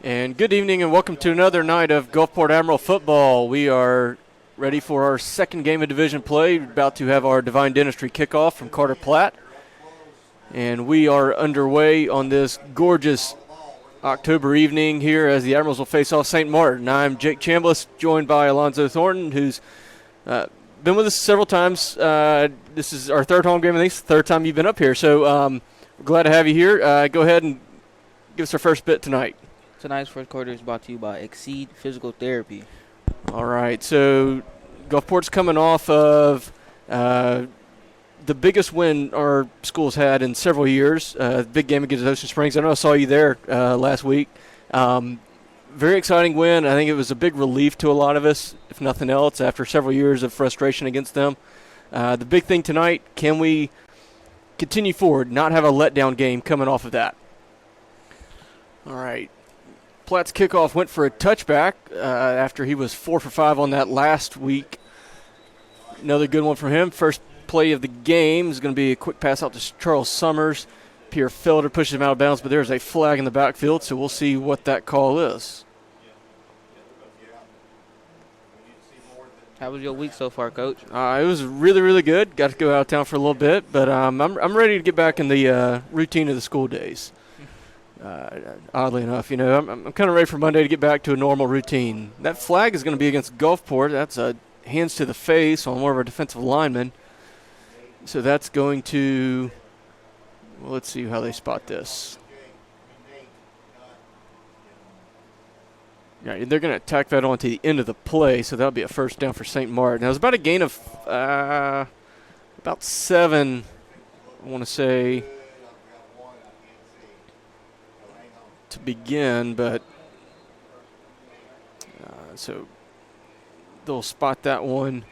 And good evening and welcome to another night of Gulfport Admiral football. We are ready for our second game of division play. We're about to have our Divine Dentistry kickoff from Carter Platte. And we are underway on this gorgeous October evening here as the Admirals will face off St. Martin. I'm Jake Chambliss, joined by Alonzo Thornton, who's been with us several times. This is our third home game, I think it's the third time you've been up here. So we're glad to have you here. Go ahead and give us our first bit tonight. Tonight's first quarter is brought to you by Exceed Physical Therapy. All right, so Gulfport's coming off of the biggest win our school's had in several years, big game against Ocean Springs. I know I saw you there last week. Very exciting win. I think it was a big relief to a lot of us, if nothing else, after several years of frustration against them. The big thing tonight, can we continue forward, not have a letdown game coming off of that? All right. Platte's kickoff went for a touchback after he was 4 for 5 on that last week. Another good one from him. First play of the game is going to be a quick pass out to Charles Summers. Pierre Felder pushes him out of bounds, but there's a flag in the backfield, so we'll see what that call is. How was your week so far, Coach? It was really, really good. Got to go out of town for a little bit, but I'm ready to get back in the routine of the school days. Oddly enough, you know, I'm kind of ready for Monday to get back to a normal routine. That flag is going to be against Gulfport. That's a hands to the face on one of our defensive linemen. So that's going to, well, let's see how they spot this. Yeah, they're going to tack that on to the end of the play, so that'll be a first down for St. Martin. Now, it was about a gain of about 7, I want to say, to begin, but so they'll spot that one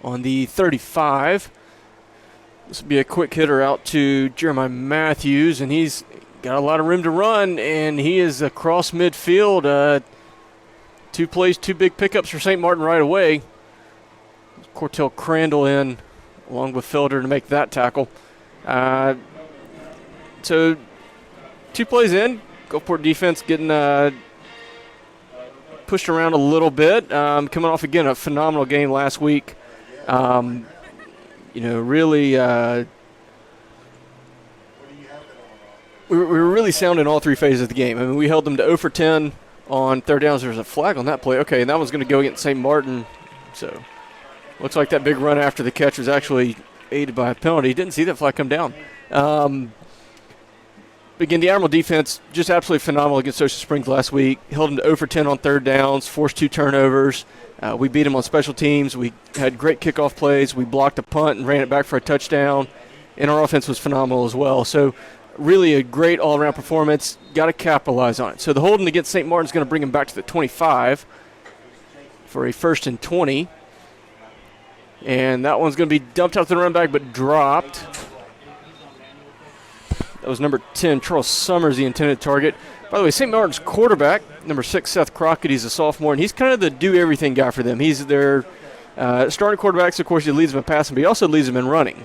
on the 35. This will be a quick hitter out to Jeremiah Matthews, and he's got a lot of room to run, and he is across midfield. 2 plays, 2 big pickups for St. Martin right away. Cortell Crandall in along with Felder to make that tackle. So 2 plays in. Gulfport defense getting pushed around a little bit. Coming off, again, a phenomenal game last week. Really we were really sound in all 3 phases of the game. I mean, we held them to 0 for 10 on third downs. There was a flag on that play. Okay, and that one's going to go against St. Martin. So looks like that big run after the catch was actually aided by a penalty. Didn't see that flag come down. Again, the Admiral defense just absolutely phenomenal against Ocean Springs last week. Held them to 0 for 10 on third downs, forced 2 turnovers. We beat them on special teams. We had great kickoff plays. We blocked a punt and ran it back for a touchdown. And our offense was phenomenal as well. So really a great all-around performance. Got to capitalize on it. So the holding against St. Martin is going to bring them back to the 25 for a 1st and 20. And that one's going to be dumped out to the run back but dropped. That was number 10, Charles Summers, the intended target. By the way, St. Martin's quarterback, number 6, Seth Crockett, he's a sophomore, and he's kind of the do-everything guy for them. He's their starting quarterback, so of course he leads them in passing, but he also leads them in running.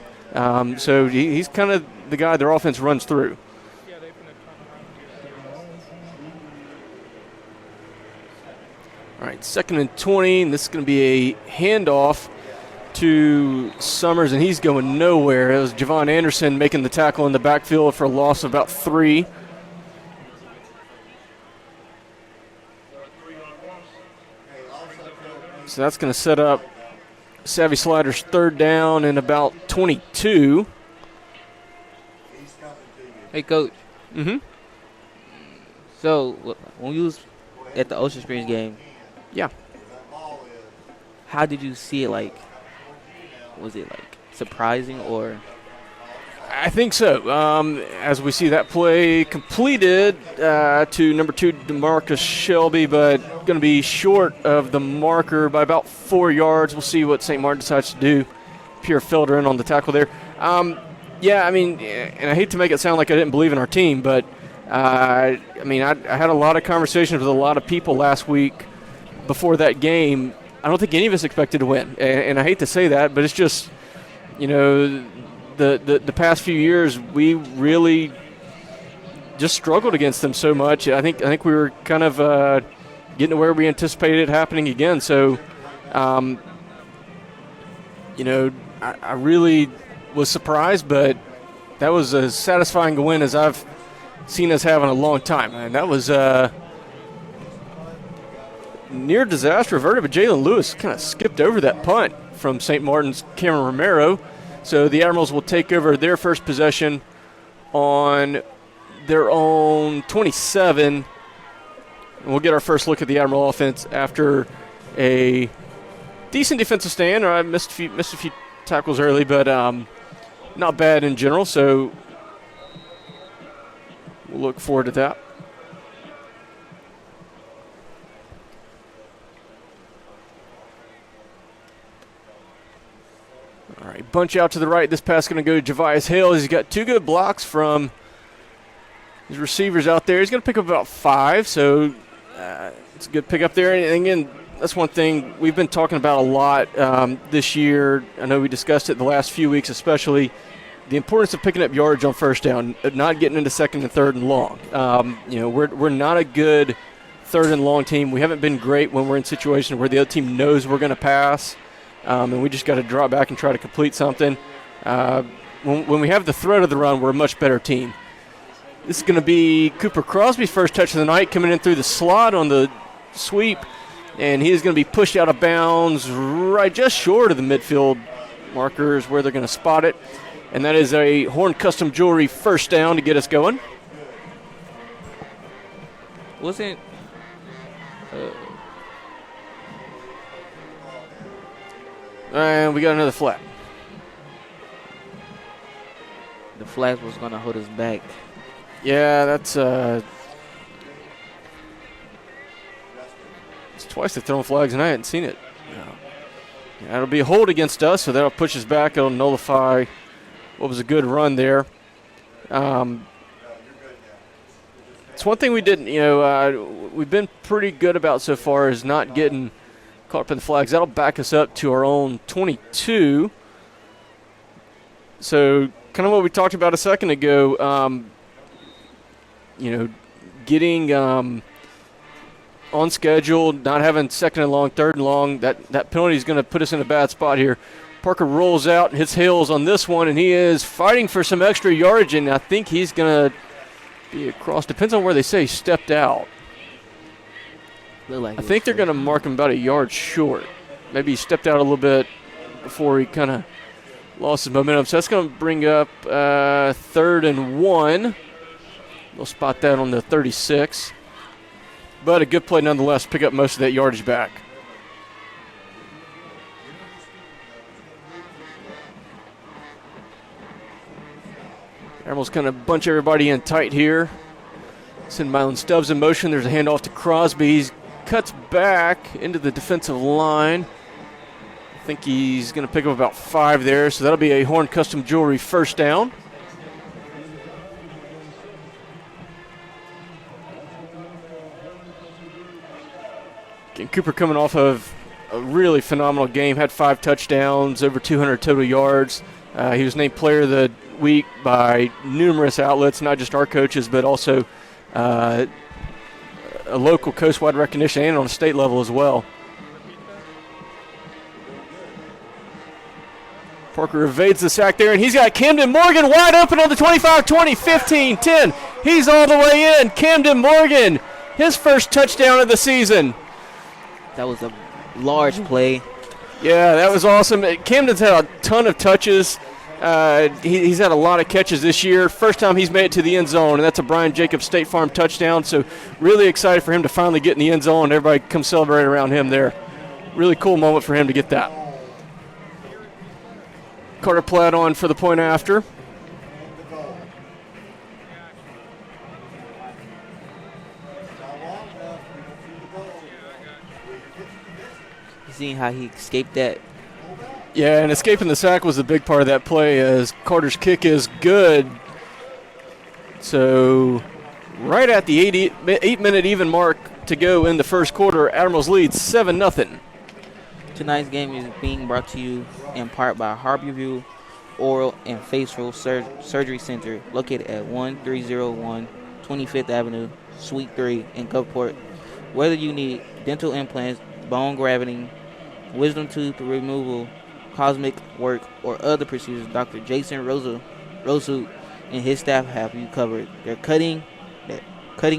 So he's kind of the guy their offense runs through. All right, 2nd and 20, and this is going to be a handoff to Summers, and he's going nowhere. It was Javon Anderson making the tackle in the backfield for a loss of about 3. So that's going to set up Savvy Sliders' 3rd down and about 22. Hey, Coach. Mm-hmm. So when you was at the Ocean Springs game, yeah, how did you see it? Like, was it like surprising or? I think so. As we see that play completed to number 2, DeMarcus Shelby, but going to be short of the marker by about 4 yards. We'll see what St. Martin decides to do. Pierre Felder in on the tackle there. Yeah, I mean, and I hate to make it sound like I didn't believe in our team, but I had a lot of conversations with a lot of people last week before that game. I don't think any of us expected to win, and I hate to say that, but it's just, the past few years we really just struggled against them so much. I think we were kind of getting to where we anticipated it happening again. So, I really was surprised, but that was as satisfying a win as I've seen us have in a long time. And that was near disaster averted, but Jalen Lewis kind of skipped over that punt from St. Martin's Cameron Romero. So the Admirals will take over their first possession on their own 27. And we'll get our first look at the Admiral offense after a decent defensive stand. I missed a few tackles early, but not bad in general. So we'll look forward to that. All right, bunch out to the right. This pass going to go to Javius Hale. He's got 2 good blocks from his receivers out there. He's going to pick up about 5, so it's a good pickup there. And again, that's one thing we've been talking about a lot this year. I know we discussed it the last few weeks, especially the importance of picking up yardage on first down, not getting into second and third and long. We're not a good third and long team. We haven't been great when we're in situations where the other team knows we're going to pass. And we just got to drop back and try to complete something. When we have the threat of the run, we're a much better team. This is going to be Cooper Crosby's first touch of the night, coming in through the slot on the sweep, and he is going to be pushed out of bounds right just short of the midfield markers where they're going to spot it. And that is a Horn Custom Jewelry first down to get us going. Wasn't And we got another flag. the flag was going to hold us back? Yeah, that's it's twice they've thrown flags, and I hadn't seen it. Yeah, it'll be a hold against us, so that'll push us back. It'll nullify what was a good run there. It's one thing we didn't, we've been pretty good about so far is not getting caught up in the flags. That'll back us up to our own 22. So kind of what we talked about a second ago, getting on schedule, not having second and long, third and long, that penalty is going to put us in a bad spot here. Parker rolls out and hits Hills on this one, and he is fighting for some extra yardage, and I think he's going to be across. Depends on where they say he stepped out. I think they're going to mark him about a yard short. Maybe he stepped out a little bit before he kind of lost his momentum. So that's going to bring up 3rd and 1. They'll spot that on the 36. But a good play nonetheless, pick up most of that yardage back. Admirals kind of bunch everybody in tight here. Send Mylon Stubbs in motion. There's a handoff to Crosby. He cuts back into the defensive line. I think he's going to pick up about 5 there, so that'll be a Horn Custom Jewelry first down. Again, Cooper coming off of a really phenomenal game, had 5 touchdowns, over 200 total yards. He was named Player of the Week by numerous outlets, not just our coaches, but also a local coast-wide recognition and on a state level as well. Parker evades the sack there, and he's got Camden Morgan wide open on the 25, 20, 15, 10. He's all the way in. Camden Morgan, his first touchdown of the season. That was a large play. Yeah, that was awesome. Camden's had a ton of touches. He's had a lot of catches this year. First time he's made it to the end zone, and that's a Brian Jacobs State Farm touchdown. So really excited for him to finally get in the end zone. Everybody come celebrate around him there. Really cool moment for him to get that. Carter Platt on for the point after. Seeing how he escaped that. Yeah, and escaping the sack was a big part of that play as Carter's kick is good. So right at the 8-minute even mark to go in the first quarter, Admirals lead 7-0. Tonight's game is being brought to you in part by Harborview Oral and Facial Surgery Center, located at 1301 25th Avenue, Suite 3 in Gulfport. Whether you need dental implants, bone grafting, wisdom tooth removal, cosmetic work, or other procedures, Dr. Jason Rosu and his staff have you covered. Their cutting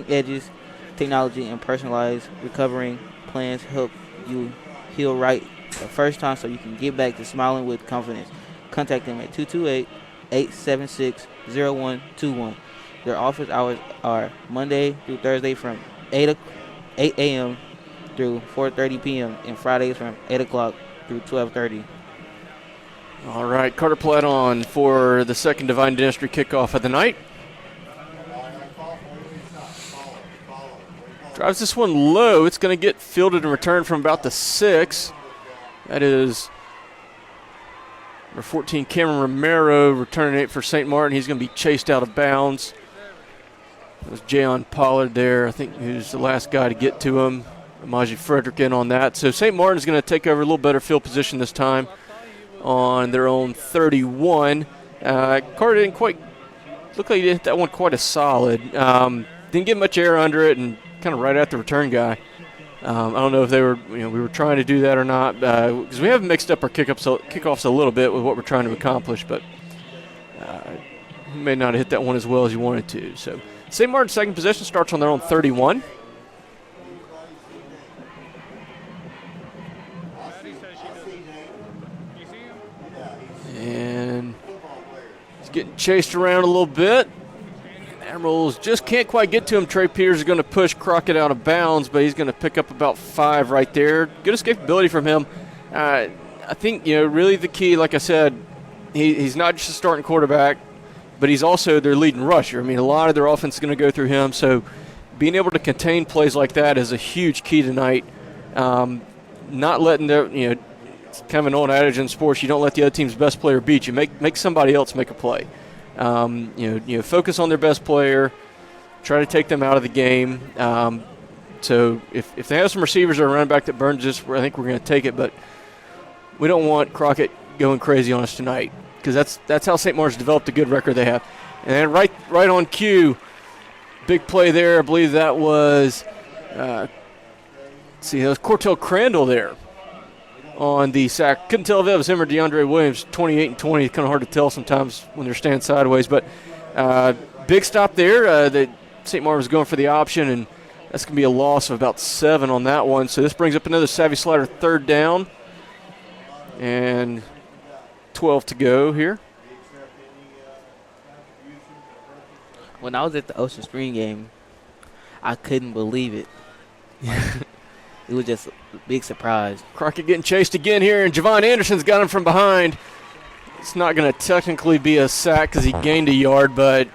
edges technology and personalized recovering plans help you heal right the first time so you can get back to smiling with confidence. Contact them at 228-876-0121. Their office hours are Monday through Thursday from 8 a.m. through 4:30 p.m. and Fridays from 8 o'clock through 12:30. All right, Carter Platt on for the second Divine Dentistry kickoff of the night. Drives this one low. It's going to get fielded and returned from about the 6. That is number 14, Cameron Romero, returning it for St. Martin. He's going to be chased out of bounds. It was Jayon Pollard there, I think, who's the last guy to get to him. Amaji Frederick in on that. So St. Martin's going to take over a little better field position this time on their own 31. Carter didn't quite look like he hit that one quite as solid. Didn't get much air under it and kind of right at the return guy. I don't know if they were, we were trying to do that or not, because we have mixed up our kickoffs a little bit with what we're trying to accomplish, but he may not have hit that one as well as he wanted to. So St. Martin's second possession starts on their own 31. And he's getting chased around a little bit. Admirals just can't quite get to him. Trey Peters is going to push Crockett out of bounds, but he's going to pick up about 5 right there. Good escapability from him. I think, really the key, like I said, he's not just a starting quarterback, but he's also their leading rusher. I mean, a lot of their offense is going to go through him, so being able to contain plays like that is a huge key tonight. Not letting their, it's kind of an old adage in sports, you don't let the other team's best player beat you. Make somebody else make a play. Focus on their best player, try to take them out of the game. So if they have some receivers or a running back that burns this, I think we're going to take it. But we don't want Crockett going crazy on us tonight, because that's how St. Martin's developed a good record they have. And then right on cue, big play there. I believe that was that was Cortell Crandall there on the sack. Couldn't tell if that was him or DeAndre Williams. 28 and 20. It's kind of hard to tell sometimes when they're standing sideways. But big stop there. That St. Martin was going for the option, and that's going to be a loss of about 7 on that one. So this brings up another Savvy Slider third down. And 12 to go here. When I was at the Ocean Spring game, I couldn't believe it. It was just a big surprise. Crockett getting chased again here, and Javon Anderson's got him from behind. It's not going to technically be a sack because he gained a yard, but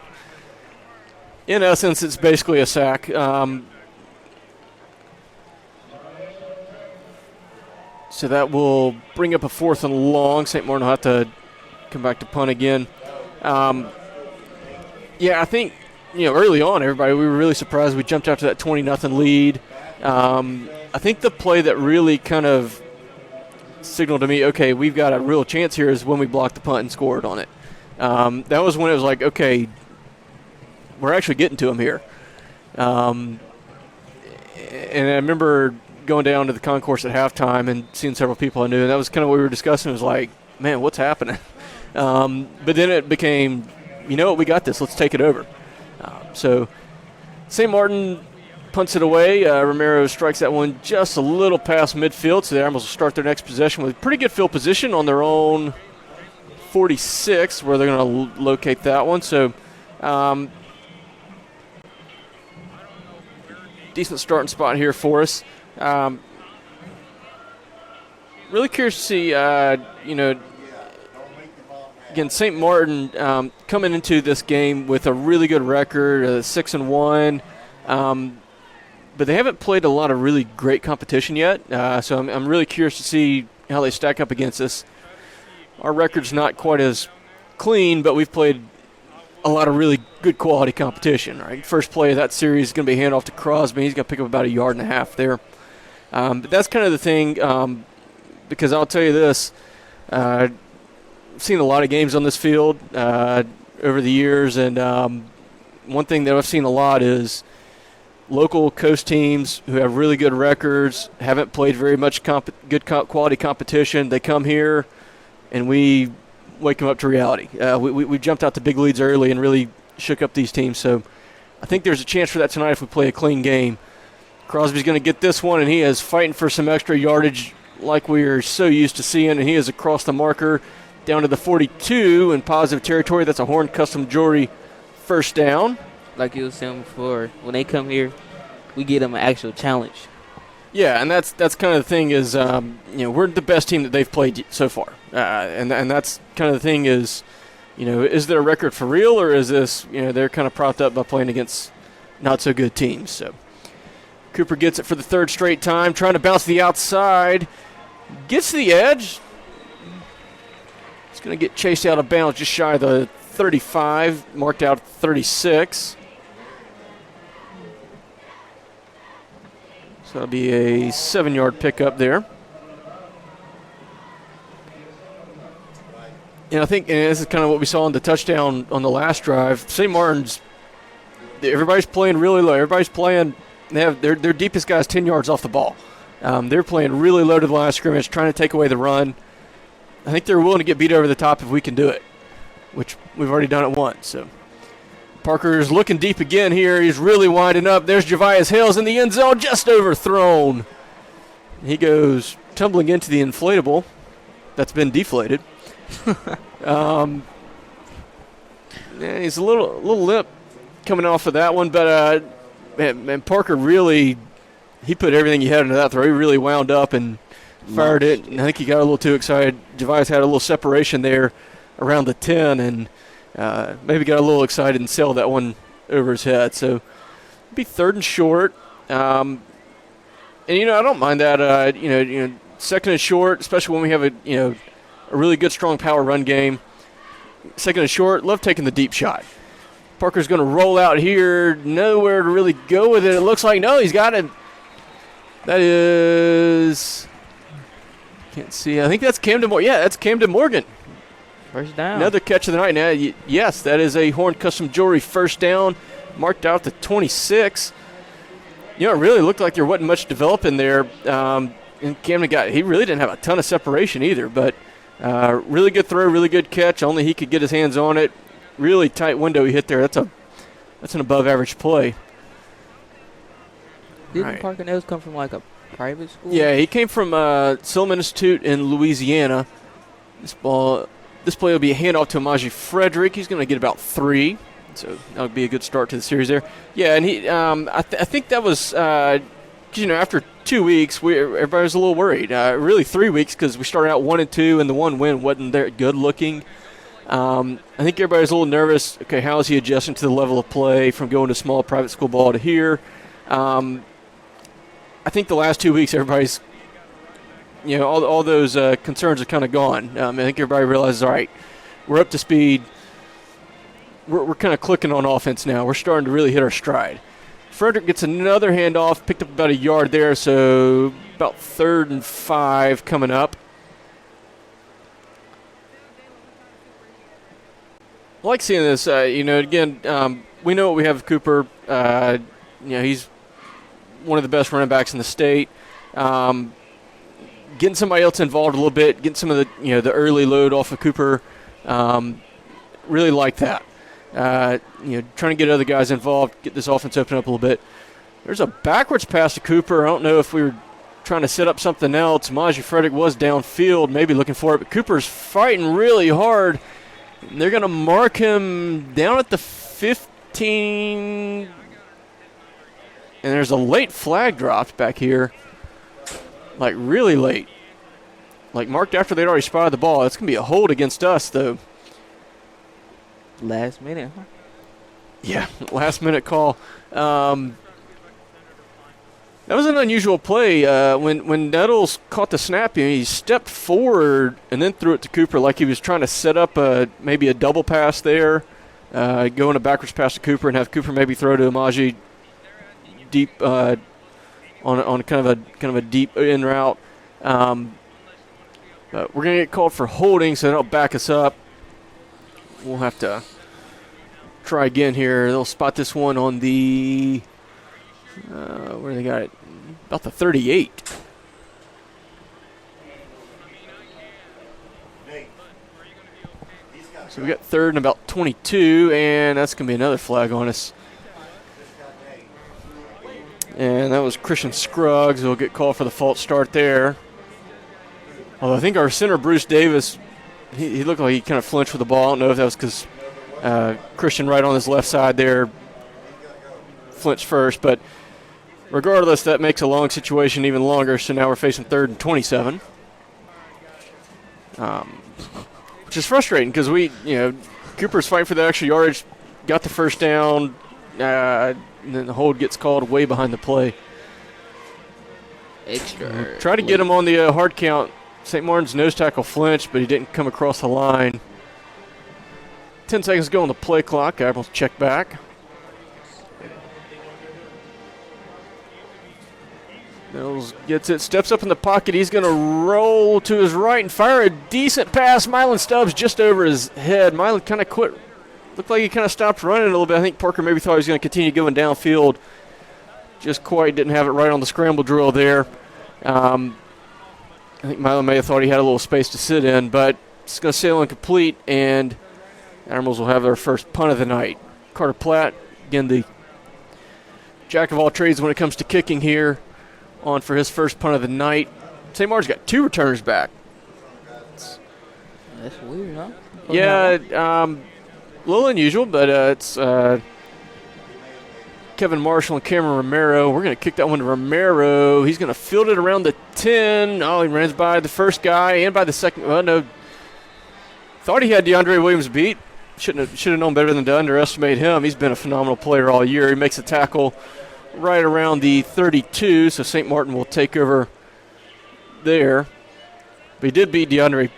in essence, it's basically a sack. So that will bring up a 4th and long. St. Martin will have to come back to punt again. I think, early on, everybody, we were really surprised we jumped out to that 20-0 lead. I think the play that really kind of signaled to me, okay, we've got a real chance here, is when we blocked the punt and scored on it. That was when it was like, okay, we're actually getting to him here. And I remember going down to the concourse at halftime and seeing several people I knew, and that was kind of what we were discussing. It was like, man, what's happening? But then it became, we got this. Let's take it over. So St. Martin punts it away. Romero strikes that one just a little past midfield, so the Admirals will start their next possession with pretty good field position on their own 46, where they're going to locate that one. So decent starting spot here for us. Really curious to see, again, St. Martin coming into this game with a really good record, 6-1. But they haven't played a lot of really great competition yet, so I'm really curious to see how they stack up against us. Our record's not quite as clean, but we've played a lot of really good quality competition. Right, first play of that series is going to be a handoff to Crosby. He's going to pick up about 1.5 yards there. But that's kind of the thing, because I'll tell you this, I've seen a lot of games on this field over the years, and one thing that I've seen a lot is local coast teams who have really good records, haven't played very much quality competition. They come here, and we wake them up to reality. We jumped out to big leads early and really shook up these teams. So I think there's a chance for that tonight if we play a clean game. Crosby's going to get this one, and he is fighting for some extra yardage like we are so used to seeing, and he is across the marker down to the 42 in positive territory. That's a Horn Custom Jewelry first down. Like you were saying before, when they come here, we get them an actual challenge. Yeah, and that's kind of the thing is, we're the best team that they've played so far. And that's kind of the thing is, is there a record for real, or is this, they're kind of propped up by playing against not so good teams. So Cooper gets it for the third straight time, trying to bounce to the outside. Gets to the edge. It's going to get chased out of bounds just shy of the 35, marked out 36. So that'll be a 7-yard pickup there. And I think, and this is kind of what we saw on the touchdown on the last drive, St. Martin's, everybody's playing really low. Everybody's playing, they have their deepest guy's 10 yards off the ball. They're playing really low to the line of scrimmage, trying to take away the run. I think they're willing to get beat over the top if we can do it, which we've already done it once. So Parker's looking deep again here. He's really winding up. There's Javius Hales in the end zone, just overthrown. He goes tumbling into the inflatable that's been deflated. Yeah, he's a little limp coming off of that one, but man, Parker really, he put everything he had into that throw. He really wound up and fired it. And I think he got a little too excited. Javius had a little separation there around the 10 and maybe got a little excited and sailed that one over his head. So it'd be 3rd and short. And, I don't mind that, second and short, especially when we have a really good, strong power run game. Second and short, love taking the deep shot. Parker's going to roll out here, nowhere to really go with it. It looks like, no, he's got it. That is, can't see. I think that's Camden Morgan. Yeah, that's Camden Morgan. First down. Another catch of the night. Now, yes, that is a Horn Custom Jewelry first down, marked out to 26. It really looked like there wasn't much developing there. And Camden he really didn't have a ton of separation either, but really good throw, really good catch. Only he could get his hands on it. Really tight window he hit there. That's an above-average play. Didn't Parker Nels come from like a private school? Yeah, he came from Silliman Institute in Louisiana. This play will be a handoff to Amaji Frederick. He's going to get about 3, so that'll be a good start to the series there. Yeah, and he, I think that was, after 2 weeks, everybody was a little worried. Really 3 weeks because we started out 1-2, and the one win wasn't that good looking. I think everybody's a little nervous. Okay, how is he adjusting to the level of play from going to small private school ball to here? I think the last 2 weeks, everybody's, all those concerns are kind of gone. I think everybody realizes, all right, we're up to speed. We're kind of clicking on offense now. We're starting to really hit our stride. Frederick gets another handoff, picked up about a yard there, so about 3rd and 5 coming up. I like seeing this. Again, we know what we have with Cooper. He's one of the best running backs in the state. Getting somebody else involved a little bit, getting some of the early load off of Cooper. Really like that. Trying to get other guys involved, get this offense open up a little bit. There's a backwards pass to Cooper. I don't know if we were trying to set up something else. Amaji Frederick was downfield, maybe looking for it, but Cooper's fighting really hard. They're going to mark him down at the 15. And there's a late flag dropped back here. Like, really late. Like, marked after they'd already spotted the ball. It's going to be a hold against us, though. Last minute, huh? Yeah, last-minute call. That was an unusual play. When Nettles caught the snap, he stepped forward and then threw it to Cooper like he was trying to set up maybe a double pass there, going a backwards pass to Cooper and have Cooper maybe throw to Amaji deep on kind of a deep in route. But we're going to get called for holding, so that'll back us up. We'll have to try again here. They'll spot this one on the, where they got it? About the 38. So we got third and about 22, and that's going to be another flag on us. And that was Christian Scruggs who will get called for the false start there. Although I think our center, Bruce Davis, he looked like he kind of flinched with the ball. I don't know if that was because Christian right on his left side there flinched first. But regardless, that makes a long situation even longer. So now we're facing third and 27. Which is frustrating because Cooper's fighting for the extra yardage, got the first down, and then the hold gets called way behind the play. Extra. Try to get him on the hard count. St. Martin's nose tackle flinched, but he didn't come across the line. 10 seconds to go on the play clock. Admirals check back. Mills gets it, steps up in the pocket. He's going to roll to his right and fire a decent pass. Mylan Stubbs just over his head. Mylan kind of quit. Looked like he kind of stopped running a little bit. I think Parker maybe thought he was going to continue going downfield. Just quite didn't have it right on the scramble drill there. I think Mylan may have thought he had a little space to sit in, but it's going to sail incomplete, and Admirals will have their first punt of the night. Carter Platt, again, the jack of all trades when it comes to kicking here, on for his first punt of the night. St. Martin's got 2 returners back. That's weird, huh? Yeah, a little unusual, but it's Kevin Marshall and Cameron Romero. We're going to kick that one to Romero. He's going to field it around the 10. Oh, he runs by the first guy and by the second. Well, no. Thought he had DeAndre Williams beat. Should have known better than to underestimate him. He's been a phenomenal player all year. He makes a tackle right around the 32, so St. Martin will take over there. But he did beat Cordarius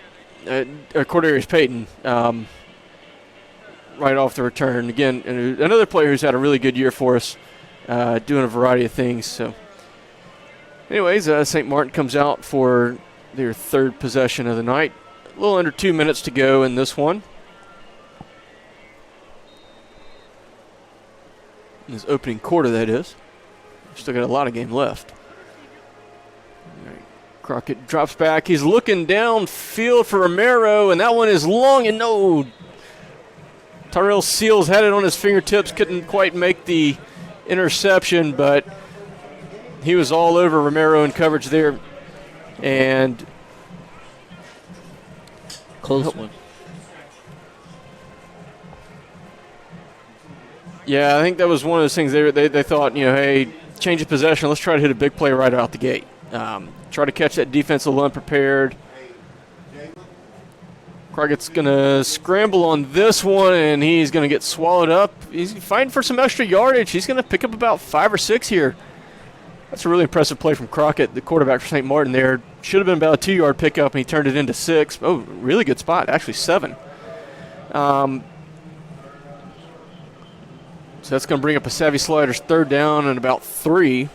Payton right off the return. Again, another player who's had a really good year for us, doing a variety of things. So, anyways, St. Martin comes out for their third possession of the night. A little under 2 minutes to go in this one. In this opening quarter, that is. Still got a lot of game left. All right. Crockett drops back. He's looking downfield for Romero, and that one is long and no. Tyrell Seals had it on his fingertips, couldn't quite make the interception, but he was all over Romero in coverage there. And close one. Yeah, I think that was one of those things they thought, hey, change of possession. Let's try to hit a big play right out the gate. Try to catch that defense a little unprepared. Crockett's going to scramble on this one, and he's going to get swallowed up. He's fighting for some extra yardage. He's going to pick up about 5 or 6 here. That's a really impressive play from Crockett, the quarterback for St. Martin there. Should have been about a 2-yard pickup, and he turned it into 6. Oh, really good spot, actually 7. So that's going to bring up a Savvy Sliders third down and about 3.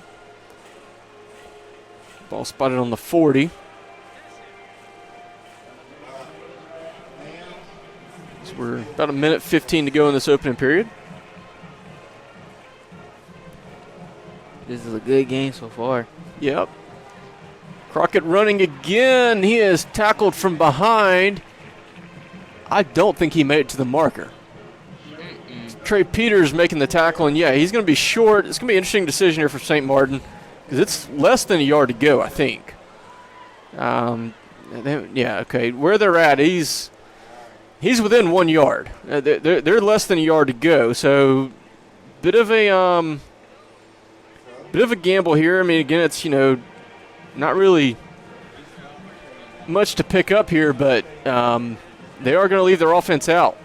Ball spotted on the 40. So we're about 1:15 to go in this opening period. This is a good game so far. Yep. Crockett running again. He is tackled from behind. I don't think he made it to the marker. Trey Peters making the tackle, and yeah, he's going to be short. It's going to be an interesting decision here for St. Martin because it's less than a yard to go, I think. Yeah, okay. Where they're at, he's within 1 yard. They're less than a yard to go, so bit of a gamble here. I mean, again, it's not really much to pick up here, but they are going to leave their offense out.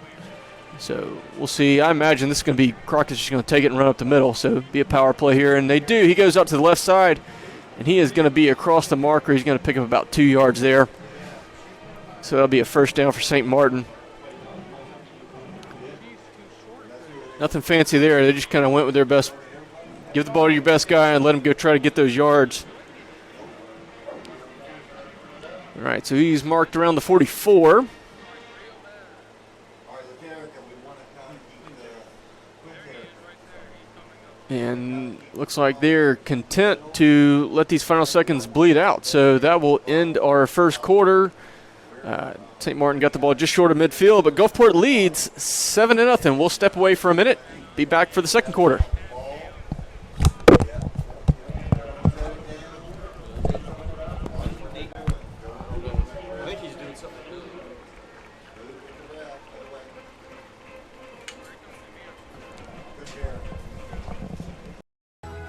So we'll see. I imagine this is going to be Crockett's just going to take it and run up the middle. So be a power play here. And they do. He goes up to the left side, and he is going to be across the marker. He's going to pick up about 2 yards there. So that'll be a first down for St. Martin. Nothing fancy there. They just kind of went with their best. Give the ball to your best guy and let him go try to get those yards. All right, so he's marked around the 44. And looks like they're content to let these final seconds bleed out. So that will end our first quarter. St. Martin got the ball just short of midfield, but Gulfport leads 7-0. We'll step away for a minute, be back for the second quarter.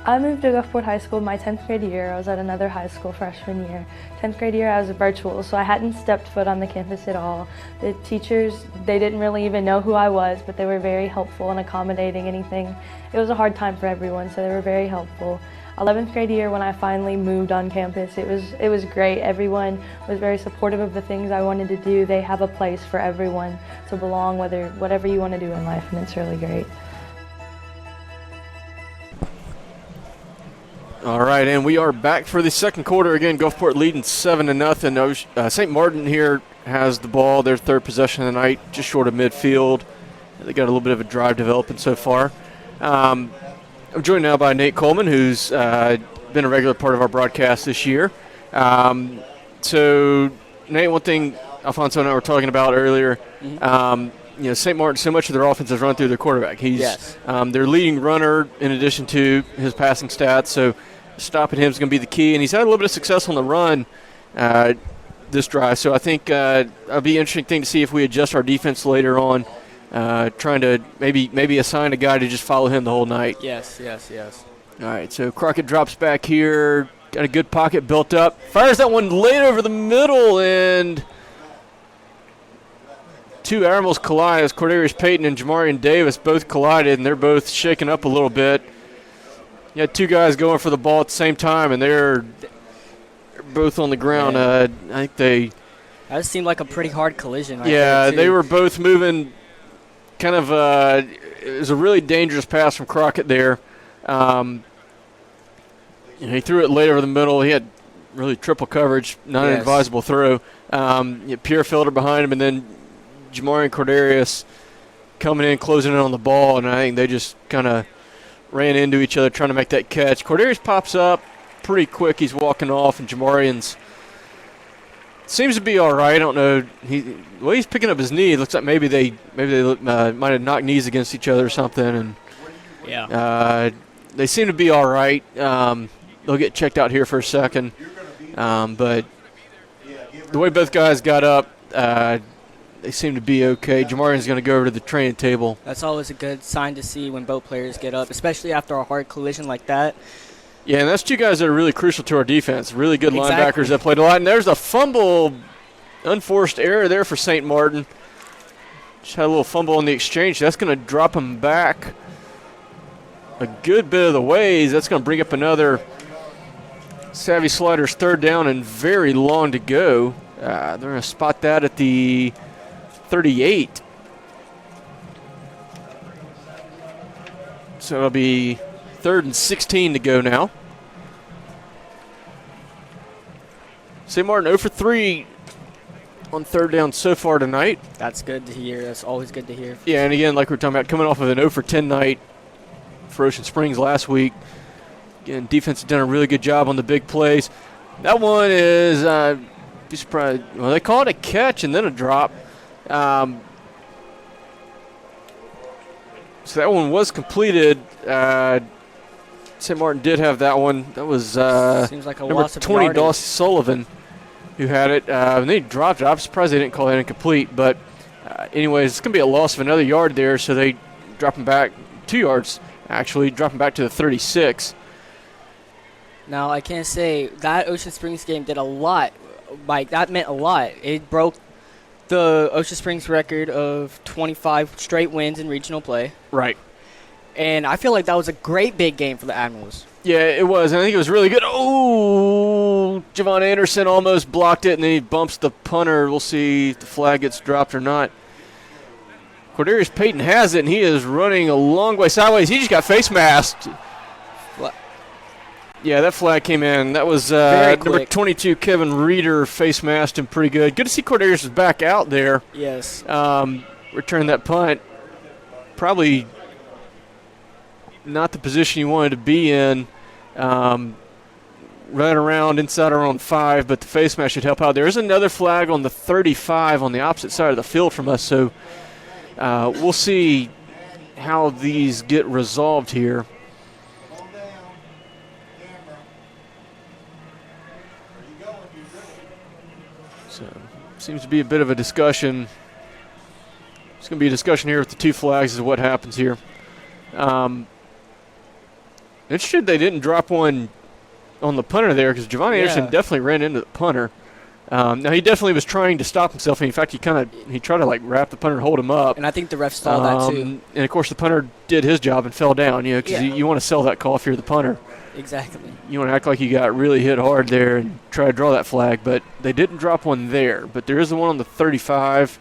I moved to Gulfport High School my 10th grade year. I was at another high school freshman year. 10th grade year I was virtual, so I hadn't stepped foot on the campus at all. The teachers, they didn't really even know who I was, but they were very helpful in accommodating anything. It was a hard time for everyone, so they were very helpful. 11th grade year when I finally moved on campus, it was great. Everyone was very supportive of the things I wanted to do. They have a place for everyone to belong, whatever you want to do in life, and it's really great. All right, and we are back for the second quarter. Again, Gulfport leading 7-0. St. Martin here has the ball, their third possession of the night, just short of midfield. They got a little bit of a drive developing so far. I'm joined now by Nate Coleman, who's been a regular part of our broadcast this year. So, Nate, one thing Alfonso and I were talking about earlier, St. Martin, so much of their offense is run through their quarterback. He's their leading runner in addition to his passing stats, so stopping him is going to be the key. And he's had a little bit of success on the run this drive, so I think it'll be an interesting thing to see if we adjust our defense later on, trying to maybe assign a guy to just follow him the whole night. Yes. All right, so Crockett drops back here, got a good pocket built up, fires that one late over the middle, and two Admirals collide as Cordarius Payton and Jamarian Davis both collided, and they're both shaking up a little bit. You had two guys going for the ball at the same time, and they're both on the ground. Yeah. I think That seemed like a pretty hard collision. they were both moving kind of it was a really dangerous pass from Crockett there. He threw it late over the middle. He had really triple coverage, not an advisable throw. Pierre Fielder behind him, and then Jamarian Cordarius coming in, closing in on the ball, and I think they just kind of ran into each other trying to make that catch. Cordarius pops up pretty quick. He's walking off, and Jamarian's seems to be all right. I don't know. He's picking up his knee. It looks like maybe they might have knocked knees against each other or something, and they seem to be all right. They'll get checked out here for a second, but the way both guys got up, they seem to be okay. Jamarian's going to go over to the training table. That's always a good sign to see when both players get up, especially after a hard collision like that. Yeah, and that's two guys that are really crucial to our defense. Really good linebackers that played a lot. And there's a fumble, unforced error there for St. Martin. Just had a little fumble on the exchange. That's going to drop him back a good bit of the ways. That's going to bring up another Savvy Sliders third down and very long to go. They're going to spot that at the 38. So it'll be 3rd and 16 to go now. St. Martin 0 for 3 on third down so far tonight. That's good to hear. That's always good to hear. Yeah, and again, like we were talking about, coming off of an 0 for 10 night for Ocean Springs last week. Again, defense has done a really good job on the big plays. That one is, be surprised. Well, they call it a catch and then a drop. So that one was completed. St. Martin did have that one. That was seems like a number loss of 20, yardage. Dawson Sullivan, who had it. And they dropped it. I'm surprised they didn't call that incomplete. But anyways, it's going to be a loss of another yard there, so they drop him back 2 yards, actually, drop him back to the 36. Now, I can't say that Ocean Springs game did a lot. Like, that meant a lot. It broke the Ocean Springs record of 25 straight wins in regional play. Right. And I feel like that was a great big game for the Admirals. Yeah, it was. I think it was really good. Oh, Javon Anderson almost blocked it, and then he bumps the punter. We'll see if the flag gets dropped or not. Cordarius Payton has it, and he is running a long way sideways. He just got face masked. What? Yeah, that flag came in. That was number 22, Kevin Reeder, face masked him pretty good. Good to see Cordarius is back out there. Yes. Return that punt. Probably not the position you wanted to be in. Right around inside our own 5, but the face mask should help out. There is another flag on the 35 on the opposite side of the field from us, so we'll see how these get resolved here. So seems to be a bit of a discussion. It's going to be a discussion here with the 2 flags as to what happens here. Interested they didn't drop one on the punter there, because Javon Anderson definitely ran into the punter. Now he definitely was trying to stop himself. In fact, he tried to like wrap the punter and hold him up. And I think the ref saw that too. And of course, the punter did his job and fell down. Because you want to sell that call if you're the punter. Exactly. You want to act like you got really hit hard there and try to draw that flag. But they didn't drop one there. But there is the one on the 35.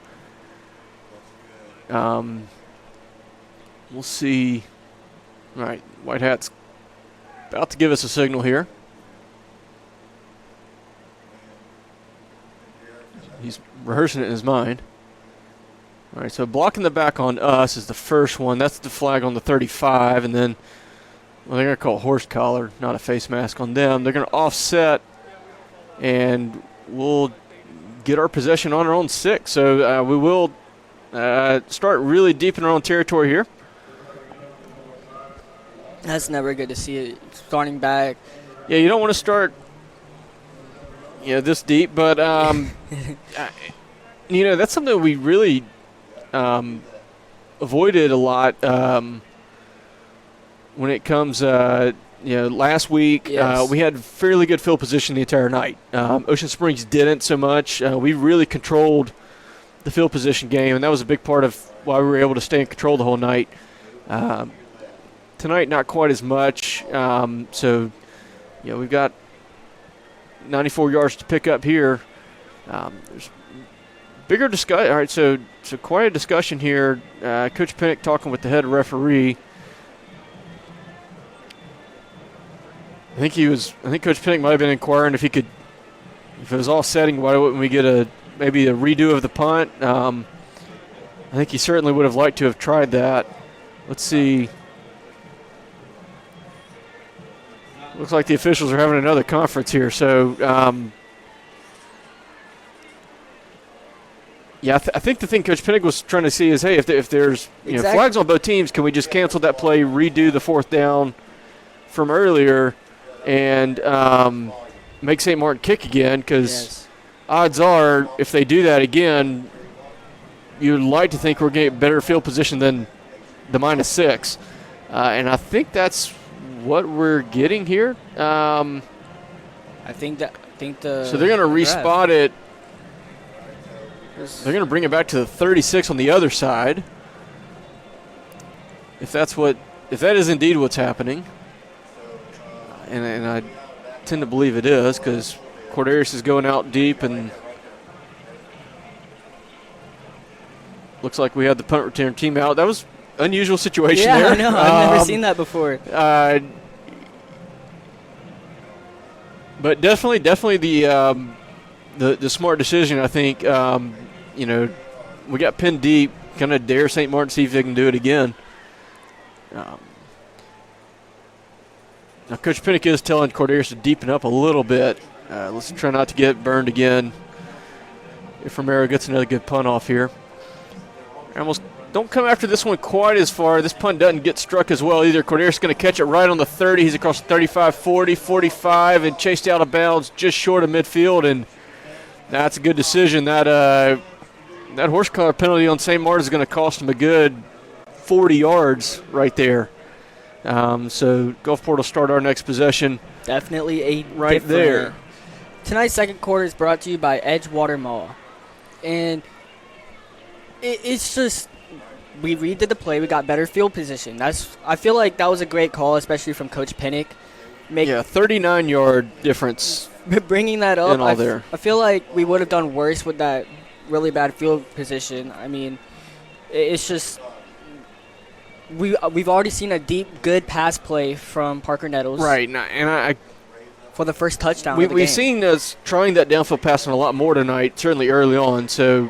We'll see. All right, White Hat's about to give us a signal here. He's rehearsing it in his mind. All right, so blocking the back on us is the first one. That's the flag on the 35. And then, well, they're going to call it horse collar, not a face mask on them. They're going to offset, and we'll get our possession on our own 6. So we will start really deep in our own territory here. That's never good to see it starting back. Yeah, you don't want to start this deep, but that's something we really avoided a lot when it comes. Last week we had fairly good field position the entire night. Ocean Springs didn't so much. We really controlled the field position game, and that was a big part of why we were able to stay in control the whole night. Tonight, not quite as much. So we've got 94 yards to pick up here. There's bigger discussion. All right, so quite a discussion here. Coach Pinnock talking with the head referee. I think Coach Pinnock might have been inquiring if it was all setting, why wouldn't we get maybe a redo of the punt? I think he certainly would have liked to have tried that. Let's see. Looks like the officials are having another conference here. So, I think the thing Coach Pinnock was trying to see is, hey, if there's flags on both teams, can we just cancel that play, redo the 4th down from earlier, and make St. Martin kick again? Because odds are, if they do that again, you'd like to think we're getting better field position than the -6. And I think that's what we're getting here. So they're going to respot it. They're going to bring it back to the 36 on the other side. If that is indeed what's happening, and I tend to believe it is, because Cordarius is going out deep, and looks like we had the punt return team out. That was unusual situation there. Yeah, I know. I've never seen that before. But definitely the smart decision, I think. We got pinned deep. Kind of dare St. Martin see if they can do it again. Now, Coach Pinnock is telling Cordarius to deepen up a little bit. Let's try not to get burned again. If Romero gets another good punt off here. Almost don't come after this one quite as far. This punt doesn't get struck as well either. Cordarius is going to catch it right on the 30. He's across the 35, 40, 45, and chased out of bounds just short of midfield. And that's a good decision. That horse collar penalty on St. Martin is going to cost him a good 40 yards right there. So Gulfport will start our next possession. Definitely a right there. Tonight's second quarter is brought to you by Edgewater Mall. And it's just, we redid the play. We got better field position. I feel like that was a great call, especially from Coach Pinnock. 39-yard difference. Bringing that up, I feel like we would have done worse with that really bad field position. I mean, it's just we've already seen a deep, good pass play from Parker Nettles. Right, and I for the first touchdown. We've seen us trying that downfield passing a lot more tonight, certainly early on. So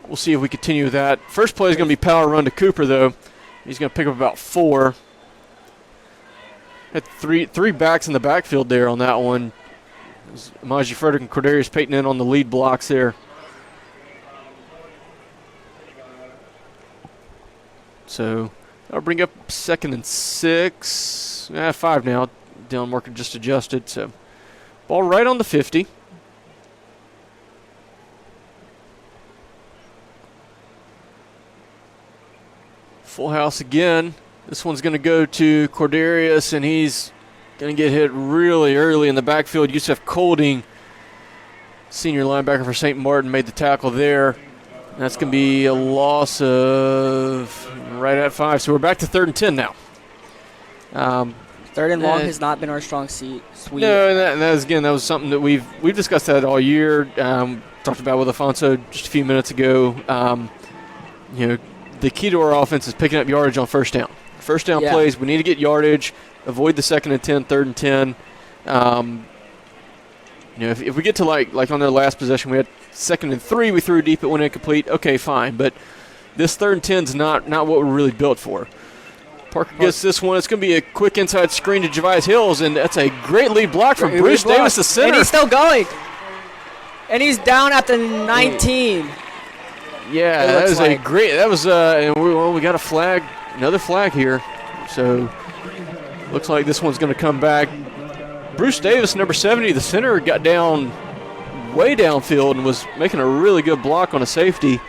we'll see if we continue with that. First play is going to be power run to Cooper, though. He's going to pick up about 4. Had three backs in the backfield there on that one. Maji Frederick and Cordarius Payton in on the lead blocks there. So that'll bring up 2nd and 6. 5 now. Down marker just adjusted. So ball right on the 50. Full house again. This one's going to go to Cordarius, and he's going to get hit really early in the backfield. Yusef Colding, senior linebacker for St. Martin, made the tackle there. And that's going to be a loss of right at 5. So we're back to 3rd and 10 now. 3rd and long has not been our strong suite. No, and that was something that we've discussed that all year. Talked about with Afonso just a few minutes ago. The key to our offense is picking up yardage on first down. First down plays, we need to get yardage, avoid the 2nd and 10, 3rd and 10. If we get to like on their last possession, we had 2nd and 3, we threw deep, it went incomplete. Okay, fine, but this 3rd and 10 is not what we're really built for. Parker gets this one. It's going to be a quick inside screen to Javias Hills, and that's a great lead block from Bruce Davis, the center. And he's still going. And he's down at the 19. Yeah, we got a flag, another flag here. So looks like this one's going to come back. Bruce Davis, number 70, the center, got down way downfield and was making a really good block on a safety.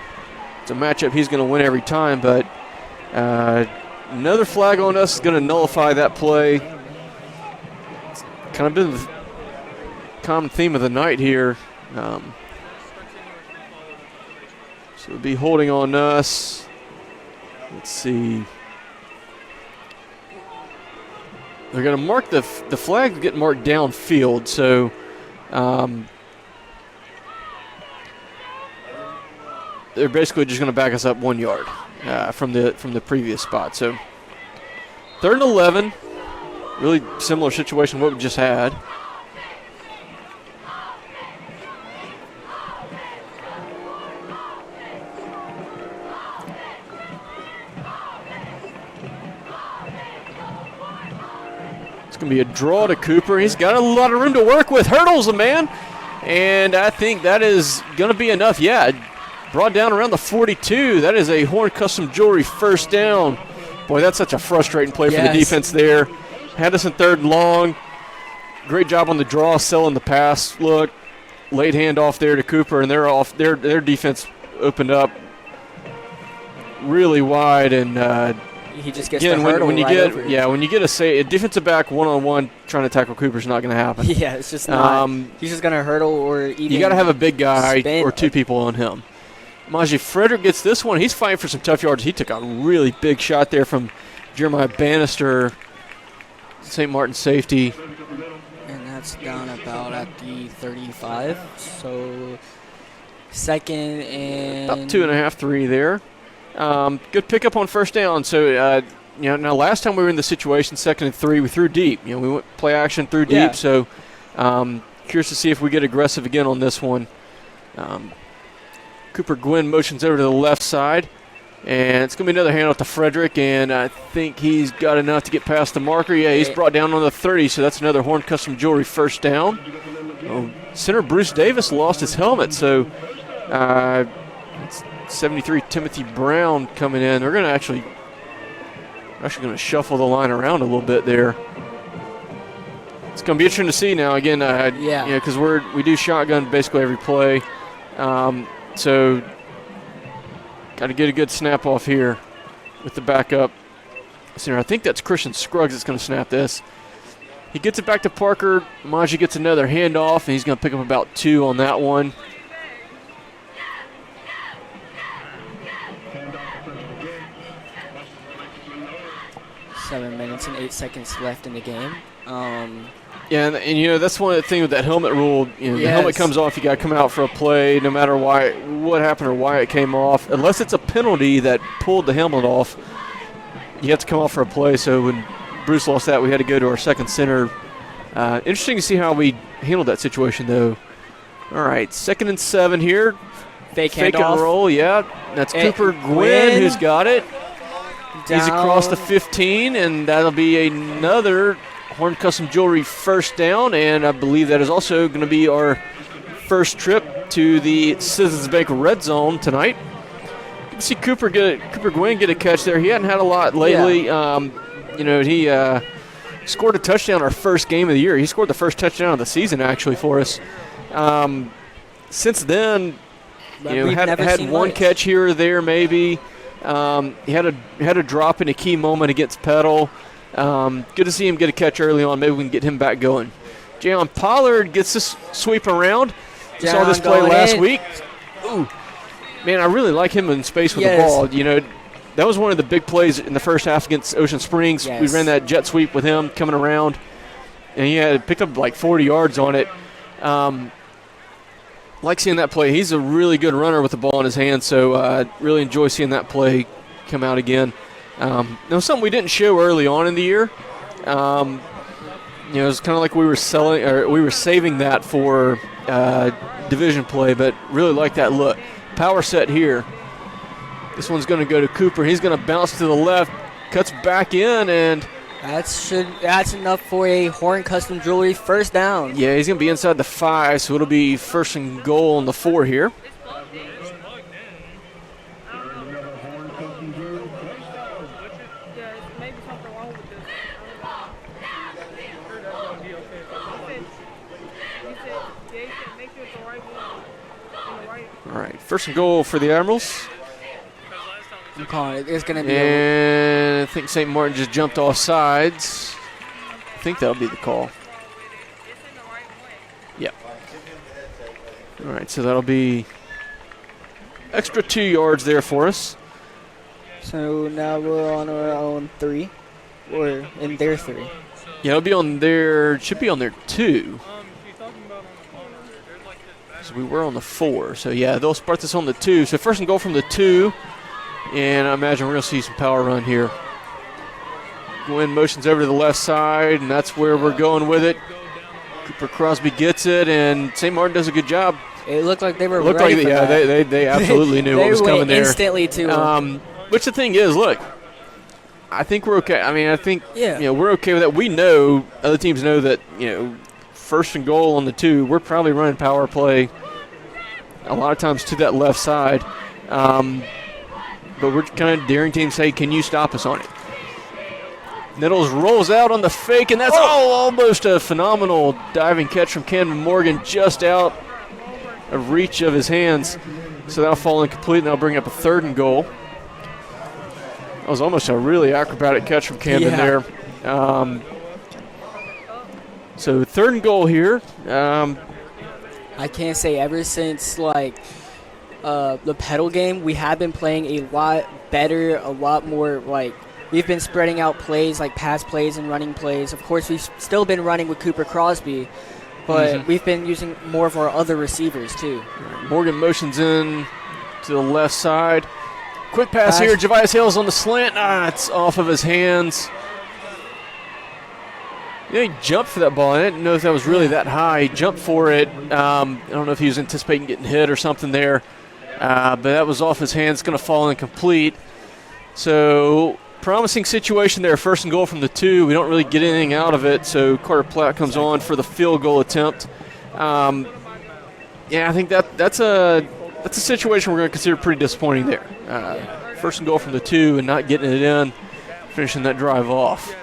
It's a matchup he's going to win every time, but another flag on us is going to nullify that play. It's kind of been the common theme of the night here. So it'll be holding on us. Let's see. They're going to mark the flag get marked downfield, so they're basically just going to back us up 1 yard from the previous spot. So 3rd and 11, really similar situation to what we just had. Going to be a draw to Cooper. He's got a lot of room to work with. Hurdles the man, and I think that is going to be enough. Yeah, brought down around the 42. That is a Horn Custom Jewelry first down. Boy, that's such a frustrating play for the defense there. Had us in 3rd and long. Great job on the draw, selling the pass. Look, late hand off there to Cooper, and they're off. Their defense opened up really wide, and he just gets the hurdle when you right get over it. When you get a defensive back one-on-one trying to tackle Cooper's not going to happen. Yeah, it's just not. He's just going to hurdle or even. You got to have a big guy or 2 people on him. Maji Frederick gets this one. He's fighting for some tough yards. He took a really big shot there from Jeremiah Bannister, St. Martin safety. And that's down about at the 35. So 2nd and about 2.5, 3 there. Good pickup on first down. So, now last time we were in the situation, 2nd and 3, we threw deep. We went play action, threw deep. So, curious to see if we get aggressive again on this one. Cooper Gwynn motions over to the left side, and it's going to be another handoff to Frederick, and I think he's got enough to get past the marker. Yeah, he's brought down on the 30, so that's another Horn Custom Jewelry first down. Center Bruce Davis lost his helmet, so it's 73 Timothy Brown coming in. We're actually going to shuffle the line around a little bit there. It's going to be interesting to see now. Again, because we do shotgun basically every play. So got to get a good snap off here with the backup center. I think that's Christian Scruggs that's going to snap this. He gets it back to Parker. Maji gets another handoff, and he's going to pick up about 2 on that one. Seven minutes and 8 seconds left in the game. And that's one of the things with that helmet rule. The helmet comes off, you got to come out for a play, no matter what happened or why it came off. Unless it's a penalty that pulled the helmet off, you have to come off for a play. So when Bruce lost that, we had to go to our second center. Interesting to see how we handled that situation, though. All right, 2nd and 7 here. Fake and handoff. roll, yeah. That's Cooper Gwynn who's got it. He's across the 15, and that'll be another Horn Custom Jewelry first down, and I believe that is also going to be our first trip to the Citizens Bank red zone tonight. You can see Cooper Gwynn get a catch there. He hadn't had a lot lately. Yeah. He scored a touchdown our first game of the year. He scored the first touchdown of the season, actually, for us. Since then, had one catch here or there, maybe. He had a drop in a key moment against Petal. Good to see him get a catch early on. Maybe we can get him back going. Jayon Pollard gets this sweep around. Saw this play last week. Ooh, man, I really like him in space with the ball. That was one of the big plays in the first half against Ocean Springs. Yes. We ran that jet sweep with him coming around, and he had picked up like 40 yards on it. Like seeing that play. He's a really good runner with the ball in his hand, so really enjoy seeing that play come out again. Now, something we didn't show early on in the year. It was kind of like we were saving that for division play, but really like that look. Power set here. This one's going to go to Cooper. He's going to bounce to the left, cuts back in, and that's enough for a Horn Custom Jewelry first down. yeah, he's going to be inside the 5, so it'll be first and goal on the 4 here. All right, first and goal for the Admirals. I'm calling it. It's going to be And I think St. Martin just jumped off sides. I think that'll be the call. Yep. All right, so that'll be extra 2 yards there for us. So now we're on our own 3, or in their 3. Yeah, it'll be on their, should be on their 2. So we were on the 4. So yeah, they'll start this on the 2. So first and goal from the 2. And I imagine we're going to see some power run here. Gwynn motions over to the left side, and that's where we're going with it. Cooper Crosby gets it, and St. Martin does a good job. It looked like they were Looked ready like for that. they absolutely knew what was coming there. Instantly to Which the thing is, look, I think we're okay. I mean, I think Yeah. we're okay with that. We know other teams know that first and goal on the 2, we're probably running power play a lot of times to that left side. But we're kind of daring teams say, can you stop us on it? Nettles rolls out on the fake, and that's almost a phenomenal diving catch from Camden Morgan, just out of reach of his hands. So that'll fall incomplete, and that'll bring up a third and goal. That was almost a really acrobatic catch from Camden there. So third and goal here. I can't say ever since the pedal game, we have been playing a lot better, a lot more we've been spreading out plays, like pass plays and running plays. Of course, we've still been running with Cooper Crosby, but we've been using more of our other receivers too. Morgan motions in to the left side. Quick pass here. Javius Hales on the slant. It's off of his hands. He jumped for that ball. I didn't know if that was really that high. He jumped for it. I don't know if he was anticipating getting hit or something there. But that was off his hands. It's going to fall incomplete. So promising situation there. First and goal from the 2. We don't really get anything out of it. So Carter Platt comes on for the field goal attempt. I think that's a situation we're going to consider pretty disappointing there. First and goal from the 2 and not getting it in, finishing that drive off.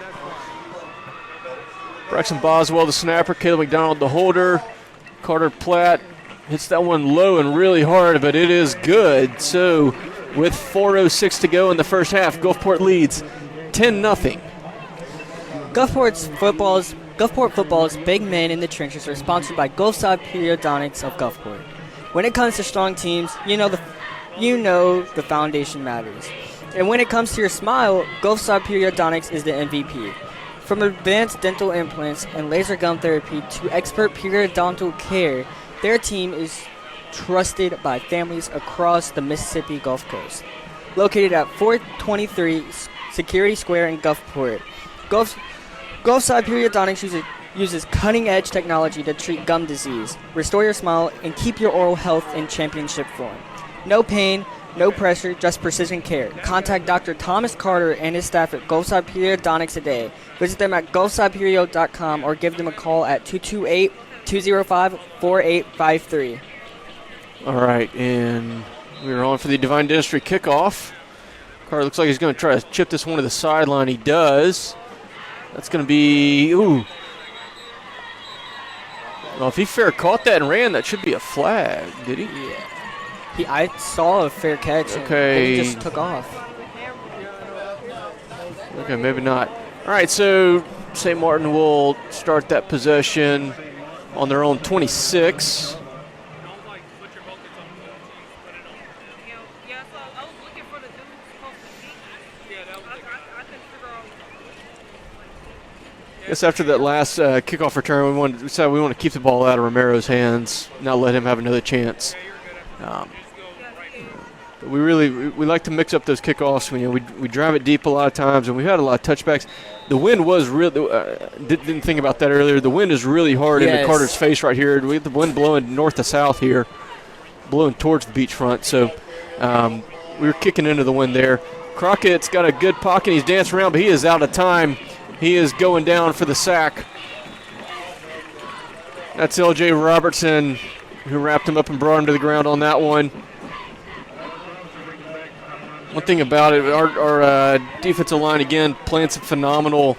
Braxton Boswell, the snapper. Caleb McDonald, the holder. Carter Platt hits that one low and really hard, but it is good. So with 4:06 to go in the first half, Gulfport leads 10-0. Gulfport football's big men in the trenches are sponsored by Gulfside Periodontics of Gulfport. When it comes to strong teams, you know the foundation matters. And when it comes to your smile, Gulfside Periodontics is the MVP. From advanced dental implants and laser gum therapy to expert periodontal care, their team is trusted by families across the Mississippi Gulf Coast. Located at 423 Security Square in Gulfport, Gulfside Periodontics uses cutting-edge technology to treat gum disease, restore your smile, and keep your oral health in championship form. No pain, no pressure, just precision care. Contact Dr. Thomas Carter and his staff at Gulfside Periodontics today. Visit them at gulfsideperio.com or give them a call at 228-205-4853. All right, and we're on for the Divine Dentistry kickoff. Carter looks like he's going to try to chip this one to the sideline. He does. That's going to be, ooh. Well, if he fair caught that and ran, that should be a flag, did he? Yeah. I saw a fair catch. Okay. And he just took off. Okay, maybe not. All right, so St. Martin will start that possession on their own 26. I guess after that last kickoff return, we decided we want to keep the ball out of Romero's hands, not let him have another chance. But we like to mix up those kickoffs. We drive it deep a lot of times, and we've had a lot of touchbacks. The wind was really didn't think about that earlier. The wind is really hard into Carter's face right here. We have the wind blowing north to south here, blowing towards the beachfront. So we were kicking into the wind there. Crockett's got a good pocket. He's dancing around, but he is out of time. He is going down for the sack. That's L.J. Robertson who wrapped him up and brought him to the ground on that one. One thing about it, our defensive line, again, playing some phenomenal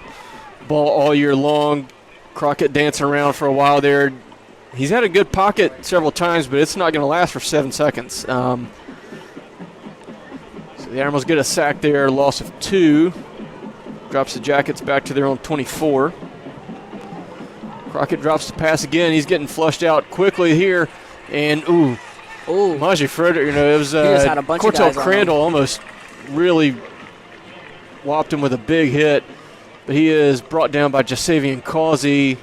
ball all year long. Crockett dancing around for a while there. He's had a good pocket several times, but it's not going to last for 7 seconds. So the Admirals get a sack there, loss of 2. Drops the Jackets back to their own 24. Crockett drops the pass again. He's getting flushed out quickly here. And, Maji Frederick, it was Cortel Crandall almost really whopped him with a big hit. But he is brought down by Jasavian Causey.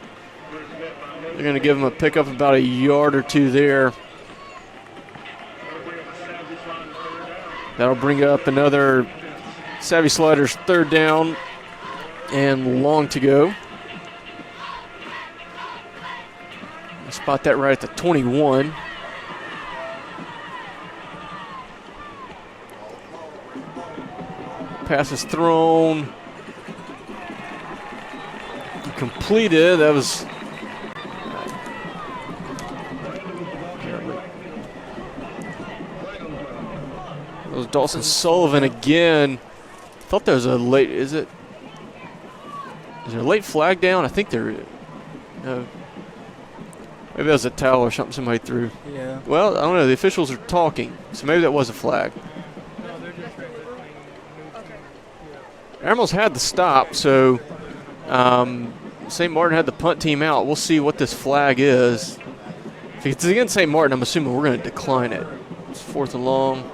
They're going to give him a pickup about a yard or 2 there. That'll bring up another Savvy Sliders 3rd down and long to go. Spot that right at the 21. Pass is thrown. Completed. That was Dawson Sullivan again. Thought there was a late. Is there a late flag down? I think there. No. Maybe that was a towel or something somebody threw. Yeah. Well, I don't know. The officials are talking, so maybe that was a flag. Admirals had the stop, so St. Martin had the punt team out. We'll see what this flag is. If it's against St. Martin, I'm assuming we're going to decline it. It's 4th and long.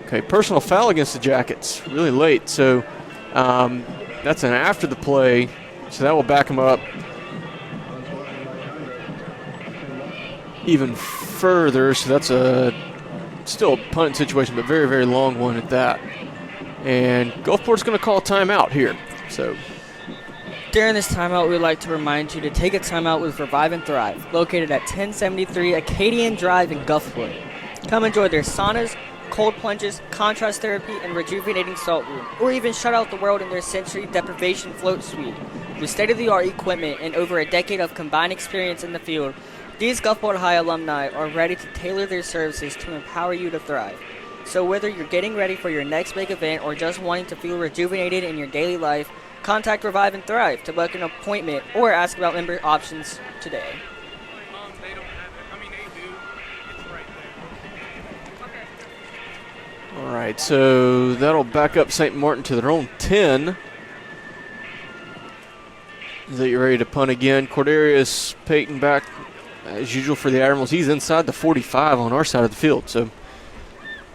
Okay, personal foul against the Jackets, really late. So that's an after the play, so that will back them up even further. So that's still a punt situation, but very, very long one at that. And Gulfport's going to call a timeout here. So during this timeout, we'd like to remind you to take a timeout with Revive and Thrive, located at 1073 Acadian Drive in Gulfport. Come enjoy their saunas, cold plunges, contrast therapy, and rejuvenating salt room, or even shut out the world in their sensory deprivation float suite. With state-of-the-art equipment and over a decade of combined experience in the field, these Gulfport High alumni are ready to tailor their services to empower you to thrive. So whether you're getting ready for your next big event or just wanting to feel rejuvenated in your daily life, contact Revive and Thrive to book an appointment or ask about member options today. all right, so that'll back up St. Martin to their own 10. Is that you ready to punt again? Cordarius Payton back as usual for the Admirals. He's inside the 45 on our side of the field, so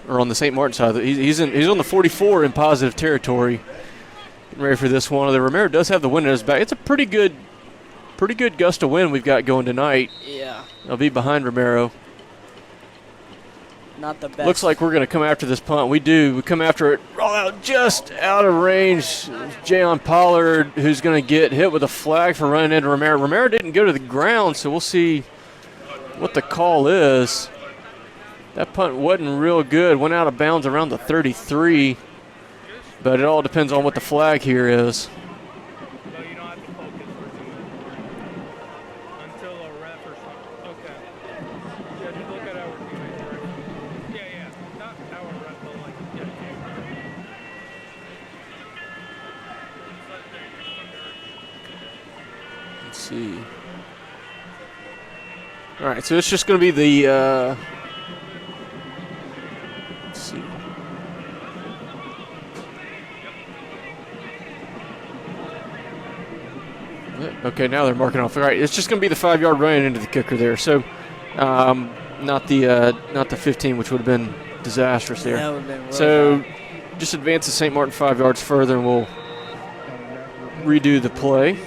or on the St. Martin side. He's on the 44 in positive territory. Getting ready for this one. The Romero does have the wind in his back. It's a pretty good gust of wind we've got going tonight. Yeah. They'll be behind Romero. Not the best. Looks like we're going to come after this punt. We do. We come after it. Roll out just out of range. Jayon Pollard, who's going to get hit with a flag for running into Romero. Romero didn't go to the ground, so we'll see what the call is. That punt wasn't real good. Went out of bounds around the 33. But it all depends on what the flag here is. No, you don't have to focus for a few until a ref or something. Okay. Yeah, just look at our teammates. Yeah. Not our ref, but like, yeah. Let's see. All right, so it's just going to be the. Let's see. Okay, now they're marking off. All right, it's just going to be the 5-yard run into the kicker there. So, not the 15, which would have been disastrous there. That would have been really So, bad. just advance the St. Martin 5 yards further, and we'll redo the play.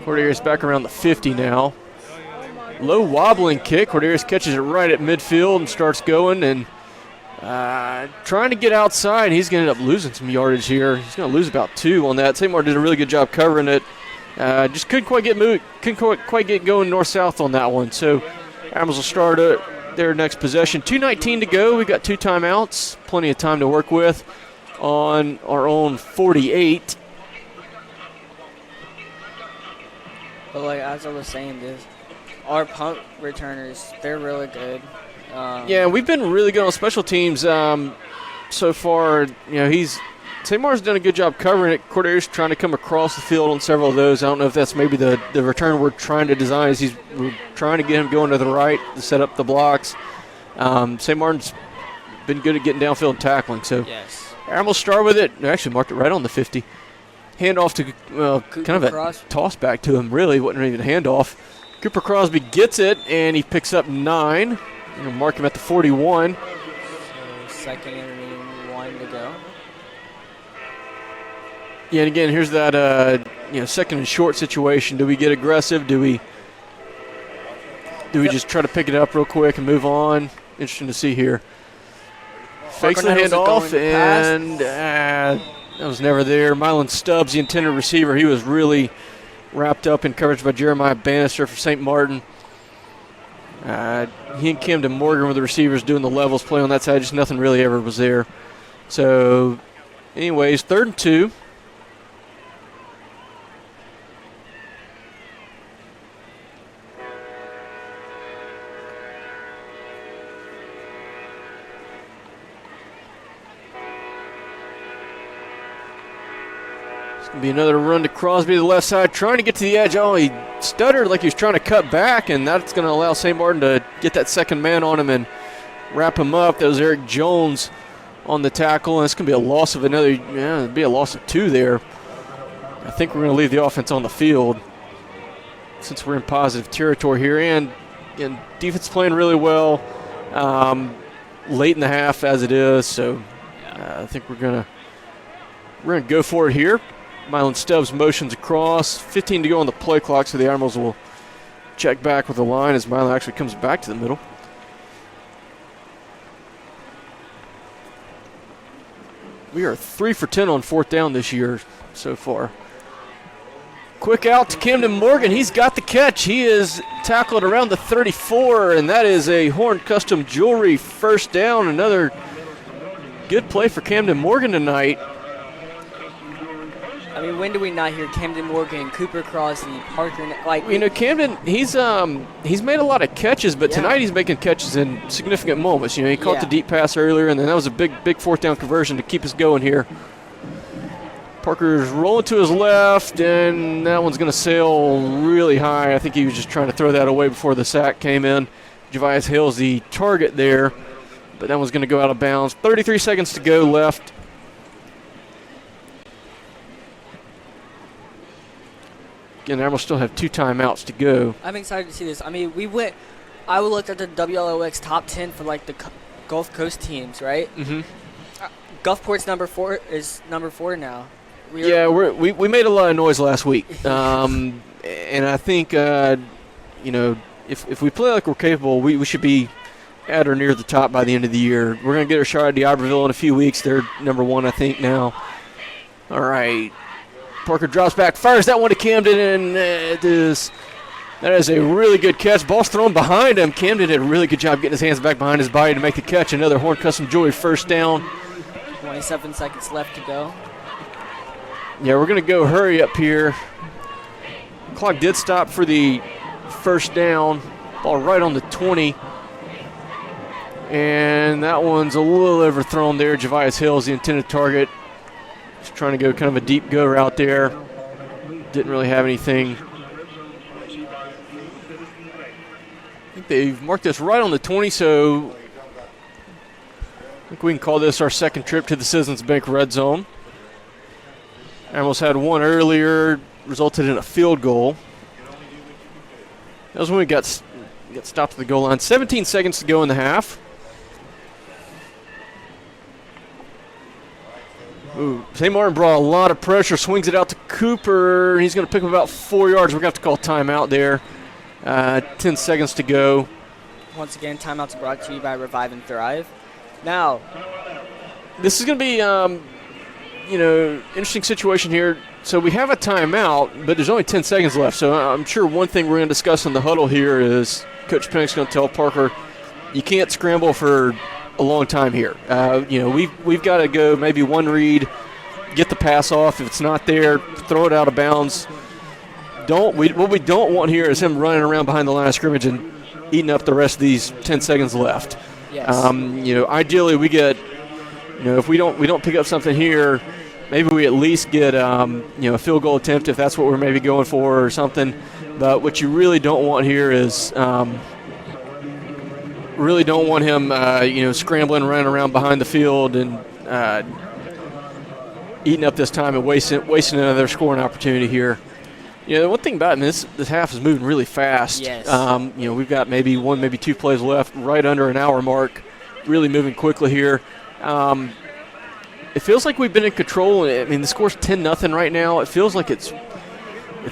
Cordelius back around the 50 now. Low wobbling kick. Cordelius catches it right at midfield and starts going and trying to get outside. He's going to end up losing some yardage here. He's going to lose about 2 on that. St. Martin did a really good job covering it. Just couldn't quite get going north-south on that one. So Admirals will start their next possession. 2:19 to go. We got 2 timeouts. Plenty of time to work with on our own 48. But like as I was saying, our punt returners, they're really good. Yeah, we've been really good on special teams so far. You know, St. Martin's done a good job covering it. Cordelius trying to come across the field on several of those. I don't know if that's maybe the return we're trying to design. We're trying to get him going to the right to set up the blocks. St. Martin's been good at getting downfield and tackling. So Yes. Admirals start with it. They actually marked it right on the 50. Handoff to kind of a Cross. toss back to him. Really, wasn't even a handoff. Cooper Crosby gets it, and he picks up 9. We'll mark him at the 41. So second and 1 to go. Yeah, and again, here's that second and short situation. Do we get aggressive? Do we just try to pick it up real quick and move on? Interesting to see here. Fakes the Nettles is handoff, going to pass. and that was never there. Mylon Stubbs, the intended receiver, he was really wrapped up in coverage by Jeremiah Bannister for St. Martin. He and Camden Morgan were the receivers doing the levels play on that side. Just nothing really ever was there. So, anyways, 3rd and 2. Be another run to Crosby to the left side, trying to get to the edge. Oh, he stuttered like he was trying to cut back, and that's going to allow St. Martin to get that second man on him and wrap him up. That was Eric Jones on the tackle, and it's going to be a loss of it'd be a loss of 2 there. I think we're going to leave the offense on the field since we're in positive territory here, and defense playing really well late in the half as it is. So I think we're going to go for it here. Mylon Stubbs motions across. 15 to go on the play clock, so the Admirals will check back with the line as Mylon actually comes back to the middle. We are 3 for 10 on 4th down this year so far. Quick out to Camden Morgan. He's got the catch. He is tackled around the 34, and that is a Horn Custom Jewelry first down. Another good play for Camden Morgan tonight. I mean, when do we not hear Camden Morgan, Cooper Crosby, Parker? Camden, he's made a lot of catches, but Yeah. tonight he's making catches in significant moments. He caught Yeah. the deep pass earlier, and then that was a big 4th down conversion to keep us going here. Parker's rolling to his left, and that one's going to sail really high. I think he was just trying to throw that away before the sack came in. Javius Hill's the target there, but that one's going to go out of bounds. 33 seconds to go left. Again, Admirals still have 2 timeouts to go. I'm excited to see this. I mean, I looked at the WLOX top 10 for like the Gulf Coast teams, right? Mm-hmm. Gulfport's number 4 now. We made a lot of noise last week, and I think if we play like we're capable, we should be at or near the top by the end of the year. We're going to get our shot at D'Iberville in a few weeks. They're number 1, I think, now. All right. Parker drops back, fires that one to Camden, and it is That is a really good catch. Ball's thrown behind him. Camden did a really good job getting his hands back behind his body to make the catch. Another Horn Custom Jewelry first down. 27 seconds left to go. Yeah, we're going to go hurry up here. Clock did stop for the first down. Ball right on the 20. And that one's a little overthrown there. Javius Hill is the intended target. Just trying to go kind of a deep go route there. Didn't really have anything. I think they've marked us right on the 20, so I think we can call this our second trip to the Citizens Bank red zone. Admirals had one earlier, resulted in a field goal. That was when we got stopped at the goal line. 17 seconds to go in the half. Ooh, St. Martin brought a lot of pressure, swings it out to Cooper. He's going to pick up about 4 yards. We're going to have to call timeout there. 10 seconds to go. Once again, timeouts brought to you by Revive and Thrive. Now, this is going to be, interesting situation here. So we have a timeout, but there's only 10 seconds left. So I'm sure one thing we're going to discuss in the huddle here is Coach Pennick's going to tell Parker, you can't scramble for a long time here. We've got to go maybe one read, get the pass off. If it's not there, throw it out of bounds. What we don't want here is him running around behind the line of scrimmage and eating up the rest of these 10 seconds left. yes. Ideally we get, if we don't pick up something here, maybe we at least get a field goal attempt if that's what we're maybe going for or something. But what you really don't want here is really don't want him scrambling, running around behind the field and eating up this time and wasting another scoring opportunity here. The one thing about this half is moving really fast. Yes. We've got maybe 2 plays left, right under an hour mark, really moving quickly here. It feels like we've been in control. I mean, the score's 10-0 right now. It feels like it's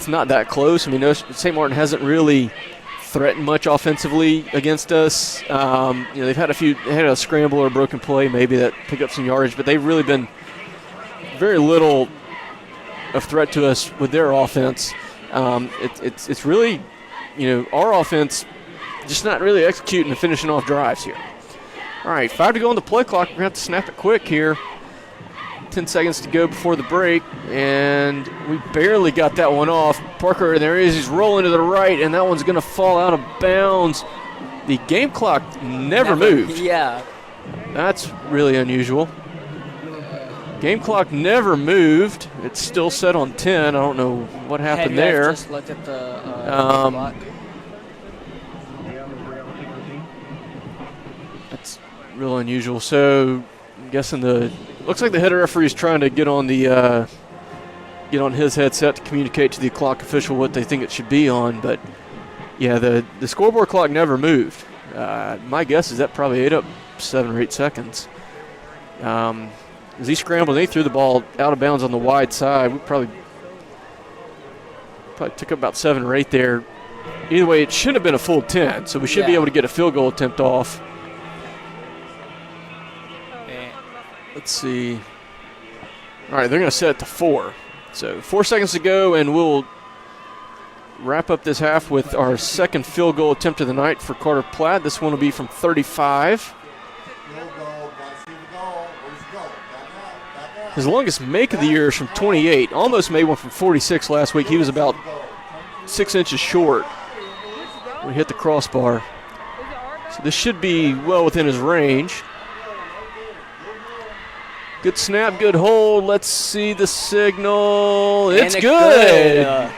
not that close. I mean, St. Martin hasn't really threatened much offensively against us. They've had a scramble or a broken play maybe that picked up some yardage, but they've really been very little of threat to us with their offense. It's really, our offense just not really executing and finishing off drives here. All right, 5 to go on the play clock. We're going to have to snap it quick here. 10 seconds to go before the break, and we barely got that one off. Parker, there he is. He's rolling to the right, and that one's going to fall out of bounds. The game clock never moved. Yeah. That's really unusual. Game clock never moved. It's still set on 10. I don't know what happened there. Just looked at the clock. That's real unusual. So I'm guessing looks like the head referee is trying to get on his headset to communicate to the clock official what they think it should be on. But yeah, the scoreboard clock never moved. My guess is that probably ate up 7 or 8 seconds. As he scrambled, he threw the ball out of bounds on the wide side. We probably took up about 7 or 8 there. Either way, it should have been a full 10, so we should be able to get a field goal attempt off. Let's see. All right, they're going to set it to 4. So 4 seconds to go, and we'll wrap up this half with our second field goal attempt of the night for Carter Platt. This one will be from 35. His longest make of the year is from 28. Almost made one from 46 last week. He was about 6 inches short when he hit the crossbar. So this should be well within his range. Good snap, good hold. Let's see the signal. It's good.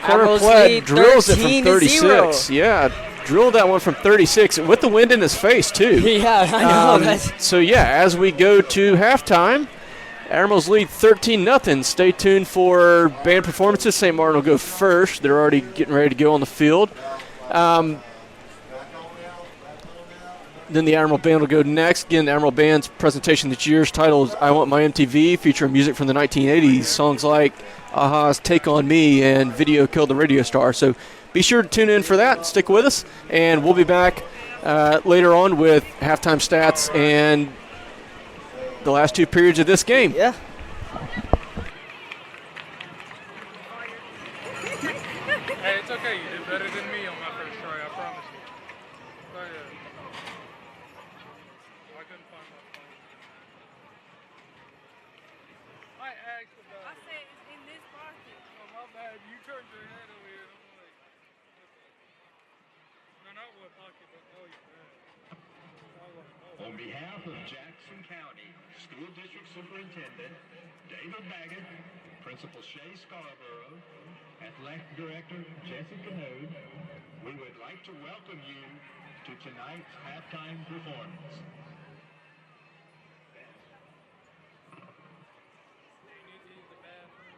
Carter Platt drills it from 36. Yeah, drilled that one from 36 with the wind in his face, too. Yeah, I know. So, yeah, as we go to halftime, Admirals lead 13-0. Stay tuned for band performances. St. Martin will go first. They're already getting ready to go on the field. Then the Admiral Band will go next. Again, the Admiral Band's presentation this year's title is I Want My MTV, featuring music from the 1980s. Songs like Aha's Take On Me and Video Killed the Radio Star. So be sure to tune in for that. Stick with us, and we'll be back later on with halftime stats and the last 2 periods of this game. Yeah. Hey, It's okay. You did better than me on my first try. I promise you. Oh yeah. I couldn't find my phone. I asked about I it. said it's in this pocket. Oh, my bad. You turned your head over here. I'm like, okay. No, not what pocket, but oh, you're bad. On behalf of Jackson County School District Superintendent David Baggett, Principal Shay Scarborough, Athletic Director Jessica Node, we would like to welcome you to tonight's halftime performance. You need to use the bathroom.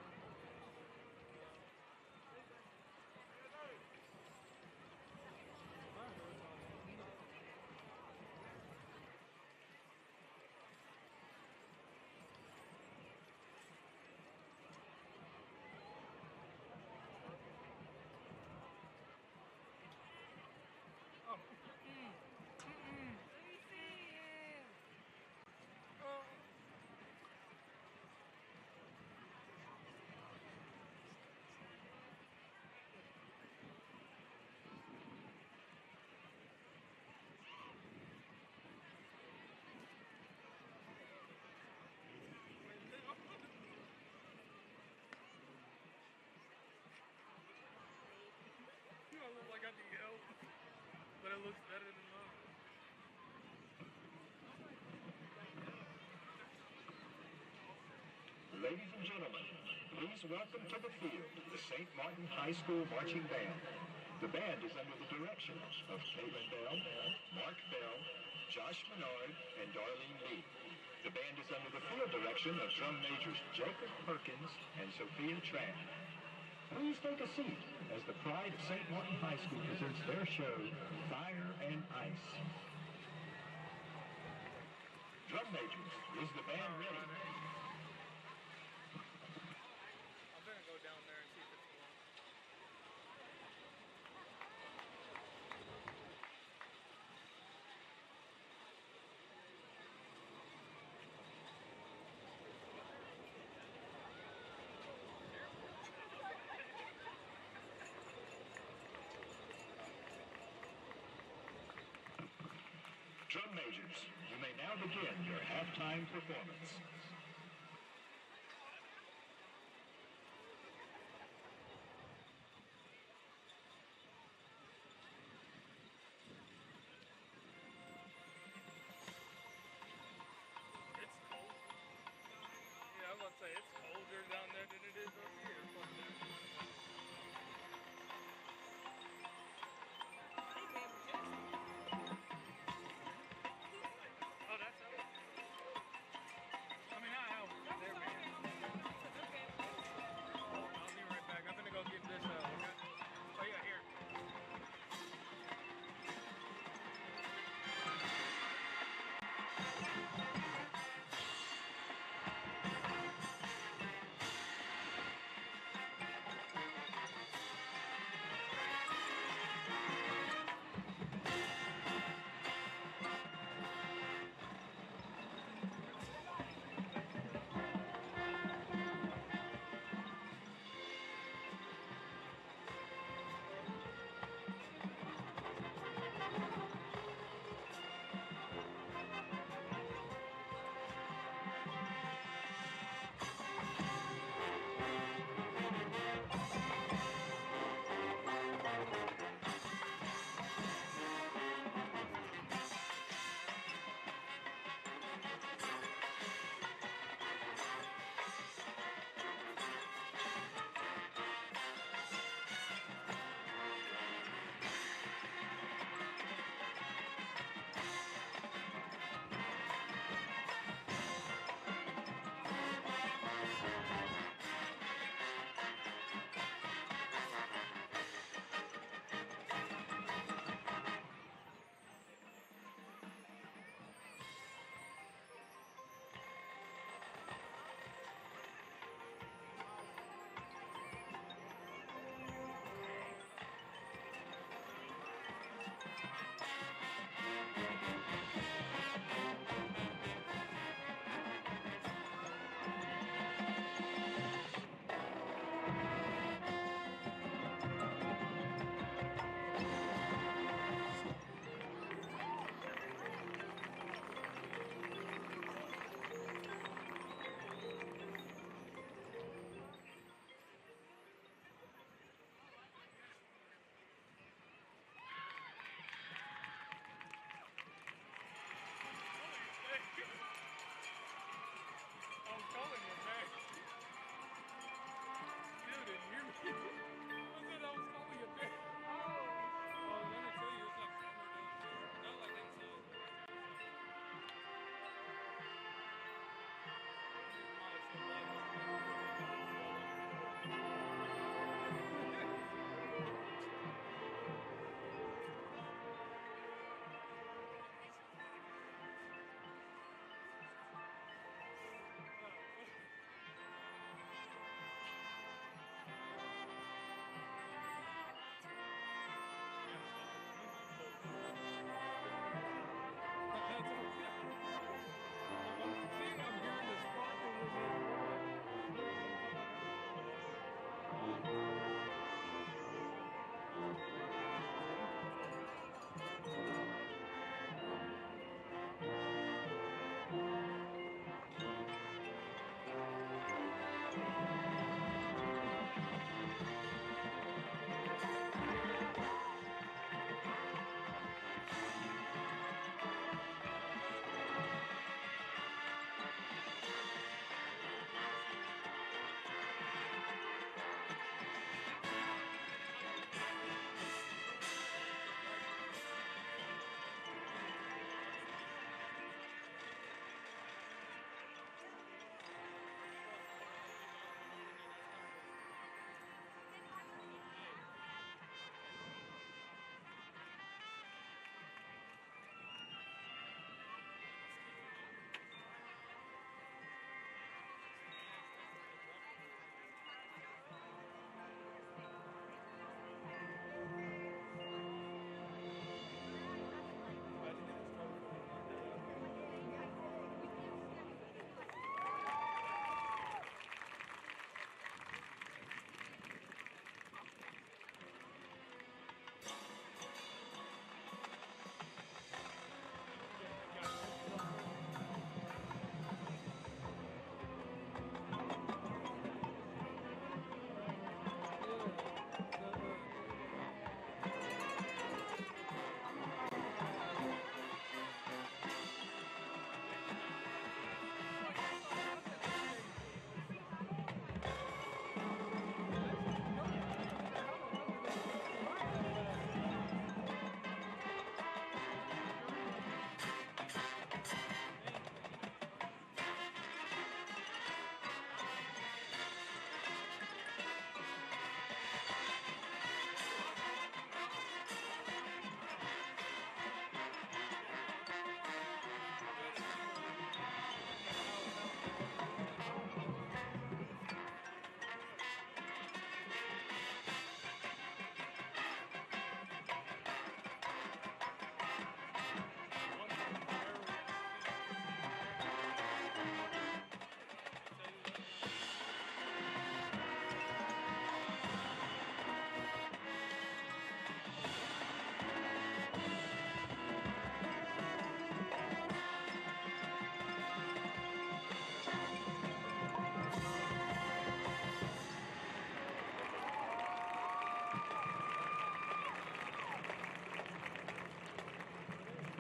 Let me see him. You know, I look like I need help, but it looks better than mine. Ladies and gentlemen, please welcome to the field the St. Martin High School Marching Band. The band is under the direction of Caitlin Bell, Mark Bell, Josh Menard, and Darlene Lee. The band is under the field direction of drum majors Jacob Perkins and Sophia Tran. Please take a seat as the pride of St. Martin High School presents their show, Fire and Ice. Drum majors, is the band ready? I'm gonna go down there and see if it's warm. Drum majors, you may now begin your halftime performance. It's cold. Yeah, I was about to say it's colder down there than it is up here. Fuck that. Oh, that's out. I mean,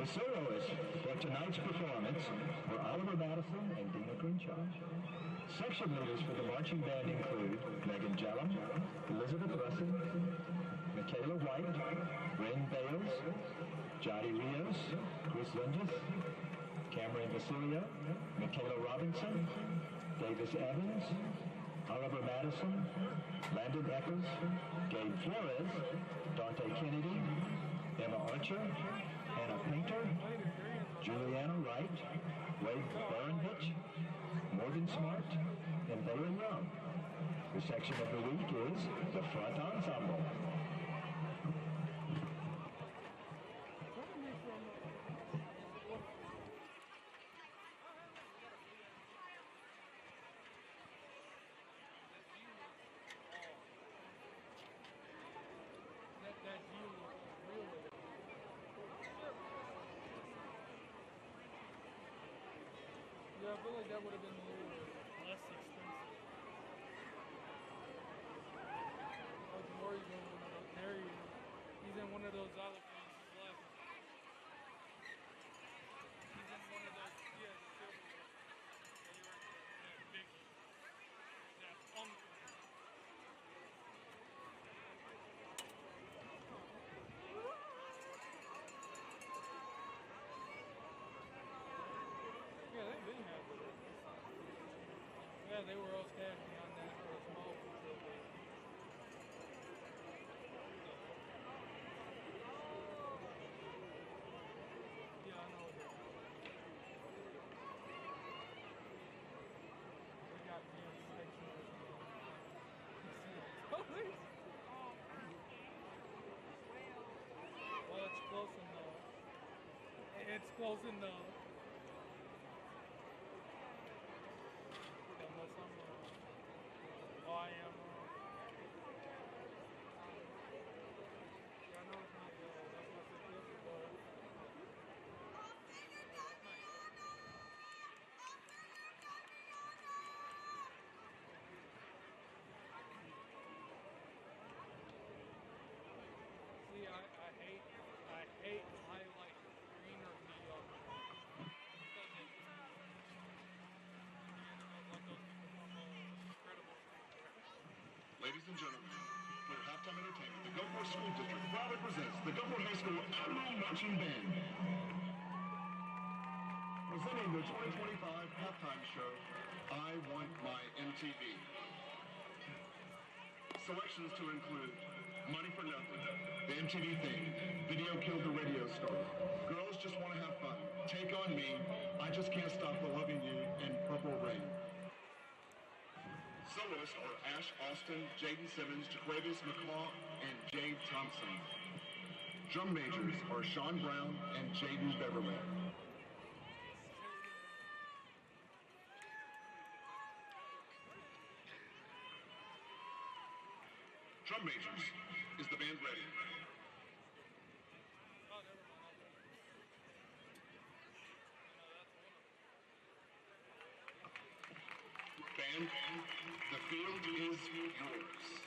The soloists for tonight's performance were Oliver Madison and Dina Crenshaw. Section leaders for the marching band include Megan Jellum, Elizabeth Russin, Michaela White, Ren Bales, Jody Rios, Chris Lunges, Cameron Basilio, Michaela Robinson, Davis Evans, Oliver Madison, Landon Eccles, Gabe Flores, Dante Kennedy, Emma Archer, Anna Painter, Juliana Wright, Wade Baranvich, Morgan Smart, and Bailey Young. The section of the week is the Front Ensemble. That view was really yeah, I feel like that would have been a little less expensive. Like more you go in one of those, there he's in one of those other places left. He's in one of those, yeah, the silver one. Yeah, you're right there. That big one. That uncle. Yeah, they've been happy. Yeah, they were all casting on that small facility. Yeah, I know that. We got men's section as well. Well, it's close enough. It's close enough. Unless I'm oh, I am yeah, I know it's not that's why I said this is see, I hate highlight green or neon. Ladies and gentlemen, for your halftime entertainment, the Gulfport School District proudly presents the Gulfport High School Admiral Marching Band. Presenting the 2025 halftime show, I Want My MTV. Selections to include Money for Nothing, the MTV theme, Video Killed the Radio Star, Girls Just Want to Have Fun, Take on Me, I Just Can't Stop Loving You, and Purple Rain. Soloists are Ash Austin, Jaden Simmons, Jaquavius McCaw, and Jade Thompson. Drum majors are Sean Brown and Jaden Beverly. Drum majors, is the band ready? Band, the field is yours.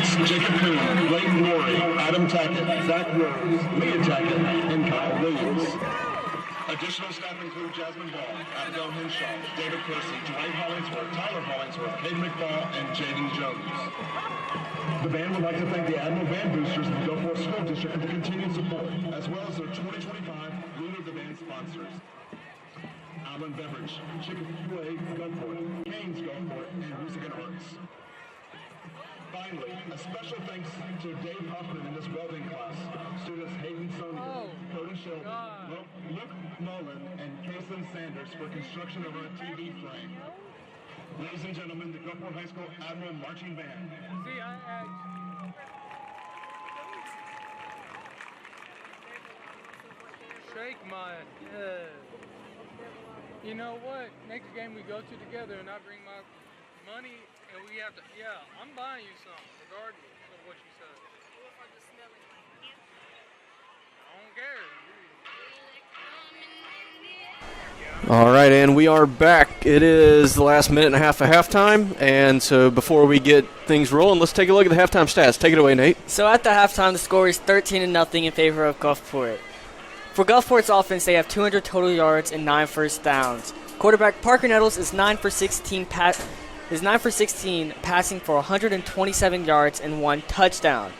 6, Jacob Coon, Blake Morey, Adam Tackett, Zach Rose, Leah Tackett, and Kyle Williams. Additional staff include Jasmine Ball, Abigail Henshaw, David Percy, Dwight Hollingsworth, Tyler Hollingsworth, Kate McFall, and Jaden Jones. The band would like to thank the Admiral Band Boosters of the Gulfport School District for the continued support, as well as their 2025 Leader of the Band sponsors. Allen Beverage, Chick-fil-A Gulfport, Canes Gulfport, and Music and Arts. Finally, a special thanks to Dave Hoffman in this welding class, students Hayden Sonia, Cody Shelby, Luke Mullen, and Kason Sanders for construction of our TV frame. Ladies and gentlemen, the Gulfport High School Admiral Marching Band. See, shake my head. You know what? Next game we go to together and I bring my money and we have to, yeah, I'm buying you some, regardless of what you said. I don't care. All right, and we are back. It is the last minute and a half of halftime, and so before we get things rolling, let's take a look at the halftime stats. Take it away, Nate. So at the halftime, the score is 13-0 in favor of Gulfport. For Gulfport's offense, they have 200 total yards and 9 first downs. Quarterback Parker Nettles is 9 for 16 passing for 127 yards and 1 touchdown.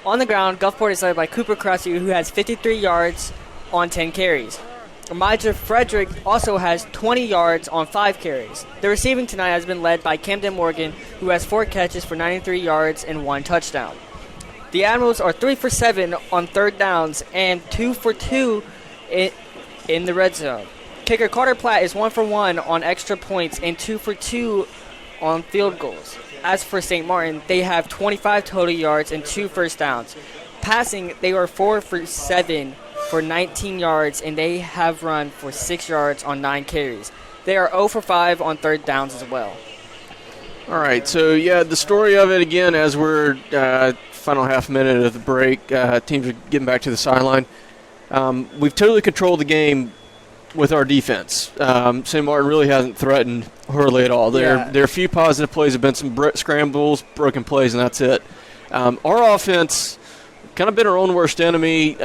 On the ground, Gulfport is led by Cooper Cressy, who has 53 yards on 10 carries. Elijah Frederick also has 20 yards on 5 carries. The receiving tonight has been led by Camden Morgan, who has 4 catches for 93 yards and 1 touchdown. The Admirals are 3 for 7 on third downs and 2 for 2 in the red zone. Kicker Carter Platt is 1 for 1 on extra points and 2 for 2 on field goals. As for St. Martin, they have 25 total yards and 2 first downs. Passing, they are 4 for 7 for 19 yards, and they have run for 6 yards on 9 carries. They are 0 for 5 on third downs as well. All right, so yeah, the story of it again, as we're final half minute of the break, teams are getting back to the sideline. We've totally controlled the game with our defense. St. Martin really hasn't threatened Hurley at all. There are a few positive plays, have been some scrambles, broken plays, and that's it. Our offense kind of been our own worst enemy.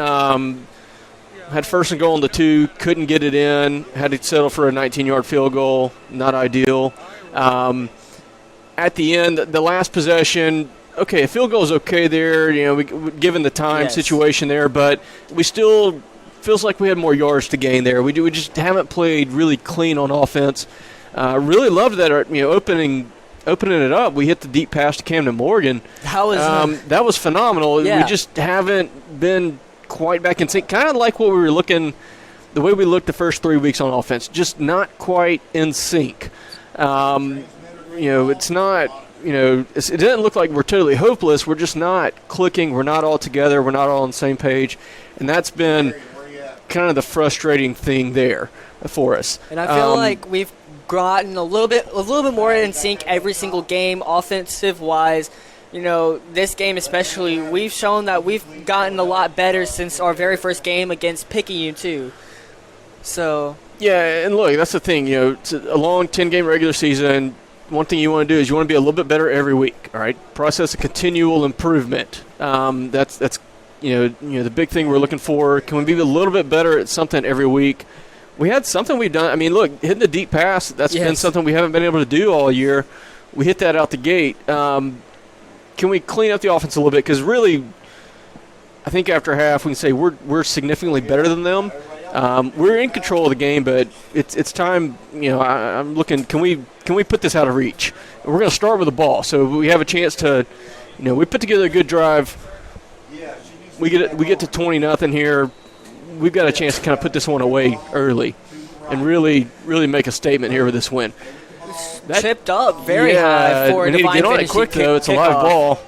Had first and goal on the 2, couldn't get it in, had to settle for a 19-yard field goal, not ideal. At the end, the last possession, okay, a field goal is okay there, given the time situation there, but we still feels like we had more yards to gain there. We just haven't played really clean on offense. Really loved that, opening it up. We hit the deep pass to Camden Morgan. That was phenomenal. Yeah. We just haven't been quite back in sync, kind of like what we were looking, the way we looked the first 3 weeks on offense, just not quite in sync. It's not, it doesn't look like we're totally hopeless. We're just not clicking. We're not all together. We're not all on the same page, and that's been kind of the frustrating thing there for us. And I feel like we've gotten a little bit more in sync every single game, offensive-wise. This game especially, we've shown that we've gotten a lot better since our very first game against Picayune, too. So. Yeah, and look, that's the thing. It's a long 10-game regular season. One thing you want to do is you want to be a little bit better every week, all right? Process of continual improvement. That's the big thing we're looking for. Can we be a little bit better at something every week? We had something we've done. I mean, look, hitting the deep pass, that's been something we haven't been able to do all year. We hit that out the gate. Can we clean up the offense a little bit? Because really, I think after half we can say we're significantly better than them. We're in control of the game, but it's time. I'm looking. Can we put this out of reach? And we're going to start with the ball, so we have a chance to. We put together a good drive. We get to 20-0 here. We've got a chance to kind of put this one away early, and really make a statement here with this win. That tipped up very high for we need to get on it quick, though. It's a live ball.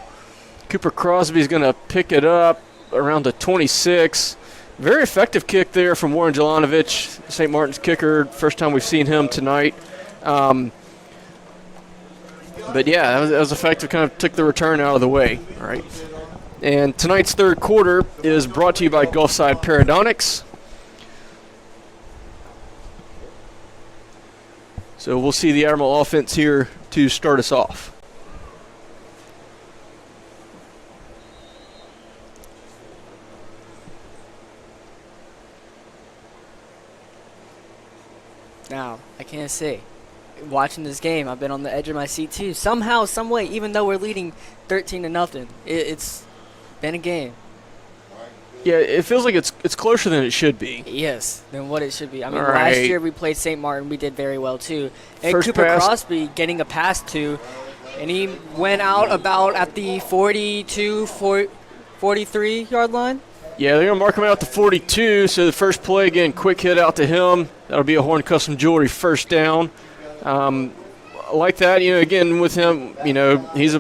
Cooper Crosby's going to pick it up around the 26. Very effective kick there from Warren Jelanovich, St. Martin's kicker. First time we've seen him tonight. But, yeah, that was effective. Kind of took the return out of the way. All right. And tonight's third quarter is brought to you by Gulfside Parodontics. So we'll see the Admiral offense here to start us off. Now, I can't say. Watching this game, I've been on the edge of my seat too. Somehow, some way, even though we're leading 13-0, it's been a game. Yeah, it feels like it's closer than it should be. Yes, than what it should be. I mean, All last right. year we played St. Martin. We did very well too. And First Cooper pass. Crosby getting a pass to, and he went out about at the 43 yard line. Yeah, they're going to mark him out to 42, so the first play, again, quick hit out to him. That'll be a Horn Custom Jewelry first down. Like that, again, with him, he's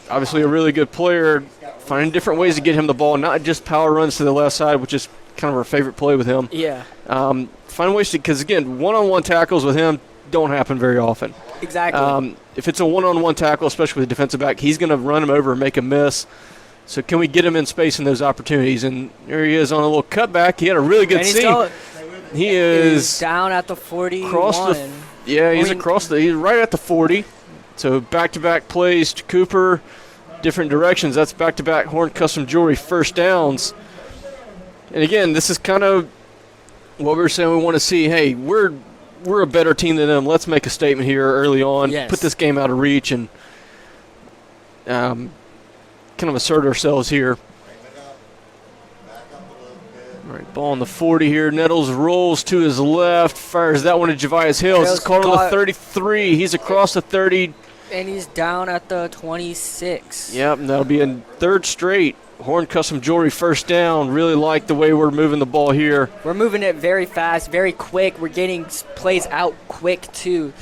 obviously a really good player. Finding different ways to get him the ball, not just power runs to the left side, which is kind of our favorite play with him. Yeah. Find ways to, because, again, one-on-one tackles with him don't happen very often. Exactly. If it's a one-on-one tackle, especially with a defensive back, he's going to run him over and make a miss. So can we get him in space in those opportunities? And there he is on a little cutback. He had a really good And he's seam. He is down at the 41. He's right at the 40. So back-to-back plays to Cooper, different directions. That's back-to-back Horn Custom Jewelry first downs. And again, this is kind of what we were saying we want to see. Hey, we're a better team than them. Let's make a statement here early on. Yes. Put this game out of reach and kind of assert ourselves here. All right, ball on the 40 here. Nettles rolls to his left, fires that one to Javius Hills. It's caught on the 33. He's across the 30. And he's down at the 26. Yep, and that'll be a third straight Horn Custom Jewelry first down. Really like the way we're moving the ball here. We're moving it very fast, very quick. We're getting plays out quick, too.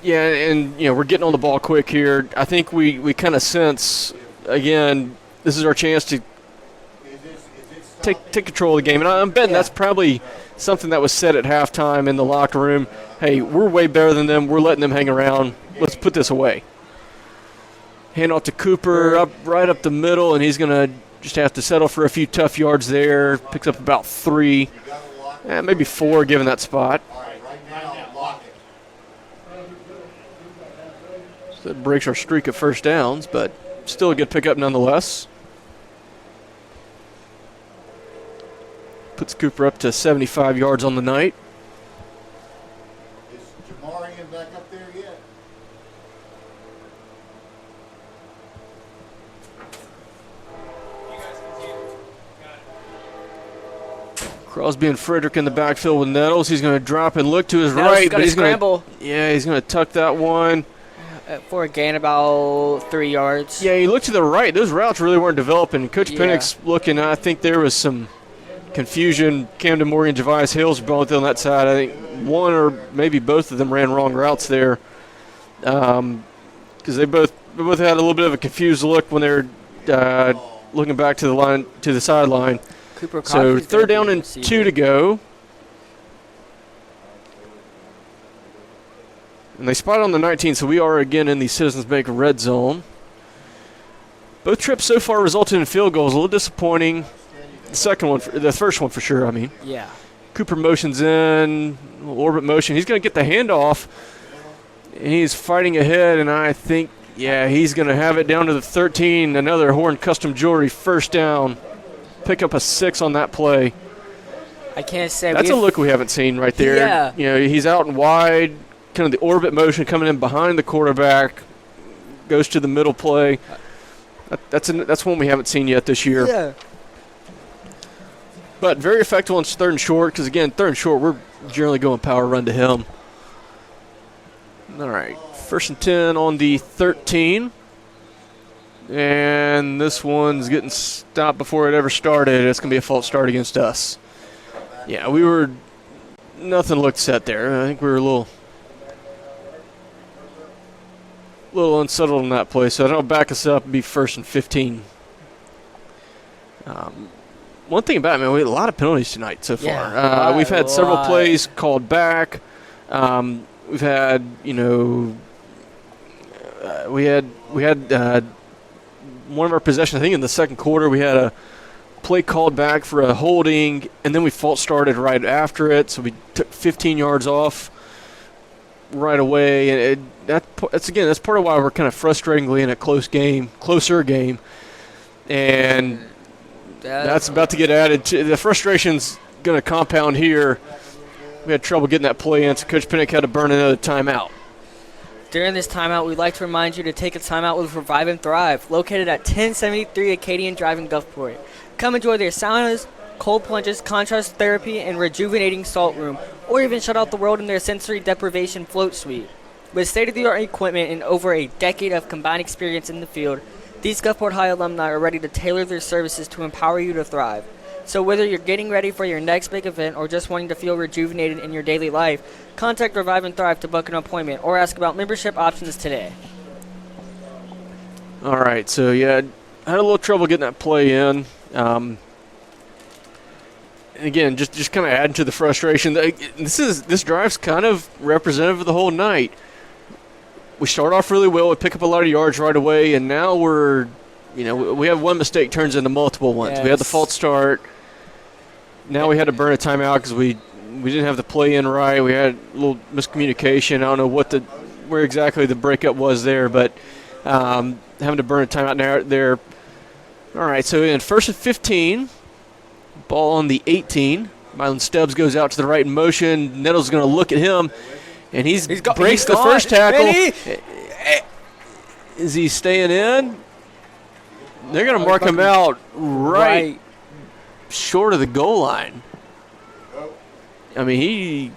Yeah, and we're getting on the ball quick here. I think we kind of sense, again, this is our chance to take control of the game. And I'm betting that's probably something that was said at halftime in the locker room. Hey, we're way better than them. We're letting them hang around. Let's put this away. Hand off to Cooper, right up the middle, and he's going to just have to settle for a few tough yards there. Picks up about 3, maybe 4 given that spot. So that breaks our streak of first downs, but still a good pickup nonetheless. Puts Cooper up to 75 yards on the night. Is Jamarian back up there yet? Crosby and Frederick in the backfield with Nettles. He's going to drop and look to his Nettles right, but he's going to scramble. He's going to tuck that one. For a gain about 3 yards. Yeah, he looked to the right. Those routes really weren't developing. Coach Pennick's looking. I think there was some confusion. Camden Morgan, Javius Hills both on that side. I think one or maybe both of them ran wrong routes there, because they both had a little bit of a confused look when they were looking back to the sideline. Cooper So third down and 2 to go. And they spot on the 19, so we are again in the Citizens Bank red zone. Both trips so far resulted in field goals. A little disappointing. The first one for sure, I mean. Yeah. Cooper motions in, little orbit motion. He's going to get the handoff, and he's fighting ahead, and I think, he's going to have it down to the 13. Another Horn Custom Jewelry first down. Pick up a 6 on that play. I can't say. That's a look we haven't seen right there. Yeah. He's out and wide, kind of the orbit motion coming in behind the quarterback, goes to the middle play. That's one we haven't seen yet this year. Yeah. But very effective on third and short, because, again, third and short, we're generally going power run to him. All right, 1st and 10 on the 13. And this one's getting stopped before it ever started. It's going to be a false start against us. Yeah, nothing looked set there. I think we were a little unsettled in that play, so that'll back us up and be 1st and 15. One thing about it, man, we had a lot of penalties tonight so far. Yeah, we've had several plays called back. We've had, we had one of our possessions, I think in the second quarter, we had a play called back for a holding, and then we false started right after it, so we took 15 yards off right away. And that's part of why we're kind of frustratingly in a closer game. And that's about to get added to. The frustration's going to compound here we had trouble getting that play in, so Coach Pinnock had to burn another timeout. During this timeout, we'd like to remind you to take a timeout with Revive and Thrive, located at 1073 Acadian Drive in Gulfport. Come enjoy their saunas, cold plunges, contrast therapy, and rejuvenating salt room, or even shut out the world in their sensory deprivation float suite. With state-of-the-art equipment and over a decade of combined experience in the field, these Gulfport High alumni are ready to tailor their services to empower you to thrive. So whether you're getting ready for your next big event or just wanting to feel rejuvenated in your daily life, contact Revive and Thrive to book an appointment or ask about membership options today. All right, so yeah, I had a little trouble getting that play in. Again, just kind of adding to the frustration. This drive's kind of representative of the whole night. We start off really well. We pick up a lot of yards right away, and now we have one mistake turns into multiple ones. Yes. We had the false start. Now we had to burn a timeout because we didn't have the play in right. We had a little miscommunication. I don't know where exactly the breakup was there, but having to burn a timeout there. All right, so in 1st and 15, ball on the 18. Mylon Stubbs goes out to the right in motion. Nettles going to look at him, and breaks the first tackle. Is he staying in? They're going to mark him out right short of the goal line. I mean, he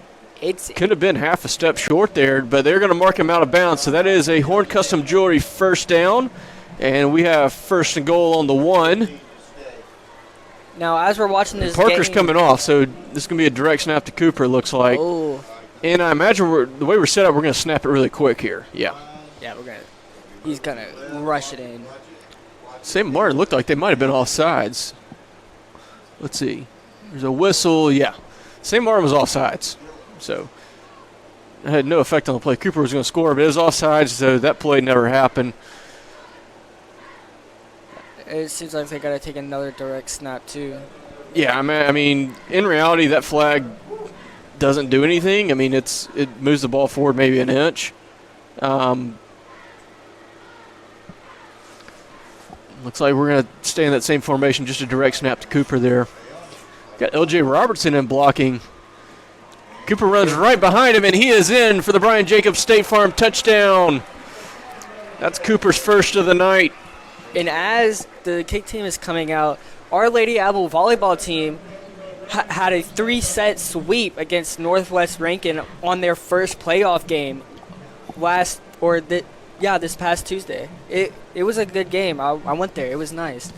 could have been half a step short there, but they're going to mark him out of bounds. So that is a Horn Custom Jewelry first down, and we have 1st and goal on the 1. Now, as we're watching this Parker's game, coming off, so this is going to be a direct snap to Cooper, it looks like. Oh. And I imagine the way we're set up, we're going to snap it really quick here. Yeah. Yeah, he's going to rush it in. St. Martin looked like they might have been offsides. Let's see. There's a whistle. Yeah. St. Martin was offsides. So it had no effect on the play. Cooper was going to score, but it was offsides, so that play never happened. It seems like they got to take another direct snap, too. Yeah, I mean, in reality, that flag doesn't do anything. I mean, it moves the ball forward maybe an inch. Looks like we're going to stay in that same formation, just a direct snap to Cooper there. Got L.J. Robertson in blocking. Cooper runs right behind him, and he is in for the Brian Jacobs State Farm touchdown. That's Cooper's first of the night. And as the kick team is coming out, Our Lady Apple volleyball team had a 3-set sweep against Northwest Rankin on their first playoff game this past Tuesday. It was a good game. I went there. It was nice.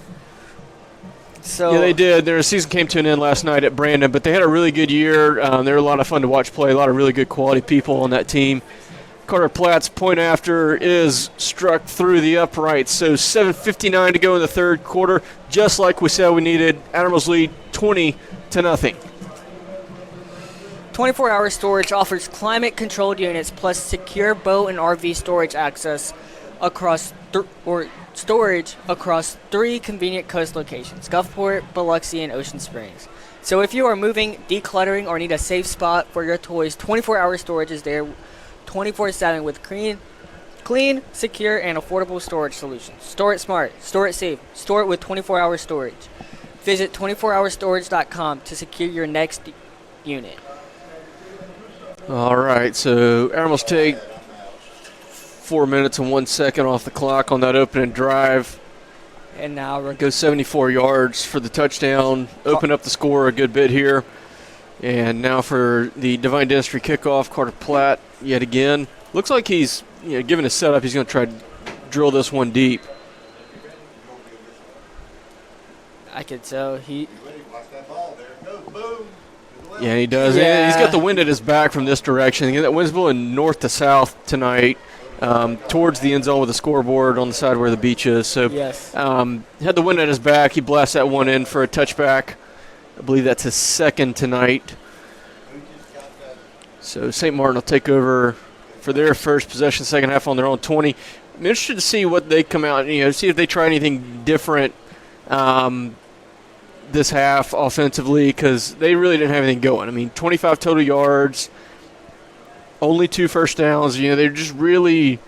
So yeah, they did. Their season came to an end last night at Brandon, but they had a really good year. They were a lot of fun to watch play. A lot of really good quality people on that team. Carter Platt's point after is struck through the uprights. So 7:59 to go in the third quarter. Just like we said we needed. Admirals lead 20-0. 24-hour storage offers climate-controlled units plus secure boat and RV storage access across storage across 3 convenient coast locations: Gulfport, Biloxi, and Ocean Springs. So if you are moving, decluttering, or need a safe spot for your toys, 24-hour storage is there 24/7 with clean, secure, and affordable storage solutions. Store it smart, store it safe, store it with 24-hour storage. Visit 24hourstorage.com to secure your next unit. All right, so Admirals take 4 minutes and 1 second off the clock on that opening drive. And now we're Go 74 yards for the touchdown. Open up the score a good bit here. And now for the Divine Dentistry kickoff, Carter Platt yet again. Looks like he's, given a setup, he's going to try to drill this one deep. I could tell Yeah, he does. Yeah. He's got the wind at his back from this direction. That wind's blowing north to south tonight, towards the end zone with the scoreboard on the side where the beach is. So, Yes. Had the wind at his back. He blasts that one in for a touchback. I believe that's his second tonight. So St. Martin will take over for their first possession, second half on their own 20. I'm interested to see what they come out, see if they try anything different this half offensively, because they really didn't have anything going. I mean, 25 total yards, only 2 first downs. They're just really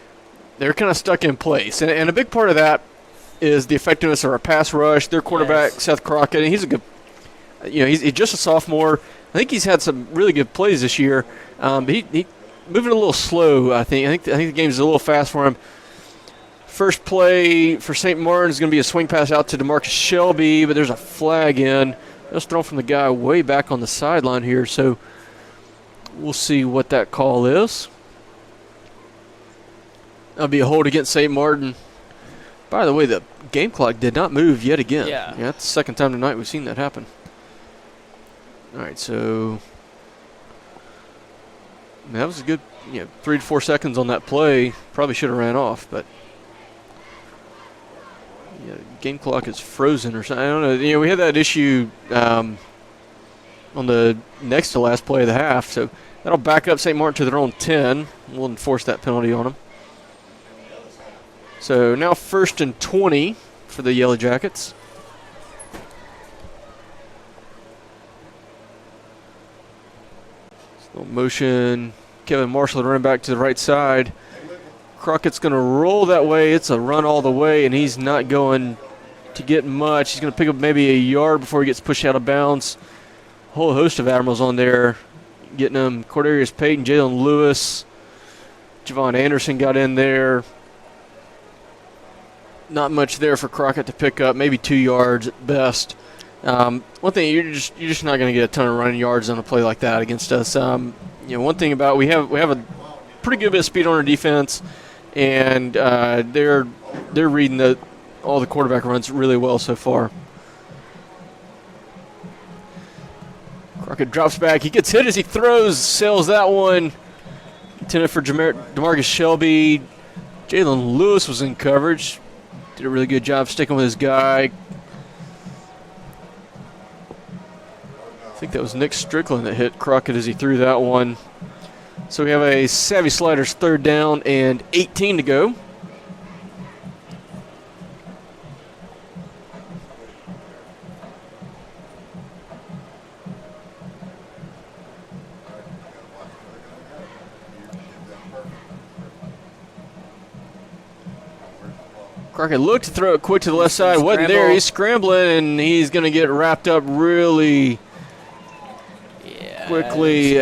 – they're kind of stuck in place. And a big part of that is the effectiveness of our pass rush. Their quarterback, Yes. Seth Crockett, and he's a good – he's just a sophomore. think he's had some really good plays this year. But he moving a little slow, I think. I think the game's a little fast for him. First play for St. Martin is going to be a swing pass out to DeMarcus Shelby, but there's a flag in. That was thrown from the guy way back on the sideline here, so we'll see what that call is. That'll be a hold against St. Martin. By the way, the game clock did not move yet again. Yeah. That's the second time tonight we've seen that happen. All right, so that was a good 3 to 4 seconds on that play. Probably should have ran off, but game clock is frozen or something. I don't know. We had that issue on the next to last play of the half, so that'll back up St. Martin to their own 10. We'll enforce that penalty on them. So now 1st and 20 for the Yellowjackets. Slow motion. Kevin Marshall running back to the right side. Crockett's going to roll that way. It's a run all the way, and he's not going to get much. He's going to pick up maybe a yard before he gets pushed out of bounds. A whole host of Admirals on there getting him. Cordarius Payton, Jalen Lewis, Javon Anderson got in there. Not much there for Crockett to pick up, maybe 2 yards at best. One thing, you're just not going to get a ton of running yards on a play like that against us. One thing about we have a pretty good bit of speed on our defense, and they're reading all the quarterback runs really well so far. Crockett drops back. He gets hit as he throws, sails that one. Intended for DeMarcus Shelby. Jalen Lewis was in coverage. Did a really good job sticking with his guy. I think that was Nick Strickland that hit Crockett as he threw that one. So we have a Savvy Sliders 3rd down and 18 to go. Crockett looked to throw it quick to the left side. Wasn't there. He's scrambling, and he's going to get wrapped up really quickly.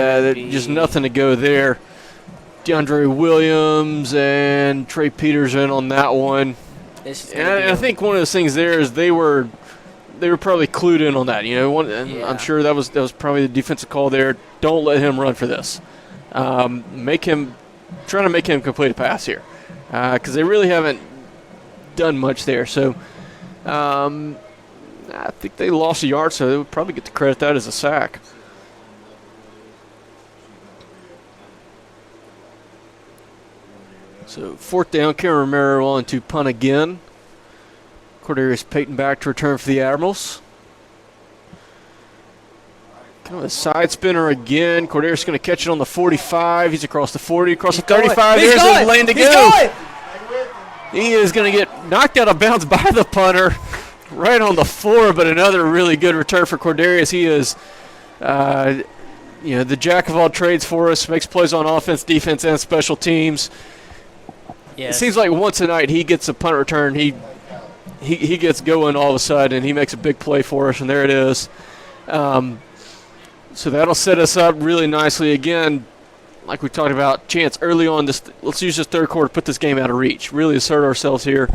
Just nothing to go there. DeAndre Williams and Trey Peterson on that one. And I think one of those things there is they were probably clued in on that. I'm sure that was probably the defensive call there. Don't let him run for this. Trying to make him complete a pass here, because they really haven't done much there. So I think they lost a yard, so they would probably get to credit that as a sack. So 4th down, Karen Romero on to punt again. Cordarius Payton back to return for the Admirals. Kind of a side spinner again. Cordarius going to catch it on the 45. He's across the 40, across the 35. There's his lane to go. He is going to get knocked out of bounds by the punter right on the 4, but another really good return for Cordarius. He is the jack of all trades for us, makes plays on offense, defense, and special teams. Yes. It seems like once a night he gets a punt return, he gets going all of a sudden, and he makes a big play for us, and there it is. So that'll set us up really nicely. Again, like we talked about, chance early on, let's use this 3rd quarter to put this game out of reach, really assert ourselves here.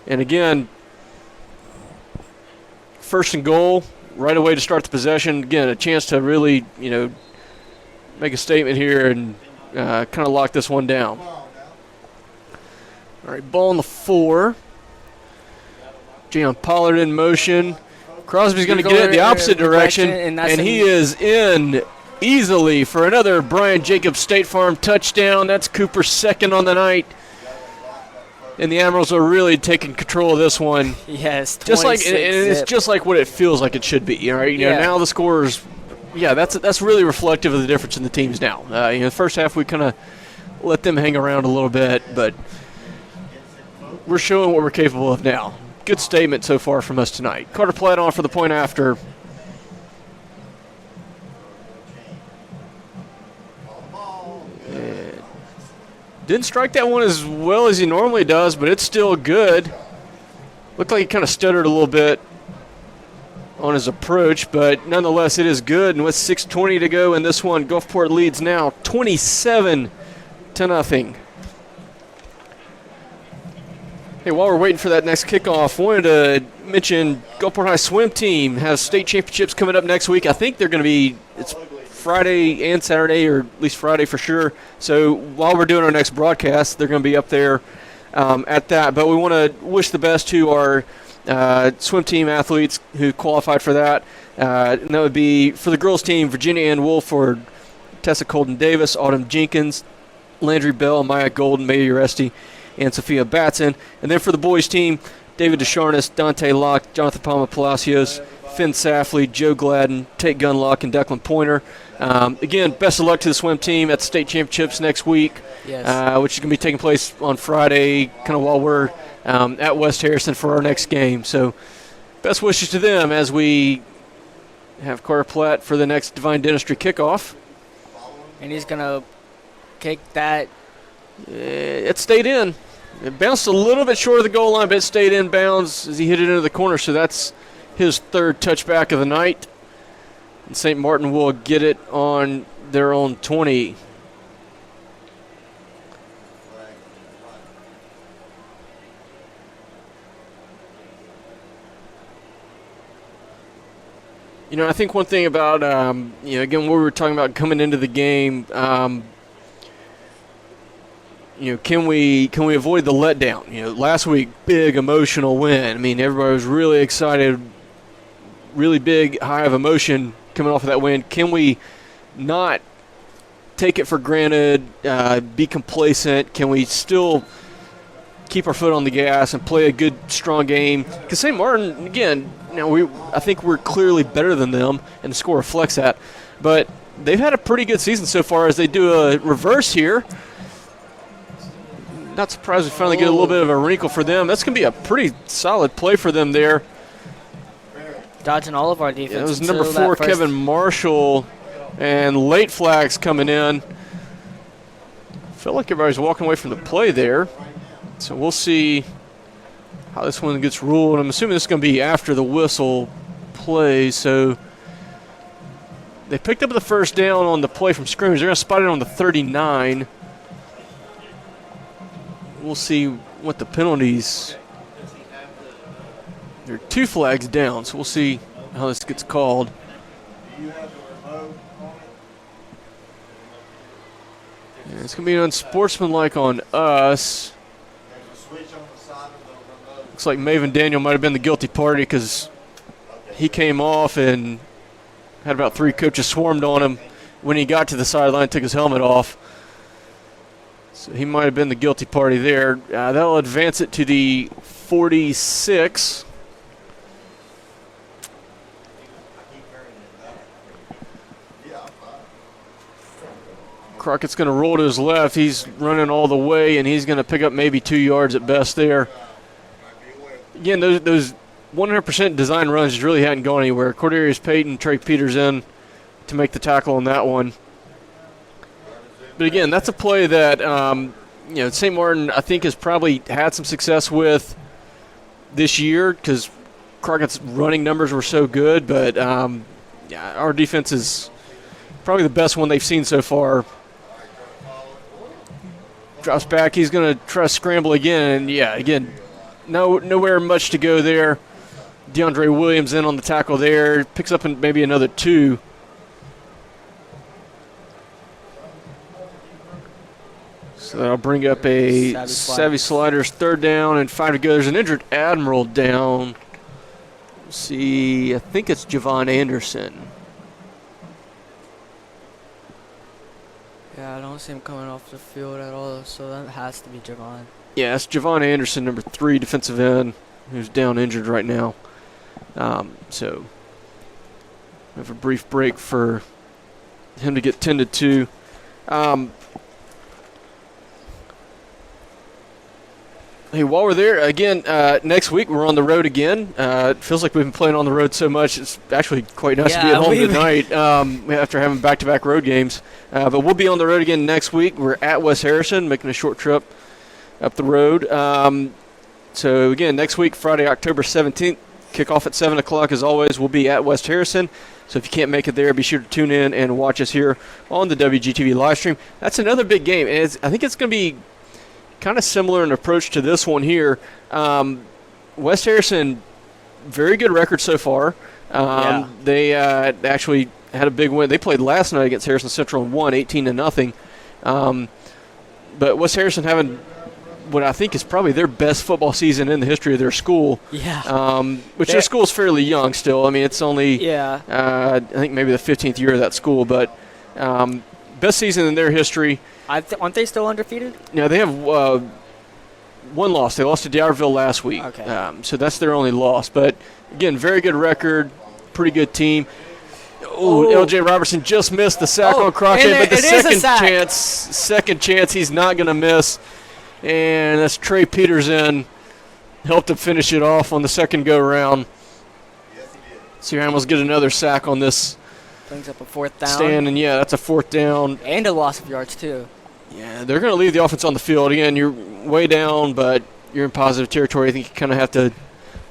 And again, 1st and goal, right away to start the possession. Again, a chance to really, make a statement here and kind of lock this one down. All right, ball on the 4. Jayon Pollard in motion. Crosby's going to get it the opposite direction, and he is in easily for another Brian Jacobs State Farm touchdown. That's Cooper's 2nd on the night. And the Admirals are really taking control of this one. Yes, it's just like what it feels like it should be. All right, now the scores. Yeah, that's really reflective of the difference in the teams now. The first half we kind of let them hang around a little bit, but we're showing what we're capable of now. Good statement so far from us tonight. Carter Platt on for the point after. Didn't strike that one as well as he normally does, but it's still good. Looked like he kind of stuttered a little bit. on his approach, but nonetheless, it is good. And with 6:20 to go in this one, Gulfport leads now 27-0. Hey, while we're waiting for that next kickoff, wanted to mention Gulfport High swim team has state championships coming up next week. I think they're going to be it's Friday and Saturday, or at least Friday for sure. So while we're doing our next broadcast, they're going to be up there at that. But we want to wish the best to our swim team athletes who qualified for that. And that would be for the girls team, Virginia Ann Wolford, Tessa Colden Davis, Autumn Jenkins, Landry Bell, Maya Golden, Maya Uresti, and Sophia Batson. And then for the boys team, David DeSharnis, Dante Locke, Jonathan Palma Palacios, Finn Safley, Joe Gladden, Tate Gunlock, and Declan Pointer. Again, best of luck to the swim team at the state championships next week, Yes. which is going to be taking place on Friday, kind of while we're at West Harrison for our next game. So best wishes to them as we have Carter Platt for the next Divine Dentistry kickoff. And he's going to kick that. It stayed in. It bounced a little bit short of the goal line, but it stayed in bounds as he hit it into the corner. So that's his third touchback of the night. And St. Martin will get it on their own 20. You know, I think one thing about, again, what we were talking about coming into the game, can we avoid the letdown? Last week, big emotional win. I mean, everybody was really excited, really big high of emotion coming off of that win. Can we not take it for granted, be complacent? Can we still keep our foot on the gas and play a good, strong game? Because St. Martin, again, I think we're clearly better than them, and the score reflects that. But they've had a pretty good season so far as they do a reverse here. Not surprised we finally get a little bit of a wrinkle for them. That's going to be a pretty solid play for them there. Dodging all of our defense. Yeah, it was number 4, Kevin Marshall, and late flags coming in. Felt like everybody's walking away from the play there. So we'll see how this one gets ruled. I'm assuming this is going to be after the whistle play. So they picked up the first down on the play from scrimmage. They're going to spot it on the 39. We'll see what the penalties. There are 2 flags down, so we'll see how this gets called. Yeah, it's going to be unsportsmanlike on us. Looks like Maven Daniel might have been the guilty party because he came off and had about 3 coaches swarmed on him when he got to the sideline, took his helmet off. So he might have been the guilty party there. That'll advance it to the 46. Crockett's going to roll to his left. He's running all the way, and he's going to pick up maybe 2 yards at best there. Again, those 100% design runs really hadn't gone anywhere. Cordarius Payton, Trey Peters in to make the tackle on that one. But again, that's a play that St. Martin, I think, has probably had some success with this year because Crockett's running numbers were so good. But our defense is probably the best one they've seen so far. Drops back. He's going to try to scramble again. And, again, nowhere much to go there. DeAndre Williams in on the tackle there. Picks up maybe another 2. So that'll bring up a Savvy Sliders 3rd down and 5 to go. There's an injured Admiral down. Let's see, I think it's Javon Anderson. Yeah, I don't see him coming off the field at all, so that has to be Javon. Yeah, it's Javon Anderson, number 3 defensive end, who's down injured right now. So we have a brief break for him to get tended to. Hey, while we're there, again, next week we're on the road again. It feels like we've been playing on the road so much. It's actually quite nice to be at home tonight after having back-to-back road games. But we'll be on the road again next week. We're at West Harrison, making a short trip up the road. So, again, next week, Friday, October 17th, Kickoff at 7 o'clock, as always, will be at West Harrison. So if you can't make it there, be sure to tune in and watch us here on the WGTV live stream. That's another big game. And I think it's going to be kind of similar in approach to this one here. West Harrison, very good record so far. They actually had a big win. They played last night against Harrison Central and won 18-0. But West Harrison having what I think is probably their best football season in the history of their school. Yeah. Which their school's fairly young still. I mean, it's only, I think maybe the 15th year of that school. But best season in their history. Aren't they still undefeated? Yeah, they have one loss. They lost to Dowerville last week. Okay. So that's their only loss. But, again, very good record, pretty good team. L.J. Robertson just missed the sack on Crockett, but the second chance he's not going to miss. And that's Trey Peterson helped him finish it off on the second go-round. So Admirals get another sack on this. Brings up a 4th down. Stand, and that's a 4th down. And a loss of yards, too. Yeah, they're going to leave the offense on the field. Again, you're way down, but you're in positive territory. I think you kind of have to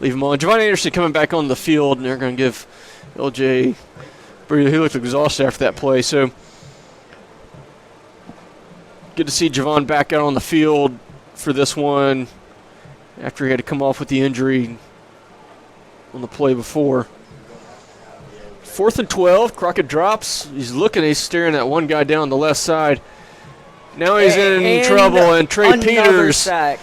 leave them on. Javon Anderson coming back on the field, and they're going to give L.J. Breeder, who looked exhausted after that play. So good to see Javon back out on the field for this one after he had to come off with the injury on the play before. 4th and 12. Crockett drops. He's staring at one guy down the left side. Now he's in trouble, and Trey Peters sack.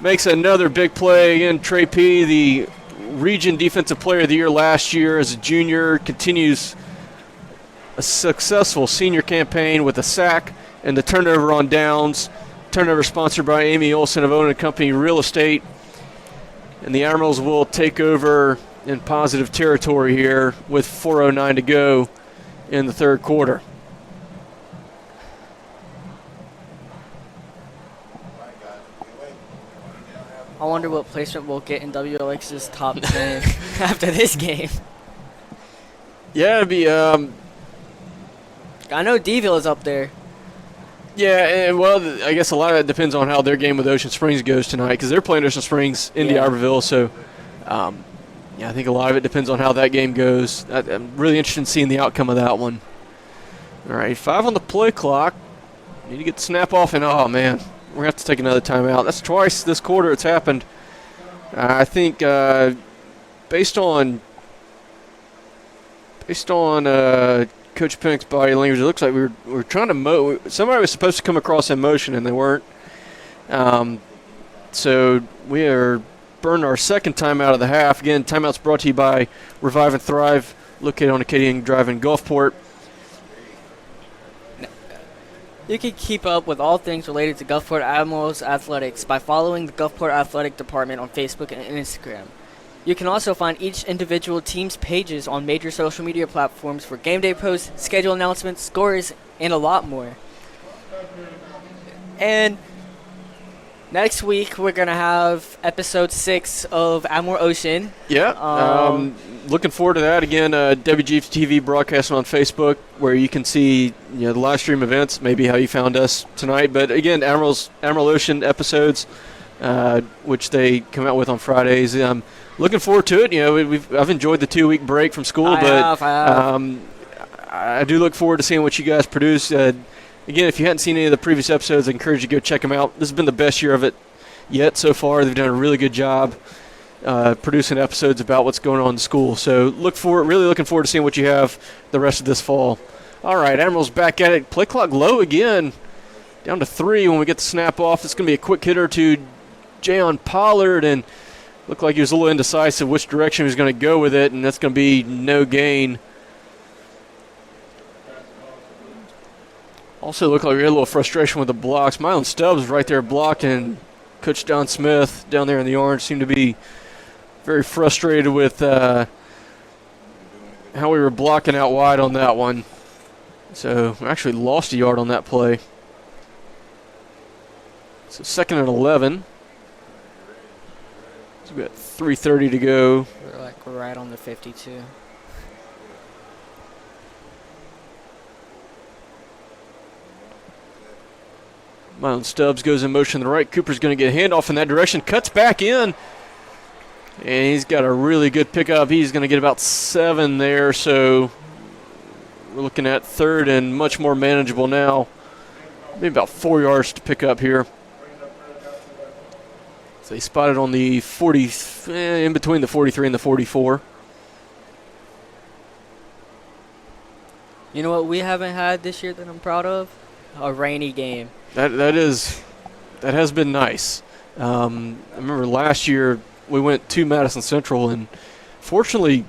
Makes another big play. Again, Trey P., the Region Defensive Player of the Year last year as a junior, continues a successful senior campaign with a sack and the turnover on downs. Turnover sponsored by Amy Olson of Owen & Company Real Estate. And the Admirals will take over in positive territory here with 4:09 to go in the third quarter. I wonder what placement we'll get in WLX's top 10 after this game. Yeah, it'd be I know Deville is up there. Yeah, and I guess a lot of it depends on how their game with Ocean Springs goes tonight, because they're playing Ocean Springs in D'Iberville. So, I think a lot of it depends on how that game goes. I'm really interested in seeing the outcome of that one. All right, 5 on the play clock. Need to get the snap off, and oh man, we're gonna have to take another timeout. That's twice this quarter it's happened. I think based on Coach Pinnock's body language, it looks like we were trying to somebody was supposed to come across in motion, and they weren't. So we are burned our second timeout of the half. Again, timeouts brought to you by Revive and Thrive, located on Acadian Drive in Gulfport. You can keep up with all things related to Gulfport Admirals athletics by following the Gulfport Athletic Department on Facebook and Instagram. You can also find each individual team's pages on major social media platforms for game day posts, schedule announcements, scores, and a lot more. And next week, we're going to have episode 6 of Admiral Ocean. Yeah, looking forward to that. Again, WGTV broadcasting on Facebook, where you can see the live stream events, maybe how you found us tonight. But again, Admiral Ocean episodes, which they come out with on Fridays. Looking forward to it. I've enjoyed the 2-week break from school, I do look forward to seeing what you guys produce. Again, if you hadn't seen any of the previous episodes, I encourage you to go check them out. This has been the best year of it yet so far. They've done a really good job producing episodes about what's going on in the school. So really looking forward to seeing what you have the rest of this fall. All right, Admirals back at it. Play clock low again, down to 3 when we get the snap off. It's going to be a quick hitter to Jayon Pollard, and looked like he was a little indecisive which direction he was going to go with it, and that's going to be no gain. Also looked like we had a little frustration with the blocks. Mylon Stubbs right there blocked, and Coach Don Smith down there in the orange seemed to be very frustrated with how we were blocking out wide on that one. So we actually lost a yard on that play. So 2nd and 11. So we got 3:30 to go. We're right on the 52. Mylon Stubbs goes in motion to the right. Cooper's going to get a handoff in that direction. Cuts back in. And he's got a really good pickup. He's going to get about 7 there, so we're looking at third and much more manageable now. Maybe about 4 yards to pick up here. So he spotted on the 40, in between the 43 and the 44. You know what we haven't had this year that I'm proud of? A rainy game. That has been nice. I remember last year we went to Madison Central, and fortunately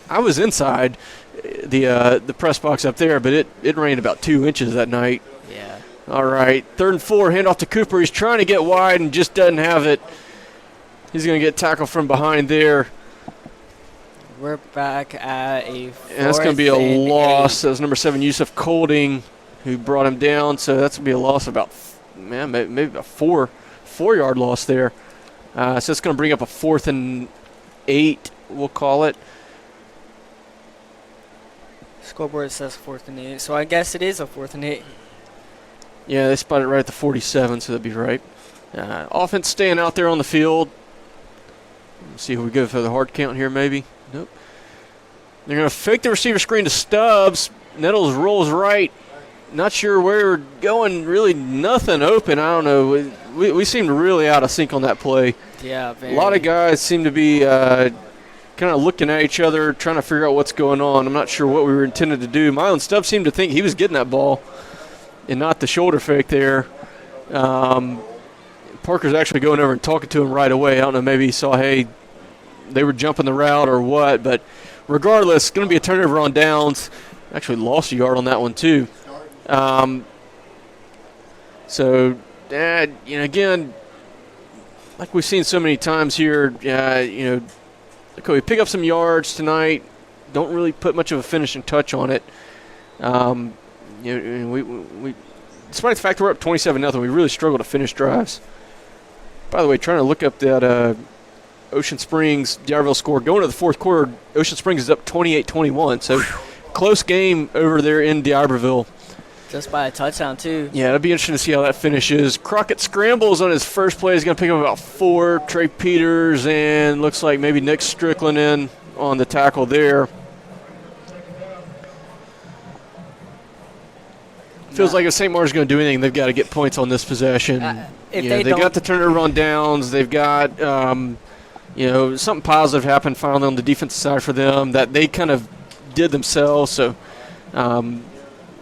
I was inside the press box up there, but it rained about 2 inches that night. Yeah. All right, 3rd and 4, handoff to Cooper. He's trying to get wide and just doesn't have it. He's going to get tackled from behind there. We're back at a 4th And that's going to be a loss. 8. That was number 7, Yusuf Colding, who brought him down. So that's going to be a loss of about, maybe about 4-yard loss there. So it's going to bring up a 4th and 8, we'll call it. Scoreboard says 4th and 8, so I guess it is a 4th and 8. Yeah, they spotted it right at the 47, so that'd be right. Offense staying out there on the field. Let's see if we go for the hard count here, maybe. Nope. They're going to fake the receiver screen to Stubbs. Nettles rolls right. Not sure where we're going. Really nothing open. I don't know. We seemed really out of sync on that play. Yeah, very. A lot of guys seem to be kind of looking at each other, trying to figure out what's going on. I'm not sure what we were intended to do. Mylon Stubbs seemed to think he was getting that ball and not the shoulder fake there. Parker's actually going over and talking to him right away. I don't know, maybe he saw, hey, they were jumping the route or what. But regardless, it's going to be a turnover on downs. Actually lost a yard on that one too. So, again, like we've seen so many times here, okay, we pick up some yards tonight. Don't really put much of a finishing touch on it. We despite the fact we're up 27-0, we really struggle to finish drives. By the way, trying to look up that Ocean Springs D'Iberville score. Going to the fourth quarter, Ocean Springs is up 28-21. So close game over there in D'Iberville. Just by a touchdown, too. Yeah, it'll be interesting to see how that finishes. Crockett scrambles on his first play. He's going to pick up about 4. Trey Peters and looks like maybe Nick Strickland in on the tackle there. Feels like if St. Martin's going to do anything, they've got to get points on this possession. They've got the turnover on downs. They've got, something positive happened finally on the defensive side for them that they kind of did themselves. So,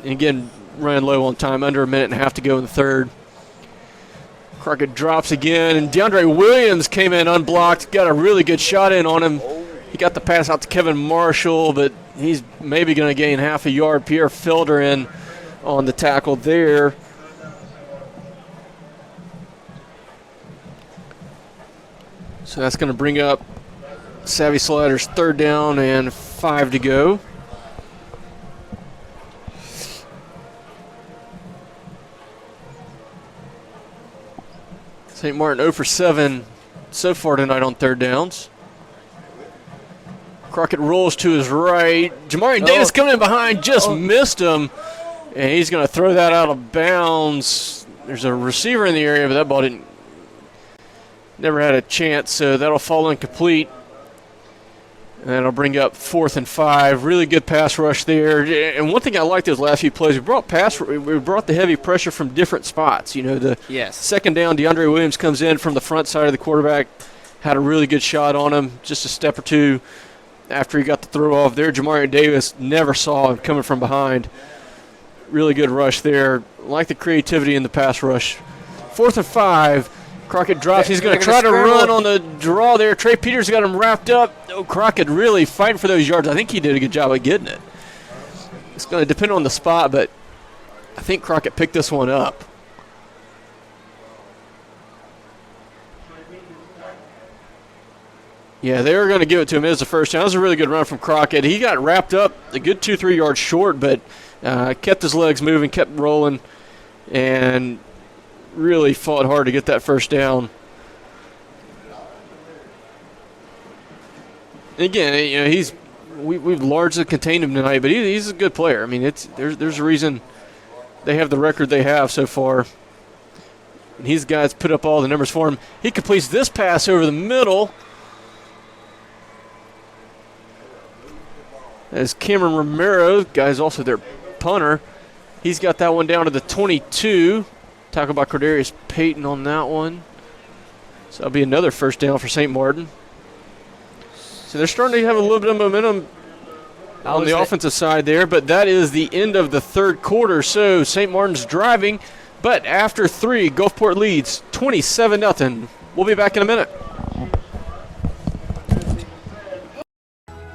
again, running low on time, under a minute and a half to go in the third. Crockett drops again, and DeAndre Williams came in unblocked, got a really good shot in on him. He got the pass out to Kevin Marshall, but he's maybe going to gain half a yard. Pierre Felder in on the tackle there. So that's going to bring up Savvy Sliders 3rd down and 5 to go. St. Martin 0 for 7 so far tonight on 3rd downs. Crockett rolls to his right. Jamarian Davis coming in behind, just missed him. And he's going to throw that out of bounds. There's a receiver in the area, but that ball never had a chance, so that'll fall incomplete. And that'll bring up 4th and 5. Really good pass rush there. And one thing I like those last few plays, we brought the heavy pressure from different spots. The second down, DeAndre Williams comes in from the front side of the quarterback, had a really good shot on him, just a step or two after he got the throw off there. Jamarian Davis never saw him coming from behind. Really good rush there. Like the creativity in the pass rush. 4th and 5. Crockett drops. He's going to try to run on the draw there. Trey Peters got him wrapped up. Crockett really fighting for those yards. I think he did a good job of getting it. It's going to depend on the spot, but I think Crockett picked this one up. Yeah, they were going to give it to him as the first down. That was a really good run from Crockett. He got wrapped up a good 2-3 yards short, but kept his legs moving, kept rolling, and really fought hard to get that first down. Again, we've largely contained him tonight, but he's a good player. I mean, there's a reason they have the record they have so far. And these guys put up all the numbers for him. He completes this pass over the middle. as Cameron Romero, guy's also their punter, he's got that one down to the 22. Tackled by Cordarius Payton on that one. So that'll be another first down for St. Martin. So they're starting to have a little bit of momentum on the offensive side there, but that is the end of the third quarter. So St. Martin's driving, but after 3, Gulfport leads 27-0. We'll be back in a minute.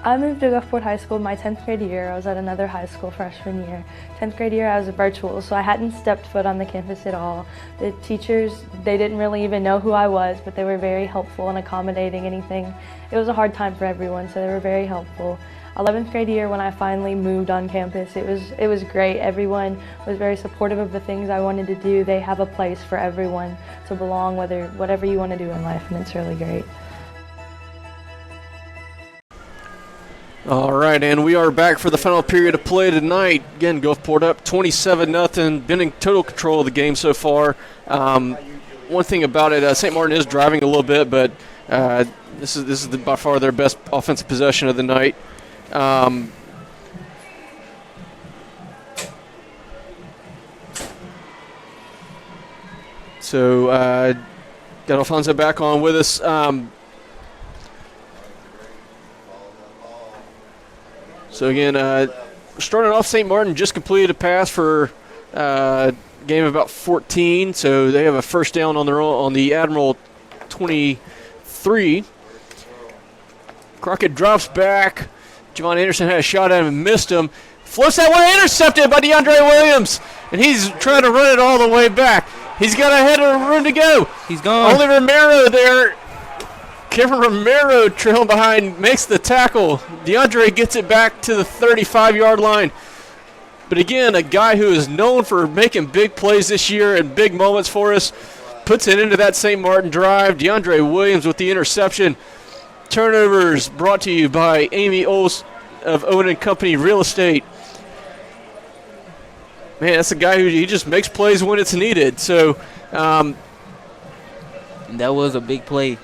I moved to Gulfport High School my 10th grade year. I was at another high school freshman year. 10th grade year I was a virtual, so I hadn't stepped foot on the campus at all. The teachers, they didn't really even know who I was, but they were very helpful and accommodating anything. It was a hard time for everyone, so they were very helpful. 11th grade year when I finally moved on campus, it was great. Everyone was very supportive of the things I wanted to do. They have a place for everyone to belong, whatever you want to do in life, and it's really great. All right, and we are back for the final period of play tonight. Again, Gulfport up 27-0, been in total control of the game so far. One thing about it, St. Martin is driving a little bit, but this is by far their best offensive possession of the night. So got Alfonso back on with us. So again, starting off, St. Martin just completed a pass for a game of about 14. So they have a first down on their own, on the Admiral 23. Crockett drops back. Javon Anderson had a shot at him and missed him. Floats that one, intercepted by DeAndre Williams, and he's trying to run it all the way back. He's got a head of room to go. He's gone. Only Romero there. Kevin Romero trailing behind makes the tackle. DeAndre gets it back to the 35-yard line. But again, a guy who is known for making big plays this year and big moments for us puts it into that St. Martin drive. DeAndre Williams with the interception. Turnovers brought to you by Amy Ols of Owen & Company Real Estate. Man, that's a guy who he just makes plays when it's needed. So that was a big play.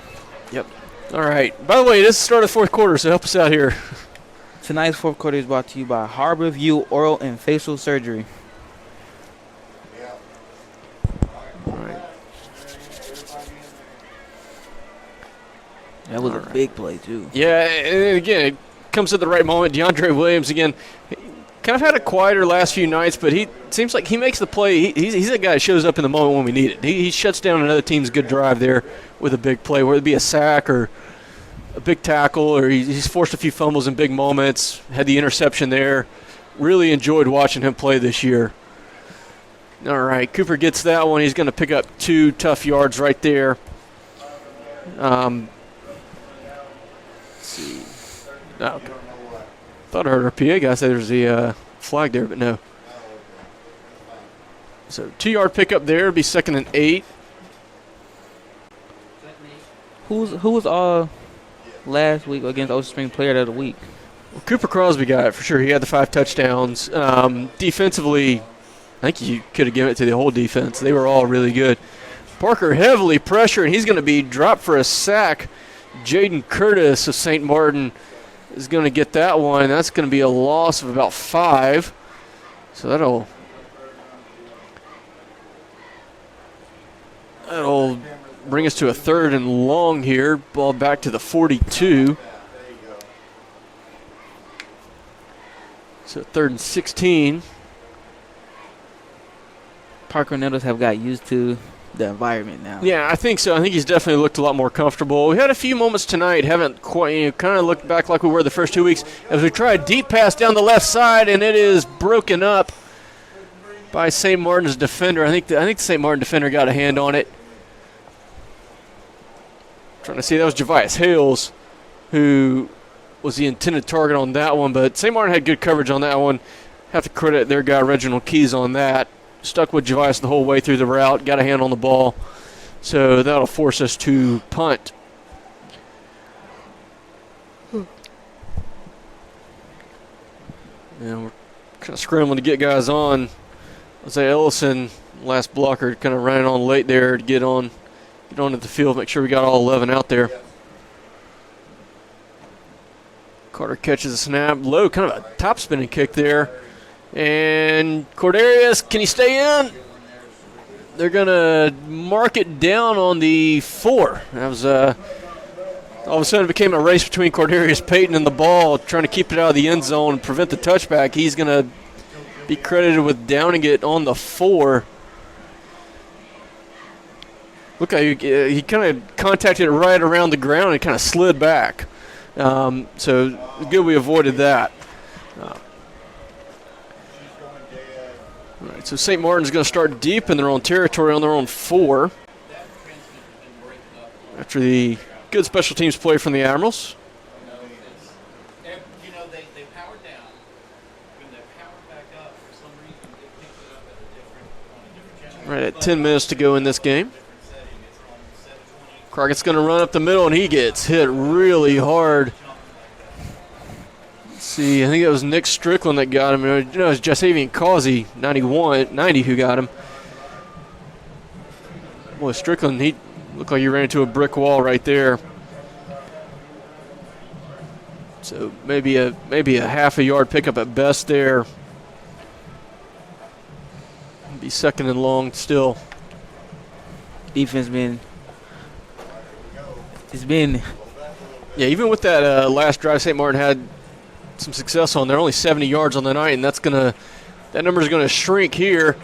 Yep. All right. By the way, this is the start of the fourth quarter, so help us out here. Tonight's fourth quarter is brought to you by Harbor View Oral and Facial Surgery. All right. That was a big play, too. Yeah, and again, it comes at the right moment. DeAndre Williams, again, kind of had a quieter last few nights, but he seems like he makes the play. He's a guy that shows up in the moment when we need it. He shuts down another team's good drive there with a big play, whether it be a sack or a big tackle, or he's forced a few fumbles in big moments, had the interception there. Really enjoyed watching him play this year. All right, Cooper gets that one. He's going to pick up 2 tough yards right there. Let's see. Oh, okay. Thought I heard our PA guy say there's the flag there, but no. So 2-yard pickup there. It'll be 2nd and 8. Who was last week against Ocean Spring Player of the Week? Well, Cooper Crosby got it for sure. He had the 5 touchdowns. Defensively, I think you could have given it to the whole defense. They were all really good. Parker heavily pressured, and he's going to be dropped for a sack. Jaden Curtis of St. Martin is going to get that one. That's going to be a loss of about 5. So that'll bring us to a 3rd and long here. Ball back to the 42. So 3rd and 16. Parker Nettles have got used to the environment now. Yeah, I think so. I think he's definitely looked a lot more comfortable. We had a few moments tonight, haven't quite, kind of looked back like we were the first 2 weeks, as we try a deep pass down the left side, and it is broken up by St. Martin's defender. I think the St. Martin defender got a hand on it. Trying to see, that was Javius Hales who was the intended target on that one, but St. Martin had good coverage on that one. Have to credit their guy Reginald Keys on that. Stuck with Javius the whole way through the route, got a hand on the ball. So that'll force us to punt. And we're kind of scrambling to get guys on. Isaiah Ellison, last blocker, kind of running on late there to get on at the field, make sure we got all 11 out there. Carter catches a snap. Low, kind of a top spinning kick there. And Cordarius, can he stay in? They're going to mark it down on the 4. That was all of a sudden it became a race between Cordarius Payton and the ball, trying to keep it out of the end zone and prevent the touchback. He's going to be credited with downing it on the 4. Look how he kind of contacted it right around the ground and kind of slid back. So good we avoided that. All right, so St. Martin's going to start deep in their own territory on their own 4 after the good special teams play from the Admirals. Right at 10 minutes to go in this game. Crockett's going to run up the middle, and he gets hit really hard. Let's see, I think it was Nick Strickland that got him. You know, it was Jasavian Causey, 90, who got him. Boy, Strickland, he looked like he ran into a brick wall right there. So maybe a half a yard pickup at best there. Be second and long still. Defense been. Yeah, even with that last drive, St. Martin had some success on there. Only 70 yards on the night, and that number is gonna shrink here.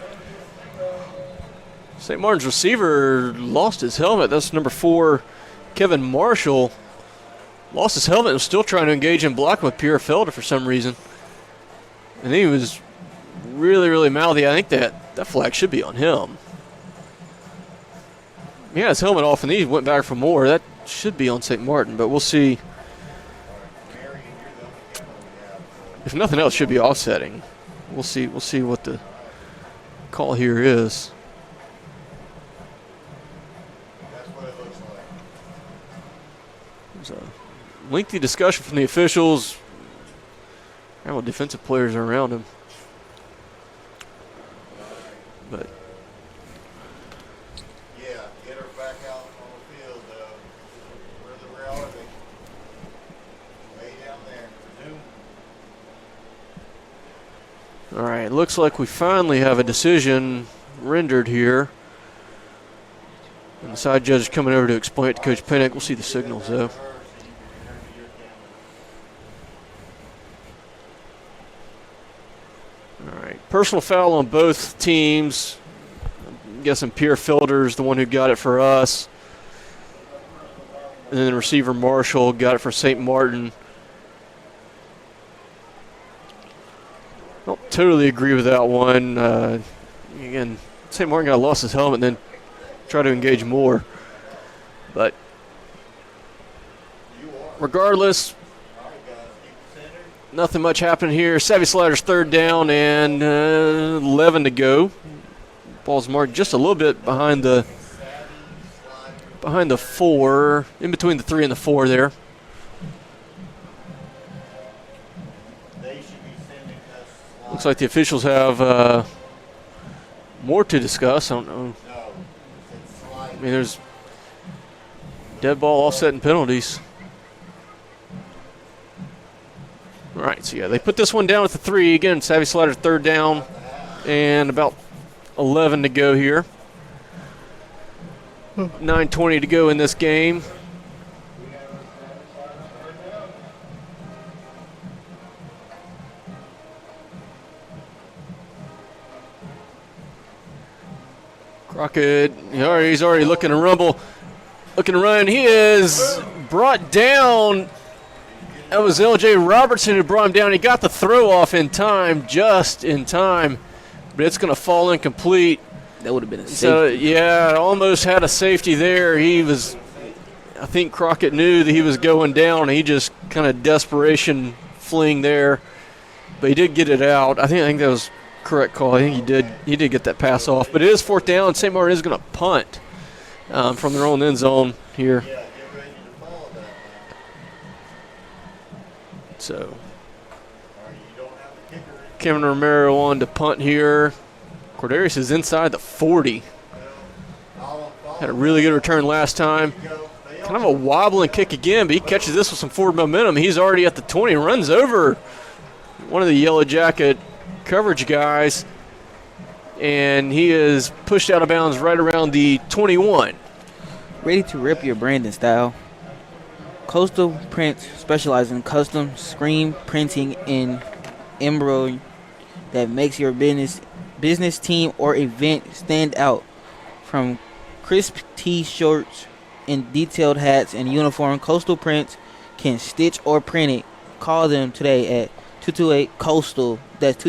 St. Martin's receiver lost his helmet. That's number 4, Kevin Marshall. Lost his helmet and was still trying to engage in blocking with Pierre Felder for some reason. And he was really, really mouthy. I think that flag should be on him. He had his helmet off and he went back for more. That should be on St. Martin, but we'll see. If nothing else, should be offsetting. We'll see what the call here is. There's a lengthy discussion from the officials. How about defensive players are around him. But Yeah, get her back out on the field, though. Where are they? Way down there. Zoom. all right, looks like we finally have a decision rendered here. And the side judge is coming over to explain it to Coach Pinnock. We'll see the signals, though. All right, personal foul on both teams. I'm guessing Pierre Felder's the one who got it for us. And then the receiver Marshall got it for St. Martin. Don't totally agree with that one. Again, St. Martin got lost his helmet and then tried to engage more. But regardless, nothing much happening here. Savvy Sliders third down and 11 to go. Ball's marked just a little bit behind the 4, in between the 3 and the 4 there. Looks like the officials have more to discuss. I don't know. I mean, there's dead ball, offset, and penalties. All right, so yeah, they put this one down at the 3. Again, Savvy Sliders third down and about 11 to go here. 9:20 to go in this game. Crockett, he's already looking to rumble, looking to run. He is brought down. That was L.J. Robertson who brought him down. He got the throw off in time, just in time, but it's going to fall incomplete. That would have been a safety. So, yeah, almost had a safety there. I think Crockett knew that he was going down. He just kind of desperation fling there, but he did get it out. I think that was correct call. I think he did get that pass off, but it is fourth down. St. Martin is going to punt from their own end zone here. So Kevin Romero on to punt here. Cordarius is inside the 40. Had a really good return last time. Kind of a wobbling kick again, but he catches this with some forward momentum. He's already at the 20, runs over one of the Yellow Jacket coverage guys, and he is pushed out of bounds right around the 21. Ready to rip your brand and style? Coastal Prints specializes in custom screen printing and embroidery that makes your business team or event stand out. From crisp T-shirts and detailed hats and uniform, Coastal Prints can stitch or print it. Call them today at 228-COASTAL. That's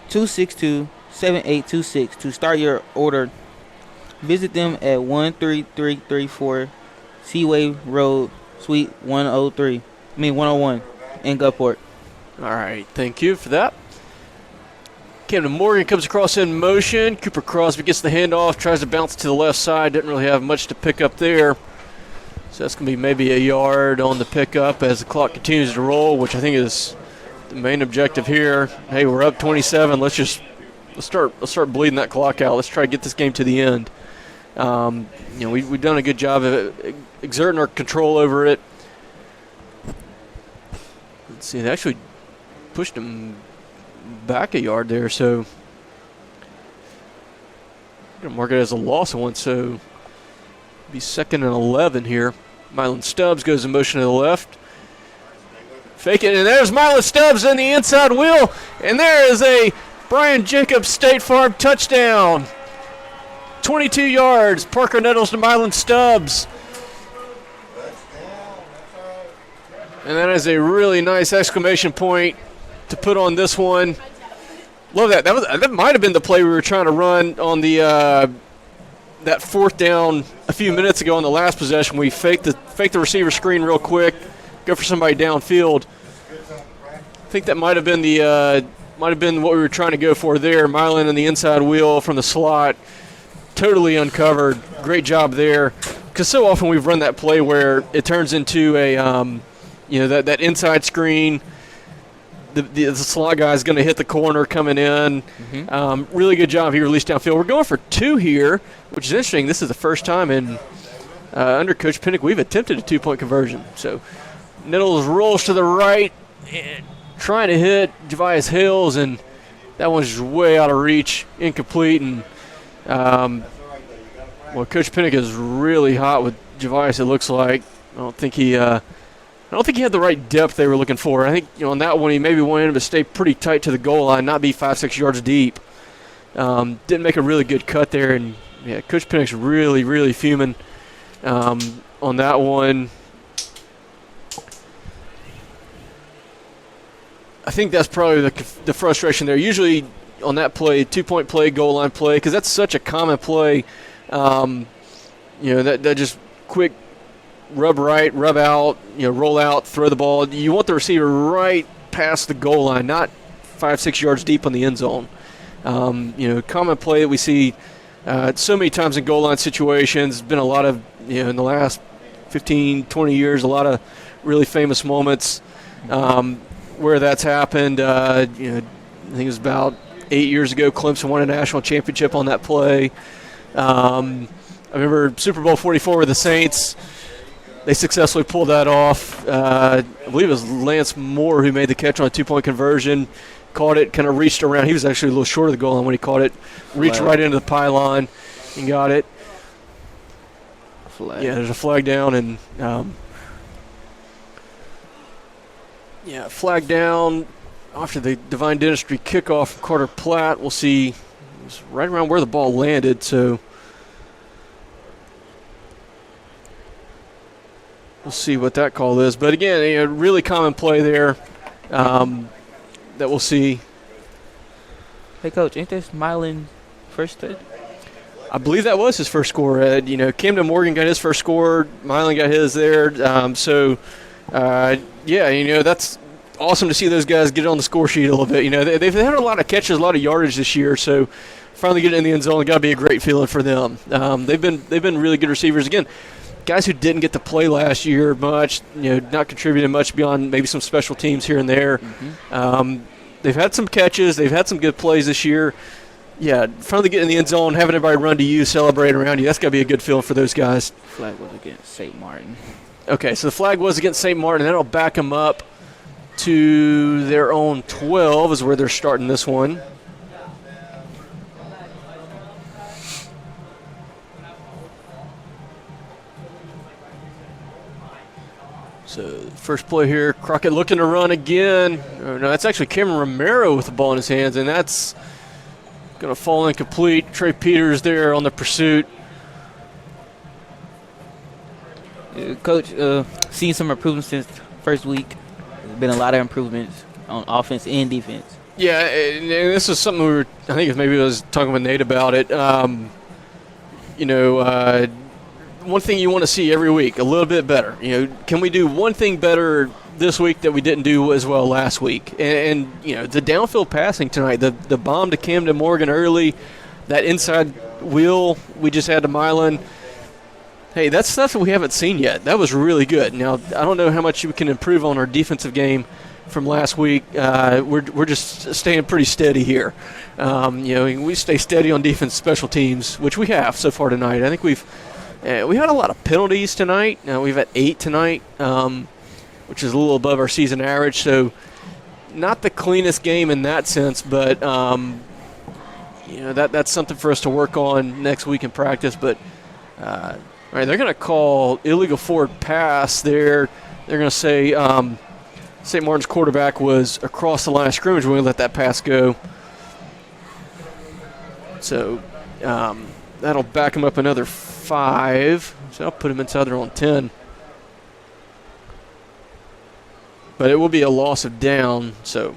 228-262-7826 to start your order. Visit them at 13334 Seaway Road, Suite 101 in Gulfport. All right, thank you for that. Camden Morgan comes across in motion. Cooper Crosby gets the handoff, tries to bounce to the left side. Didn't really have much to pick up there. So that's going to be maybe a yard on the pickup as the clock continues to roll, which I think is the main objective here. Hey, we're up 27. Let's start bleeding that clock out. Let's try to get this game to the end. We've done a good job of exerting our control over it. Let's see, they actually pushed him back a yard there, so I'm going to mark it as a loss of one, so be 2nd and 11 here. Mylan Stubbs goes in motion to the left. Fake it, and there's Mylan Stubbs in the inside wheel, and there is a Brian Jacobs State Farm touchdown. 22 yards, Parker Nettles to Mylan Stubbs. And that is a really nice exclamation point to put on this one. Love that. That might have been the play we were trying to run on the that 4th down a few minutes ago on the last possession. We faked the receiver screen real quick, go for somebody downfield. I think that might have been what we were trying to go for there. Mylan in the inside wheel from the slot, totally uncovered. Great job there. Because so often we've run that play where it turns into a that inside screen. The slot guy is going to hit the corner coming in. Mm-hmm. Really good job. He released downfield. We're going for 2 here, which is interesting. This is the first time under Coach Pinnock we've attempted a 2-point conversion. So Nettles rolls to the right, and trying to hit Javius Hales, and that one's just way out of reach, incomplete. And Coach Pinnock is really hot with Javius, it looks like. I don't think he had the right depth they were looking for. I think on that one he maybe wanted him to stay pretty tight to the goal line, not be 5-6 yards deep. Didn't make a really good cut there, and Coach Pinnock's really, really fuming on that one. I think that's probably the frustration there. Usually on that play, 2-point play, goal line play, because that's such a common play. That just quick rub right, rub out, roll out, throw the ball. You want the receiver right past the goal line, not 5-6 yards deep on the end zone. Common play that we see so many times in goal line situations. Been a lot of, in the last 15, 20 years, a lot of really famous moments where that's happened. I think it was about 8 years ago, Clemson won a national championship on that play. I remember Super Bowl 44 with the Saints. They successfully pulled that off. I believe it was Lance Moore who made the catch on a 2-point conversion. Caught it, kind of reached around. He was actually a little short of the goal line when he caught it. Reached right into the pylon and got it. Flag. Yeah, there's a flag down. And, flag down after the Divine Dentistry kickoff from Carter Platt. We'll see. It was right around where the ball landed, so we'll see what that call is. But again, a really common play there that we'll see. Hey, Coach, ain't this Mylan first hit? I believe that was his first score, Ed. Camden Morgan got his first score. Mylan got his there. That's awesome to see those guys get on the score sheet a little bit. They've had a lot of catches, a lot of yardage this year, so finally getting in the end zone, got to be a great feeling for them. They've been really good receivers. Again, guys who didn't get to play last year much, not contributing much beyond maybe some special teams here and there. Mm-hmm. They've had some catches. They've had some good plays this year. Yeah, finally getting in the end zone, having everybody run to you, celebrate around you. That's got to be a good feeling for those guys. Flag was against St. Martin. Okay, so the flag was against St. Martin. That'll back them up to their own 12 is where they're starting this one. So first play here, Crockett looking to run again. Oh, no, that's actually Cameron Romero with the ball in his hands, and that's going to fall incomplete. Trey Peters there on the pursuit. Coach, seen some improvements since first week. There's been a lot of improvements on offense and defense. Yeah, and this is something I think maybe I was talking with Nate about it. One thing you want to see every week, a little bit better. Can we do one thing better this week that we didn't do as well last week? And the downfield passing tonight, the bomb to Camden Morgan early, that inside wheel we just had to Milan. Hey, that's stuff that we haven't seen yet. That was really good. Now, I don't know how much we can improve on our defensive game from last week. We're just staying pretty steady here. We stay steady on defense, special teams, which we have so far tonight. I think we had a lot of penalties tonight. We've had 8 tonight, which is a little above our season average. So, not the cleanest game in that sense, but that's something for us to work on next week in practice. But all right, they're going to call illegal forward pass there. They're going to say St. Martin's quarterback was across the line of scrimmage when we let that pass go. So that'll back him up another 5. So I'll put him inside their own 10. But it will be a loss of down, so.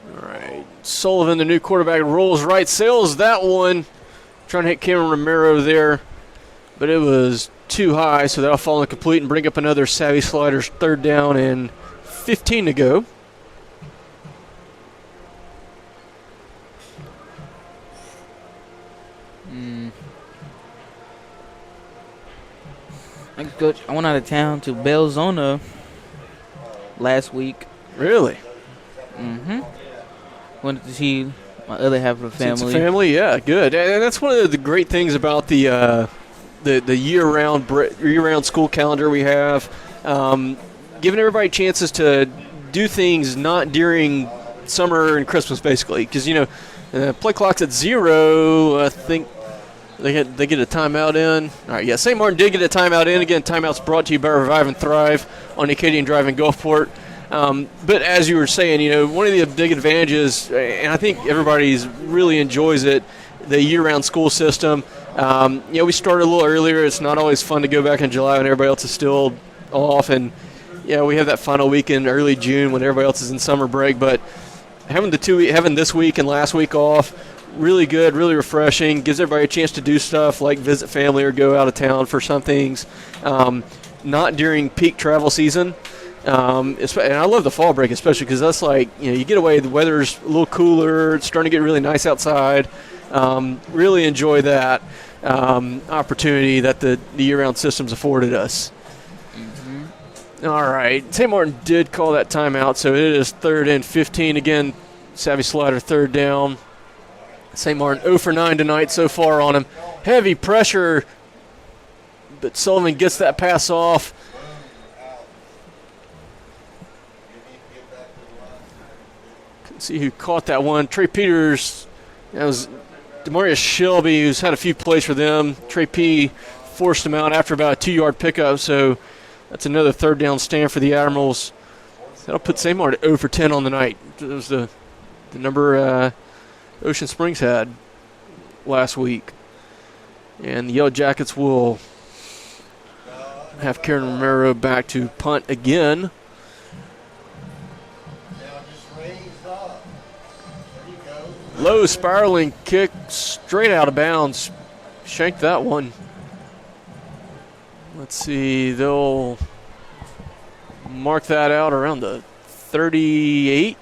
All right, Sullivan, the new quarterback, rolls right, sails that one. Trying to hit Cameron Romero there, but it was too high, so that'll fall incomplete and bring up another Savvy Sliders 3rd down and 15 to go. Thanks, Coach. I went out of town to Belzona last week. Really? Mm-hmm. Wanted to see my other half of the family. It's a family, yeah, good. And that's one of the great things about the year-round school calendar we have, giving everybody chances to do things not during summer and Christmas, basically. Because play clock's at 0. I think they get a timeout in. All right, yeah, St. Martin did get a timeout in. Again, timeout's brought to you by Revive and Thrive on Acadian Drive in Gulfport. But as you were saying, one of the big advantages, and I think everybody really enjoys it, the year-round school system. We started a little earlier. It's not always fun to go back in July when everybody else is still off. And, we have that final weekend, early June, when everybody else is in summer break. But having this week and last week off, really good, really refreshing. Gives everybody a chance to do stuff like visit family or go out of town for some things. Not during peak travel season. And I love the fall break, especially because that's like, you get away, the weather's a little cooler, it's starting to get really nice outside. Really enjoy that opportunity that the year-round system's afforded us. Mm-hmm. All right, St. Martin did call that timeout, so it is 3rd and 15. Again, Savvy Slider 3rd down. St. Martin 0 for 9 tonight so far on him. Heavy pressure, but Sullivan gets that pass off. See who caught that one. Trey Peters. That was Demarius Shelby, who's had a few plays for them. Trey P forced him out after about a 2-yard pickup, so that's another 3rd down stand for the Admirals. That'll put St. Martin 0 for 10 on the night. That was the number Ocean Springs had last week. And the Yellowjackets will have Karen Romero back to punt again. Low spiraling kick straight out of bounds. Shanked that one. Let's see, they'll mark that out around the 38.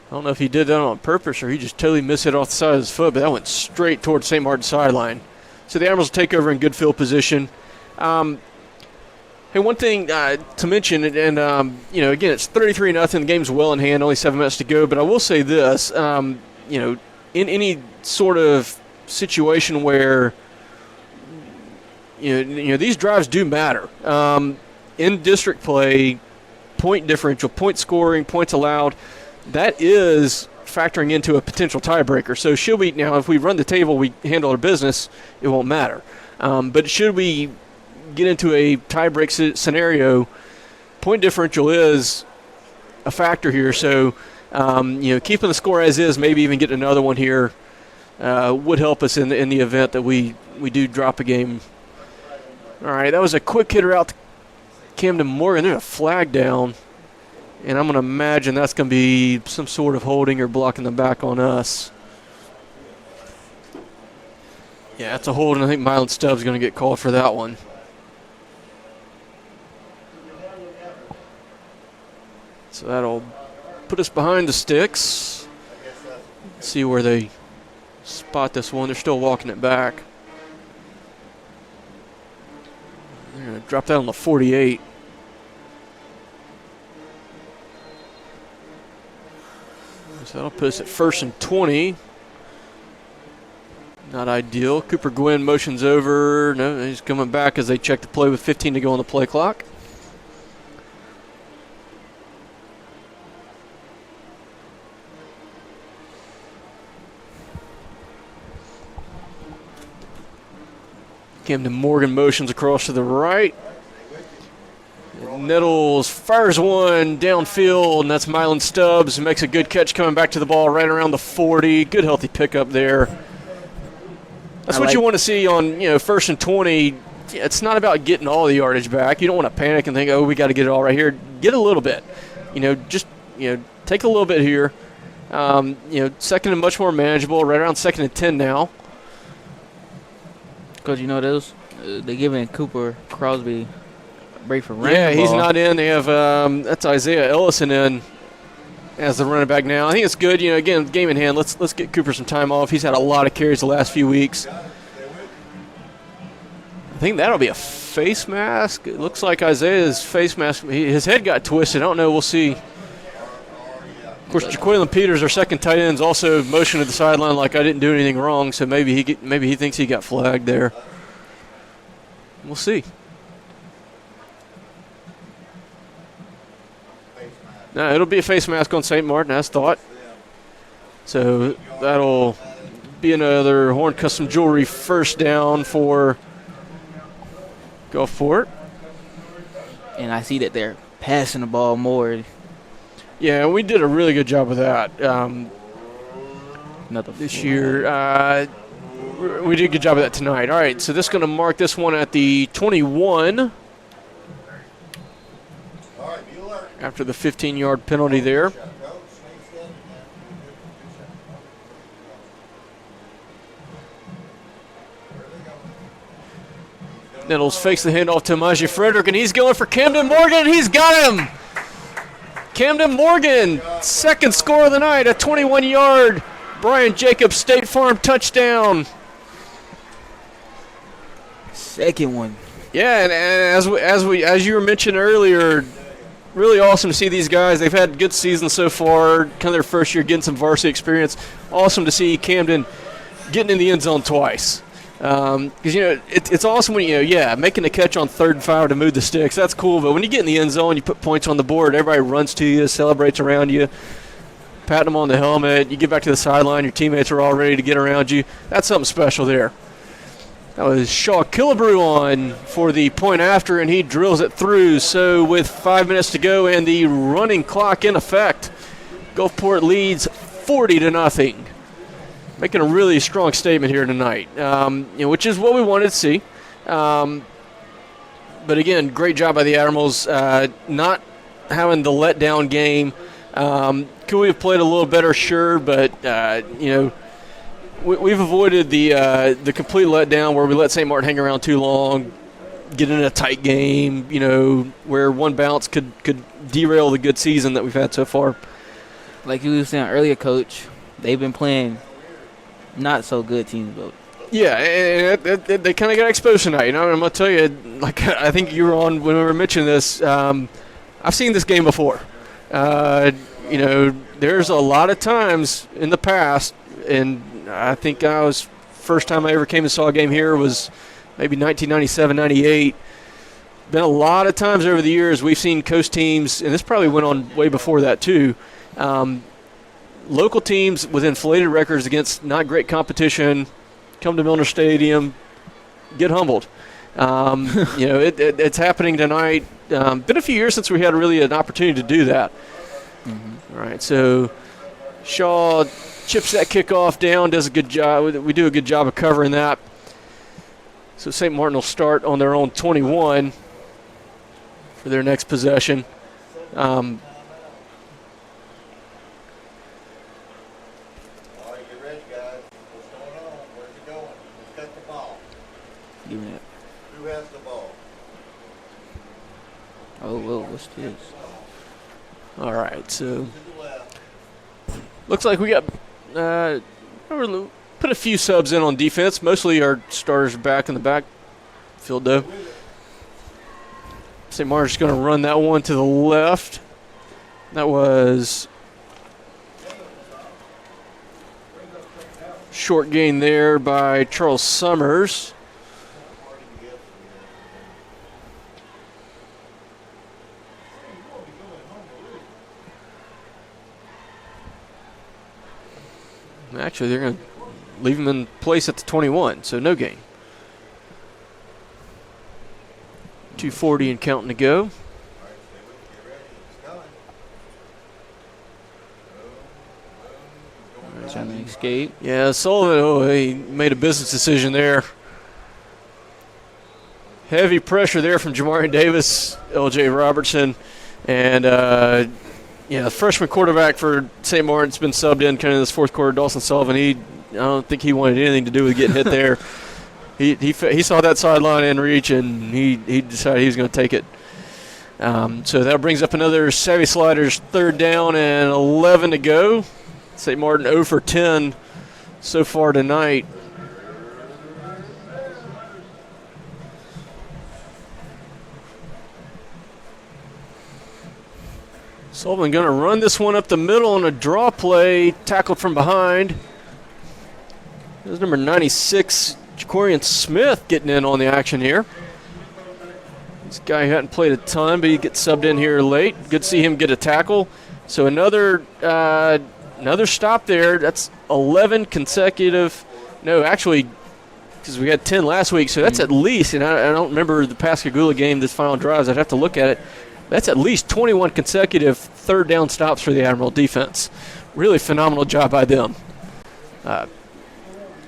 I don't know if he did that on purpose or he just totally missed it off the side of his foot, but that went straight towards St. Martin's sideline. So the Admirals will take over in good field position. Hey, one thing to mention, and again, it's 33-0. The game's well in hand, only 7 minutes to go. But I will say this, in any sort of situation where these drives do matter. In district play, point differential, point scoring, points allowed, that is factoring into a potential tiebreaker. So if we run the table, we handle our business, it won't matter. But should we get into a tiebreak scenario, point differential is a factor here. So, keeping the score as is, maybe even getting another one here, would help us in the event that we do drop a game. All right, that was a quick hitter out to Camden Morgan. There's a flag down, and I'm going to imagine that's going to be some sort of holding or blocking the back on us. Yeah, it's a hold, and I think Mylan Stubbs is going to get called for that one. So that'll put us behind the sticks. See where they spot this one. They're still walking it back. They're going to drop that on the 48. So that'll put us at 1st and 20. Not ideal. Cooper Gwynn motions over. No, he's coming back as they check the play with 15 to go on the play clock. Camden Morgan motions across to the right. Nettles fires one downfield, and that's Mylan Stubbs. Makes a good catch coming back to the ball right around the 40. Good healthy pickup there. That's what you want to see on 1st and 20. It's not about getting all the yardage back. You don't want to panic and think, oh, we got to get it all right here. Get a little bit. Take a little bit here. Second and much more manageable, right around 2nd and 10 now. Because they're giving Cooper Crosby a break for running. Yeah, he's not in. They have that's Isaiah Ellison in as the running back now. I think it's good. Again, game in hand. Let's get Cooper some time off. He's had a lot of carries the last few weeks. I think that'll be a face mask. It looks like Isaiah's face mask. His head got twisted. I don't know. We'll see. Of course, Jaqueline Peters, our second tight end, is also motioned to the sideline like I didn't do anything wrong, so maybe he thinks he got flagged there. We'll see. No, it'll be a face mask on St. Martin, as thought. So that'll be another Horn Custom Jewelry first down for Gulfport. And I see that they're passing the ball more. Yeah, we did a really good job with that this year. We did a good job of that tonight. All right, so this is going to mark this one at the 21 after the 15-yard penalty there. Nettles fakes the handoff to Maji Frederick, and he's going for Camden Morgan, and he's got him! Camden Morgan, second score of the night, a 21-yard Brian Jacobs State Farm touchdown. Second one. Yeah, and as you were mentioning earlier, really awesome to see these guys. They've had good seasons so far, kind of their first year getting some varsity experience. Awesome to see Camden getting in the end zone twice. Because it's awesome when making the catch on 3rd and 5 to move the sticks. That's cool, but when you get in the end zone, you put points on the board. Everybody runs to you, celebrates around you, patting them on the helmet. You get back to the sideline, your teammates are all ready to get around you. That's something special there. That was Shaw Killebrew on for the point after, and he drills it through. So with 5 minutes to go and the running clock in effect, Gulfport leads 40-0. Making a really strong statement here tonight, which is what we wanted to see. But again, great job by the Admirals, not having the letdown game. Could we have played a little better? Sure, but we've avoided the complete letdown where we let St. Martin hang around too long, get in a tight game, where one bounce could derail the good season that we've had so far. Like you were saying earlier, Coach, they've been playing not so good teams, but Yeah, and they kind of got exposed tonight. You know, I'm going to tell you, like I think you were on when we were mentioning this. I've seen this game before. You know, there's a lot of times in the past, and I think first time I ever came and saw a game here was maybe 1997, 98. Been a lot of times over the years we've seen coast teams, and this probably went on way before that too. Local teams with inflated records against not great competition come to Milner Stadium, get humbled. You know, it's happening tonight. Been a few years since we had really an opportunity to do that. All right, so Shaw chips that kickoff down, does a good job. We do a good job of covering that. So St. Martin will start on their own 21 for their next possession. All right, get ready, guys. What's going on? Where's it going? Who's got the ball? Give me that. Who has the ball? Oh, whoa, what's this? All right, so To the left. looks like we got put a few subs in on defense. Mostly our starters are back in the backfield, though. St. Martin's going to run that one to the left. That was short gain there by Charles Summers. Actually, they're going to leave him in place at the 21, so no gain. 2:40 and counting to go. Trying to escape. Yeah, Sullivan, he made a business decision there. Heavy pressure there from Jamari Davis, L.J. Robertson, and the freshman quarterback for St. Martin's been subbed in kind of this fourth quarter. Dawson Sullivan, I don't think he wanted anything to do with getting hit there. He saw that sideline in reach, and he decided he was going to take it. So that brings up another Savvy Sliders 3rd down and 11 to go. St. Martin 0 for 10 so far tonight. Sullivan going to run this one up the middle on a draw play, tackled from behind. There's number 96, Jacorian Smith, getting in on the action here. This guy hadn't played a ton, but he gets subbed in here late. Good to see him get a tackle. So another stop there. That's 11 consecutive. No, actually, because we had 10 last week, so that's at least, and I don't remember the Pascagoula game, this final drives. I'd have to look at it. That's at least 21 consecutive 3rd down stops for the Admiral defense. Really phenomenal job by them.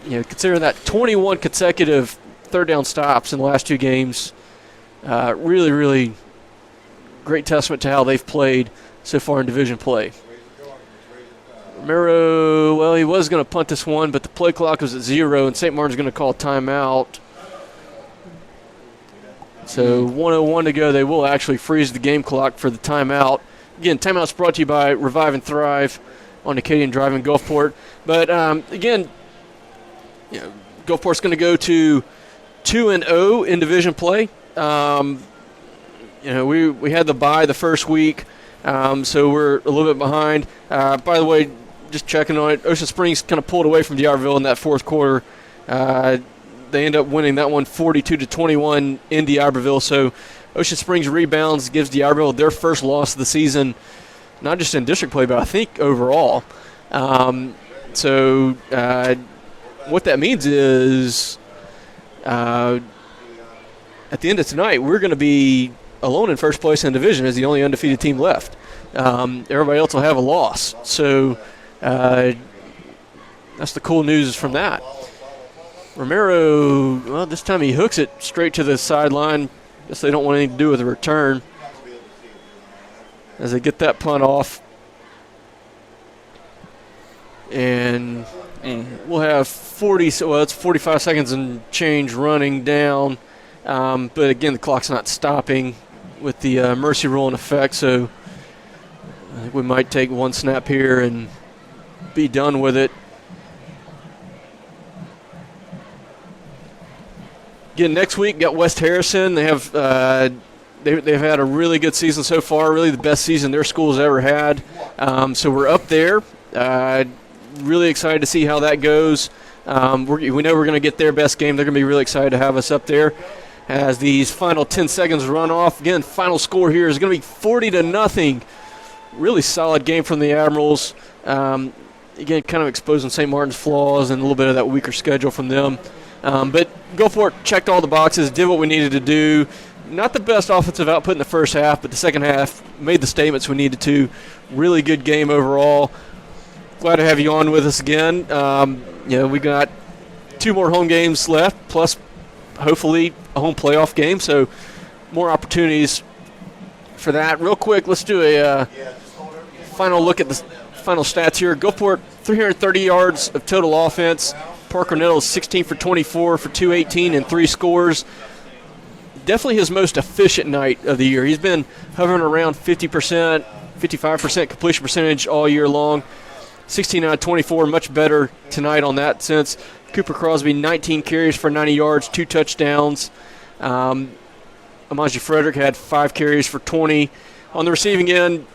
Considering that 21 consecutive 3rd down stops in the last 2 games, really, really great testament to how they've played so far in division play. Romero, well, he was going to punt this one, but the play clock was at 0, and St. Martin's going to call timeout. So 1:01 to go. They will actually freeze the game clock for the timeout. Again, timeout's brought to you by Revive and Thrive on Acadian Drive in Gulfport. But, again, Gulfport's going to go to 2-0 in division play. We had the bye the first week, so we're a little bit behind. By the way, just checking on it, Ocean Springs kind of pulled away from D'Iberville in that fourth quarter. They end up winning that one 42-21 in D'Iberville. So Ocean Springs rebounds, gives D'Iberville their first loss of the season, not just in district play, but I think overall. So what that means is at the end of tonight, we're going to be alone in first place in the division as the only undefeated team left. Everybody else will have a loss. So that's the cool news from that. Romero, well, this time he hooks it straight to the sideline. Guess they don't want anything to do with the return as they get that punt off. And we'll have 45 seconds and change running down. But again, the clock's not stopping with the mercy rule in effect, so I think we might take one snap here and be done with it. Again, next week, got West Harrison. They have they've had a really good season so far, really the best season their school's ever had. So we're up there. Really excited to see how that goes. We know we're going to get their best game. They're going to be really excited to have us up there. As these final 10 seconds run off, again, final score here is going to be 40-0. Really solid game from the Admirals. Again, kind of exposing St. Martin's flaws and a little bit of that weaker schedule from them. But Gulfport checked all the boxes, did what we needed to do. Not the best offensive output in the first half, but the second half made the statements we needed to. Really good game overall. Glad to have you on with us again. We got 2 more home games left, plus hopefully a home playoff game, so more opportunities for that. Real quick, let's do a final look at the final stats here. Gulfport, 330 yards of total offense. Parker Nettles, 16 for 24 for 218 and 3 scores. Definitely his most efficient night of the year. He's been hovering around 50%, 55% completion percentage all year long. 16 out of 24, much better tonight on that sense. Cooper Crosby, 19 carries for 90 yards, 2 touchdowns. Amaji Frederick had 5 carries for 20. On the receiving end,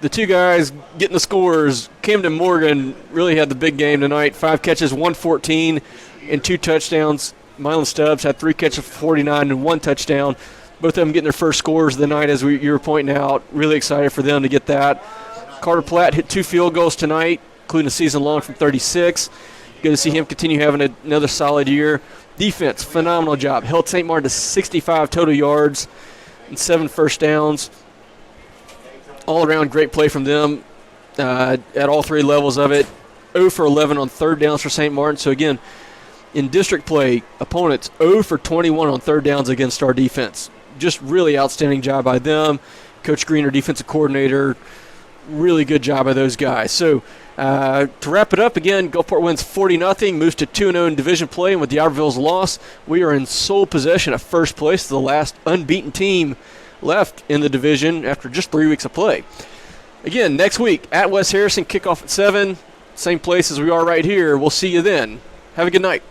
the 2 guys getting the scores, Camden Morgan really had the big game tonight. 5 catches, 114, and 2 touchdowns. Mylon Stubbs had 3 catches for 49 and 1 touchdown. Both of them getting their first scores of the night, as you were pointing out. Really excited for them to get that. Carter Platt hit 2 field goals tonight, including a season long from 36. Good to see him continue having another solid year. Defense, phenomenal job. Held St. Martin to 65 total yards and 7 first downs. All around great play from them at all 3 levels of it. 0 for 11 on third downs for St. Martin. So again, in district play, opponents 0 for 21 on third downs against our defense. Just really outstanding job by them. Coach Green, our defensive coordinator, really good job by those guys. So to wrap it up, again, Gulfport wins 40-0, moves to 2-0 in division play, and with the Albertville's loss, we are in sole possession of first place, the last unbeaten team left in the division after just 3 weeks of play. Again, next week at West Harrison, kickoff at 7, same place as we are right here. We'll see you then. Have a good night.